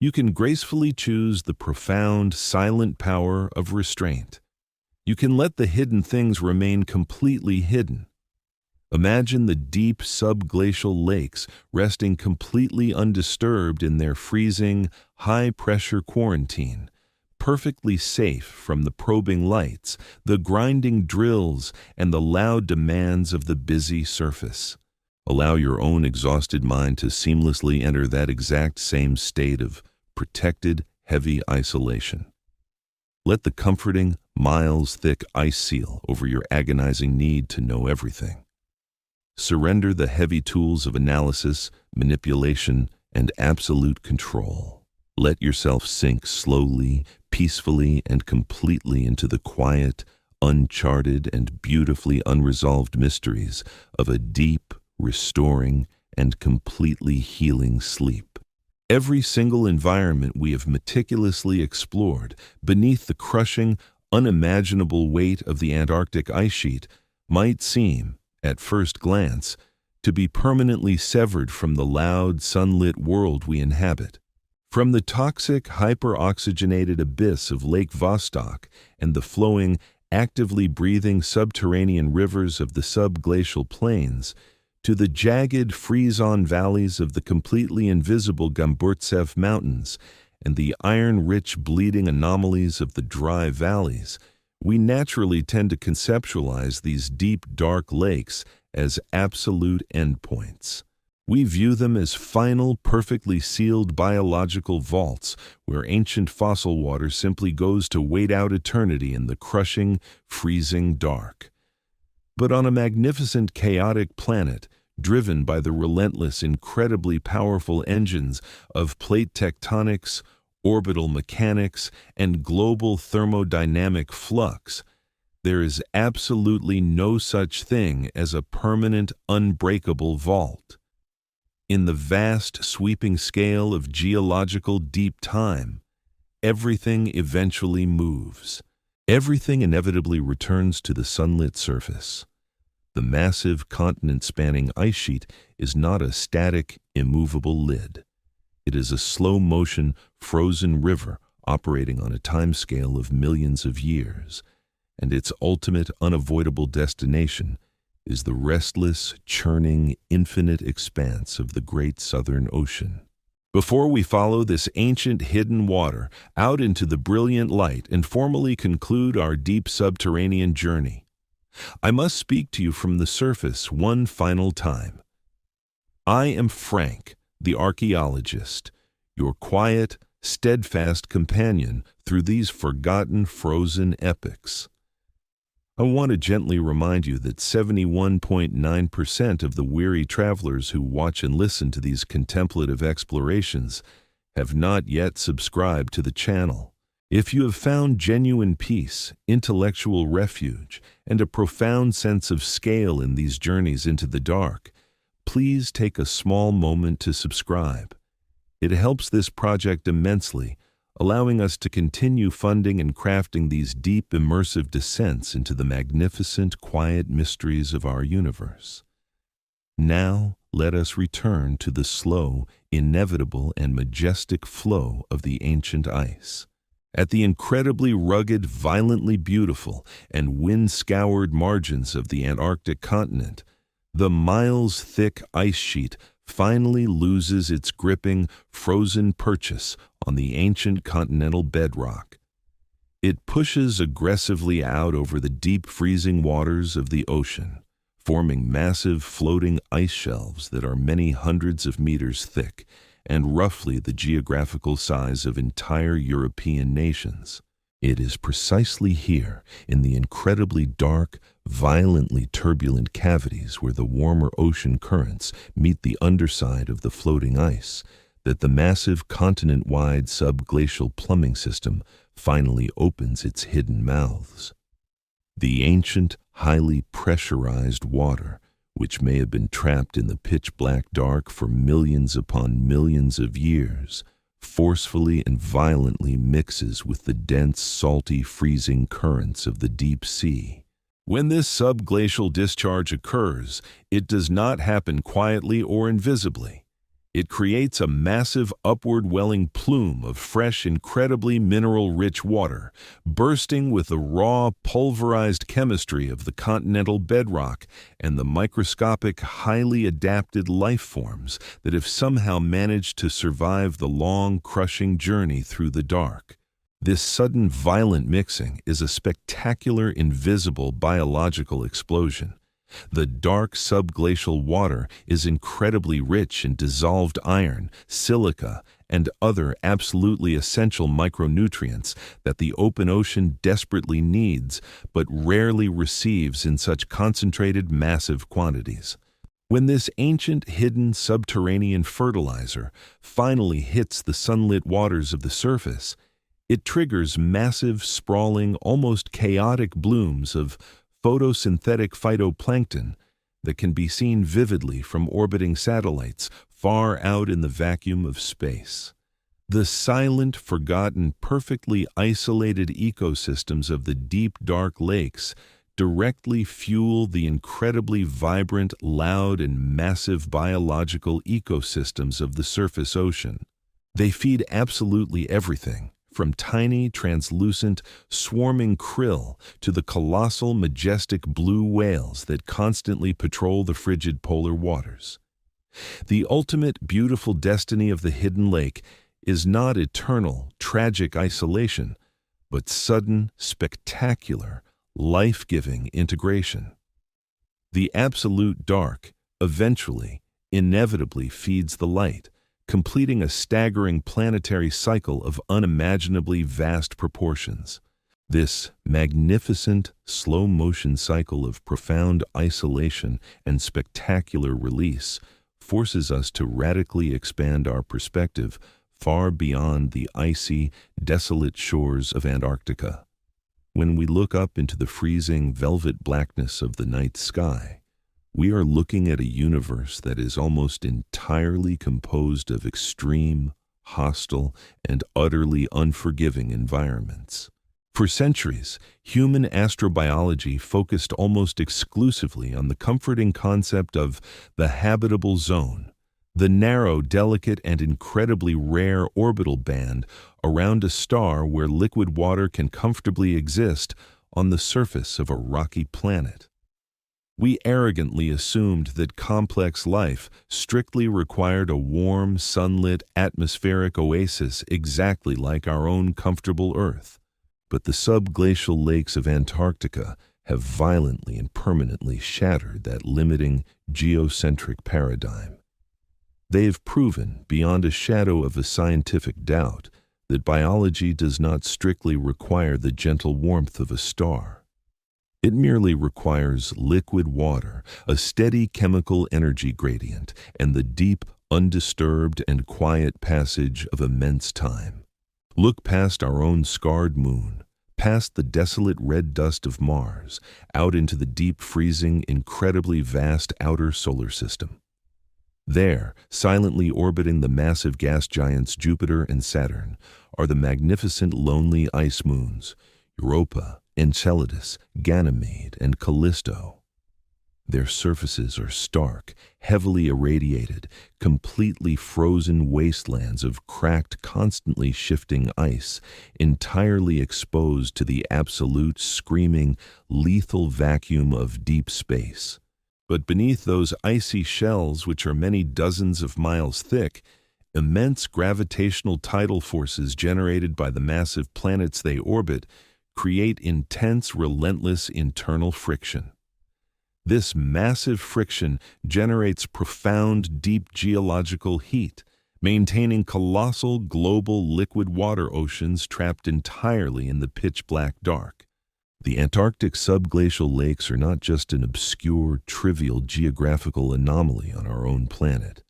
You can gracefully choose the profound, silent power of restraint. You can let the hidden things remain completely hidden. Imagine the deep subglacial lakes resting completely undisturbed in their freezing, high-pressure quarantine, perfectly safe from the probing lights, the grinding drills, and the loud demands of the busy surface. Allow your own exhausted mind to seamlessly enter that exact same state of protected, heavy isolation. Let the comforting, miles-thick ice seal over your agonizing need to know everything. Surrender the heavy tools of analysis, manipulation, and absolute control. Let yourself sink slowly, peacefully, and completely into the quiet, uncharted, and beautifully unresolved mysteries of a deep, restoring, and completely healing sleep. Every single environment we have meticulously explored, beneath the crushing, unimaginable weight of the Antarctic ice sheet, might seem, at first glance, to be permanently severed from the loud, sunlit world we inhabit. From the toxic, hyperoxygenated abyss of Lake Vostok and the flowing, actively breathing subterranean rivers of the subglacial plains, to the jagged, freeze-on valleys of the completely invisible Gamburtsev Mountains and the iron-rich, bleeding anomalies of the dry valleys, we naturally tend to conceptualize these deep, dark lakes as absolute endpoints. We view them as final, perfectly sealed biological vaults where ancient fossil water simply goes to wait out eternity in the crushing, freezing dark. But on a magnificent, chaotic planet, driven by the relentless, incredibly powerful engines of plate tectonics, orbital mechanics, and global thermodynamic flux, there is absolutely no such thing as a permanent, unbreakable vault. In the vast, sweeping scale of geological deep time, everything eventually moves. Everything inevitably returns to the sunlit surface. The massive, continent-spanning ice sheet is not a static, immovable lid. It is a slow-motion, frozen river operating on a timescale of millions of years, and its ultimate, unavoidable destination is the restless, churning, infinite expanse of the great Southern Ocean. Before we follow this ancient hidden water out into the brilliant light and formally conclude our deep subterranean journey, I must speak to you from the surface one final time. I am Frank, the archaeologist, your quiet, steadfast companion through these forgotten, frozen epochs. I want to gently remind you that 71.9% of the weary travelers who watch and listen to these contemplative explorations have not yet subscribed to the channel. If you have found genuine peace, intellectual refuge, and a profound sense of scale in these journeys into the dark, please take a small moment to subscribe. It helps this project immensely, allowing us to continue funding and crafting these deep, immersive descents into the magnificent, quiet mysteries of our universe. Now, let us return to the slow, inevitable, and majestic flow of the ancient ice. At the incredibly rugged, violently beautiful, and wind-scoured margins of the Antarctic continent, the miles-thick ice sheet finally loses its gripping, frozen purchase on the ancient continental bedrock. It pushes aggressively out over the deep freezing waters of the ocean, forming massive floating ice shelves that are many hundreds of meters thick and roughly the geographical size of entire European nations. It is precisely here, in the incredibly dark, violently turbulent cavities where the warmer ocean currents meet the underside of the floating ice, that the massive continent-wide subglacial plumbing system finally opens its hidden mouths. The ancient, highly pressurized water, which may have been trapped in the pitch-black dark for millions upon millions of years, forcefully and violently mixes with the dense, salty, freezing currents of the deep sea. When this subglacial discharge occurs, it does not happen quietly or invisibly. It creates a massive upward-welling plume of fresh, incredibly mineral-rich water, bursting with the raw, pulverized chemistry of the continental bedrock and the microscopic, highly adapted life forms that have somehow managed to survive the long, crushing journey through the dark. This sudden, violent mixing is a spectacular, invisible biological explosion. The dark subglacial water is incredibly rich in dissolved iron, silica, and other absolutely essential micronutrients that the open ocean desperately needs but rarely receives in such concentrated, massive quantities. When this ancient, hidden subterranean fertilizer finally hits the sunlit waters of the surface, it triggers massive, sprawling, almost chaotic blooms of photosynthetic phytoplankton that can be seen vividly from orbiting satellites far out in the vacuum of space. The silent, forgotten, perfectly isolated ecosystems of the deep, dark lakes directly fuel the incredibly vibrant, loud, and massive biological ecosystems of the surface ocean. They feed absolutely everything, from tiny, translucent, swarming krill to the colossal, majestic blue whales that constantly patrol the frigid polar waters. The ultimate beautiful destiny of the hidden lake is not eternal, tragic isolation, but sudden, spectacular, life-giving integration. The absolute dark, eventually, inevitably feeds the light, completing a staggering planetary cycle of unimaginably vast proportions. This magnificent, slow-motion cycle of profound isolation and spectacular release forces us to radically expand our perspective far beyond the icy, desolate shores of Antarctica. When we look up into the freezing, velvet blackness of the night sky, we are looking at a universe that is almost entirely composed of extreme, hostile, and utterly unforgiving environments. For centuries, human astrobiology focused almost exclusively on the comforting concept of the habitable zone, the narrow, delicate, and incredibly rare orbital band around a star where liquid water can comfortably exist on the surface of a rocky planet. We arrogantly assumed that complex life strictly required a warm, sunlit, atmospheric oasis exactly like our own comfortable Earth. But the subglacial lakes of Antarctica have violently and permanently shattered that limiting, geocentric paradigm. They have proven, beyond a shadow of a scientific doubt, that biology does not strictly require the gentle warmth of a star. It merely requires liquid water, a steady chemical energy gradient, and the deep, undisturbed, and quiet passage of immense time. Look past our own scarred moon, past the desolate red dust of Mars, out into the deep, freezing, incredibly vast outer solar system. There, silently orbiting the massive gas giants Jupiter and Saturn, are the magnificent lonely ice moons, Europa, Enceladus, Ganymede, and Callisto. Their surfaces are stark, heavily irradiated, completely frozen wastelands of cracked, constantly shifting ice, entirely exposed to the absolute, screaming, lethal vacuum of deep space. But beneath those icy shells, which are many dozens of miles thick, immense gravitational tidal forces generated by the massive planets they orbit create intense, relentless internal friction. This massive friction generates profound, deep geological heat, maintaining colossal global liquid water oceans trapped entirely in the pitch-black dark. The Antarctic subglacial lakes are not just an obscure, trivial geographical anomaly on our own planet.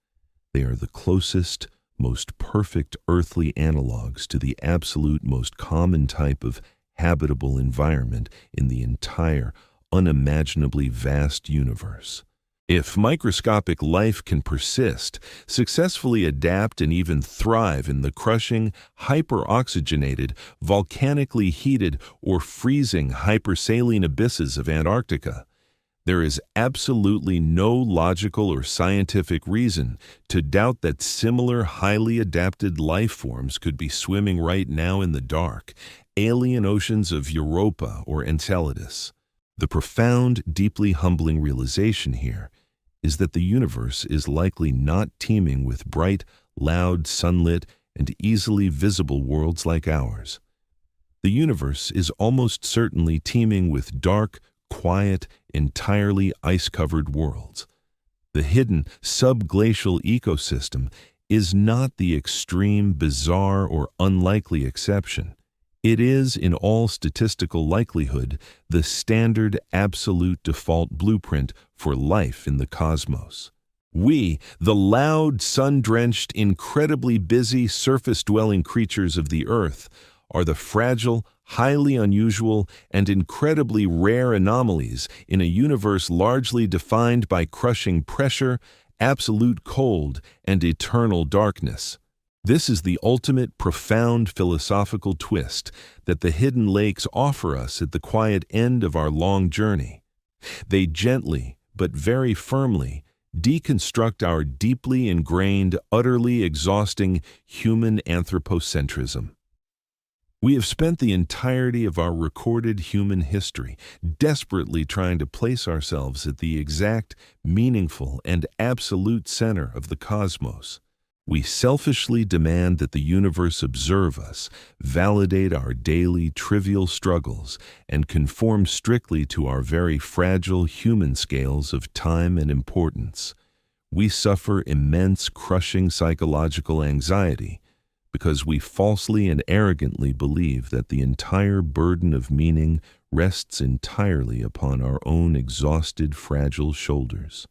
They are the closest, most perfect earthly analogs to the absolute most common type of habitable environment in the entire, unimaginably vast universe. If microscopic life can persist, successfully adapt and even thrive in the crushing, hyperoxygenated, volcanically heated, or freezing hypersaline abysses of Antarctica, there is absolutely no logical or scientific reason to doubt that similar highly adapted life forms could be swimming right now in the dark, alien oceans of Europa or Enceladus. The profound, deeply humbling realization here is that the universe is likely not teeming with bright, loud, sunlit, and easily visible worlds like ours. The universe is almost certainly teeming with dark, quiet, entirely ice-covered worlds. The hidden subglacial ecosystem is not the extreme, bizarre, or unlikely exception. It is, in all statistical likelihood, the standard absolute default blueprint for life in the cosmos. We, the loud, sun-drenched, incredibly busy, surface-dwelling creatures of the Earth, are the fragile, highly unusual, and incredibly rare anomalies in a universe largely defined by crushing pressure, absolute cold, and eternal darkness. This is the ultimate profound philosophical twist that the hidden lakes offer us at the quiet end of our long journey. They gently, but very firmly, deconstruct our deeply ingrained, utterly exhausting human anthropocentrism. We have spent the entirety of our recorded human history desperately trying to place ourselves at the exact, meaningful, and absolute center of the cosmos. We selfishly demand that the universe observe us, validate our daily trivial struggles, and conform strictly to our very fragile human scales of time and importance. We suffer immense crushing psychological anxiety because we falsely and arrogantly believe that the entire burden of meaning rests entirely upon our own exhausted, fragile shoulders.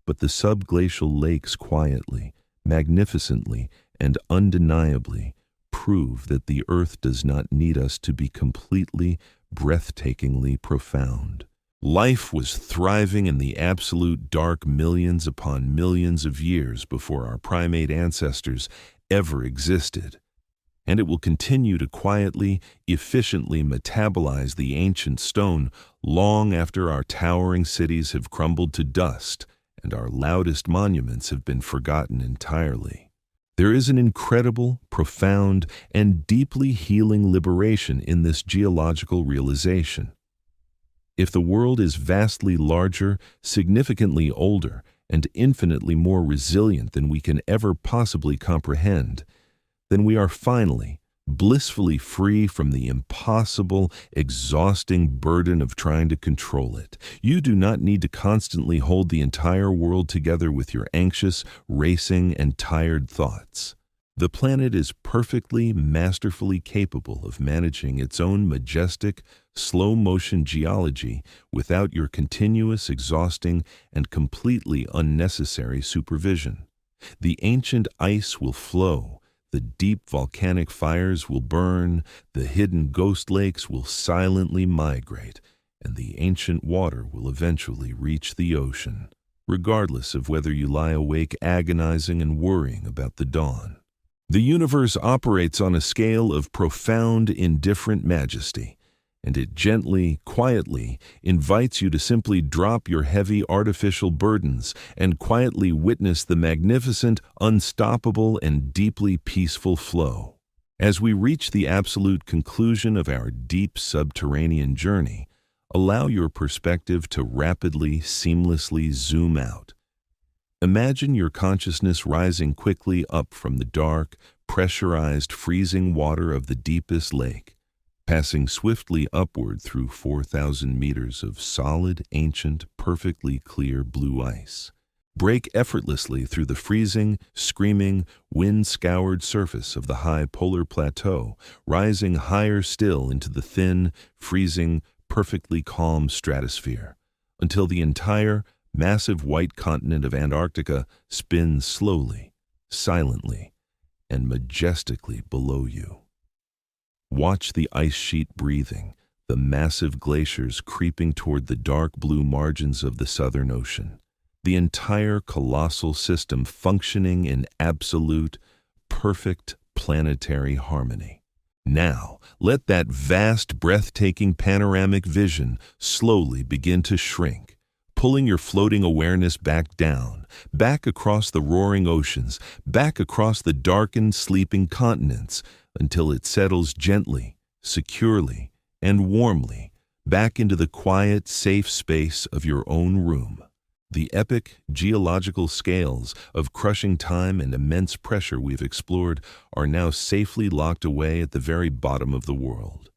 But the subglacial lakes quietly, magnificently, and undeniably prove that the Earth does not need us to be completely, breathtakingly profound. Life was thriving in the absolute dark millions upon millions of years before our primate ancestors ever existed, and it will continue to quietly, efficiently metabolize the ancient stone long after our towering cities have crumbled to dust and our loudest monuments have been forgotten entirely. There is an incredible, profound, and deeply healing liberation in this geological realization. If the world is vastly larger, significantly older, and infinitely more resilient than we can ever possibly comprehend, then we are finally, blissfully free from the impossible, exhausting burden of trying to control it. You do not need to constantly hold the entire world together with your anxious, racing, and tired thoughts. The planet is perfectly, masterfully capable of managing its own majestic, slow-motion geology without your continuous, exhausting, and completely unnecessary supervision. The ancient ice will flow, the deep volcanic fires will burn, the hidden ghost lakes will silently migrate, and the ancient water will eventually reach the ocean, regardless of whether you lie awake agonizing and worrying about the dawn. The universe operates on a scale of profound, indifferent majesty, and it gently, quietly invites you to simply drop your heavy artificial burdens and quietly witness the magnificent, unstoppable, and deeply peaceful flow. As we reach the absolute conclusion of our deep subterranean journey, allow your perspective to rapidly, seamlessly zoom out. Imagine your consciousness rising quickly up from the dark, pressurized, freezing water of the deepest lake, passing swiftly upward through 4,000 meters of solid, ancient, perfectly clear blue ice. Break effortlessly through the freezing, screaming, wind-scoured surface of the high polar plateau, rising higher still into the thin, freezing, perfectly calm stratosphere, until the entire, massive white continent of Antarctica spins slowly, silently, and majestically below you. Watch the ice sheet breathing, the massive glaciers creeping toward the dark blue margins of the Southern Ocean. the entire colossal system functioning in absolute, perfect planetary harmony. Now, let that vast, breathtaking panoramic vision slowly begin to shrink, pulling your floating awareness back down, back across the roaring oceans, back across the darkened, sleeping continents, until it settles gently, securely, and warmly back into the quiet, safe space of your own room. The epic geological scales of crushing time and immense pressure we've explored are now safely locked away at the very bottom of the world.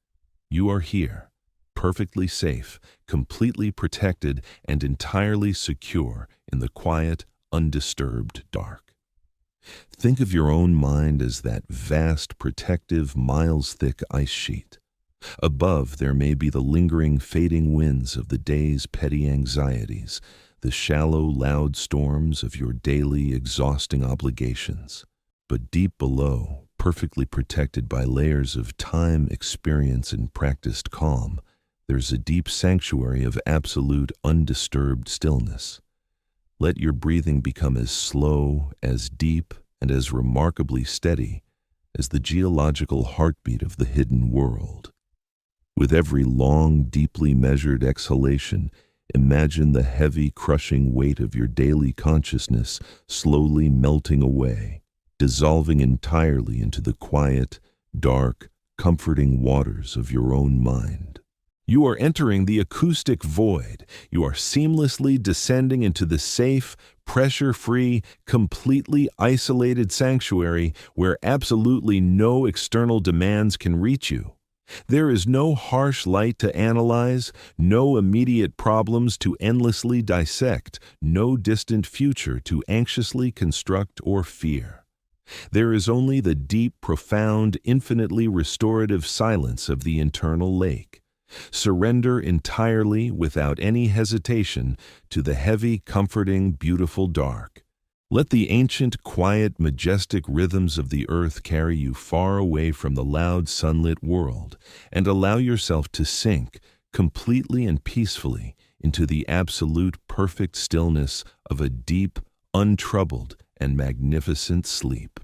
You are here, perfectly safe, completely protected, and entirely secure in the quiet, undisturbed dark. Think of your own mind as that vast, protective, miles-thick ice sheet. Above, there may be the lingering, fading winds of the day's petty anxieties, the shallow, loud storms of your daily, exhausting obligations. But deep below, perfectly protected by layers of time, experience, and practiced calm, there's a deep sanctuary of absolute, undisturbed stillness. Let your breathing become as slow, as deep, and as remarkably steady as the geological heartbeat of the hidden world. With every long, deeply measured exhalation, imagine the heavy, crushing weight of your daily consciousness slowly melting away, dissolving entirely into the quiet, dark, comforting waters of your own mind. You are entering the acoustic void. You are seamlessly descending into the safe, pressure-free, completely isolated sanctuary where absolutely no external demands can reach you. There is no harsh light to analyze, no immediate problems to endlessly dissect, no distant future to anxiously construct or fear. There is only the deep, profound, infinitely restorative silence of the internal lake. Surrender entirely, without any hesitation, to the heavy, comforting, beautiful dark. Let the ancient, quiet, majestic rhythms of the earth carry you far away from the loud, sunlit world, and allow yourself to sink, completely and peacefully, into the absolute, perfect stillness of a deep, untroubled, and magnificent sleep.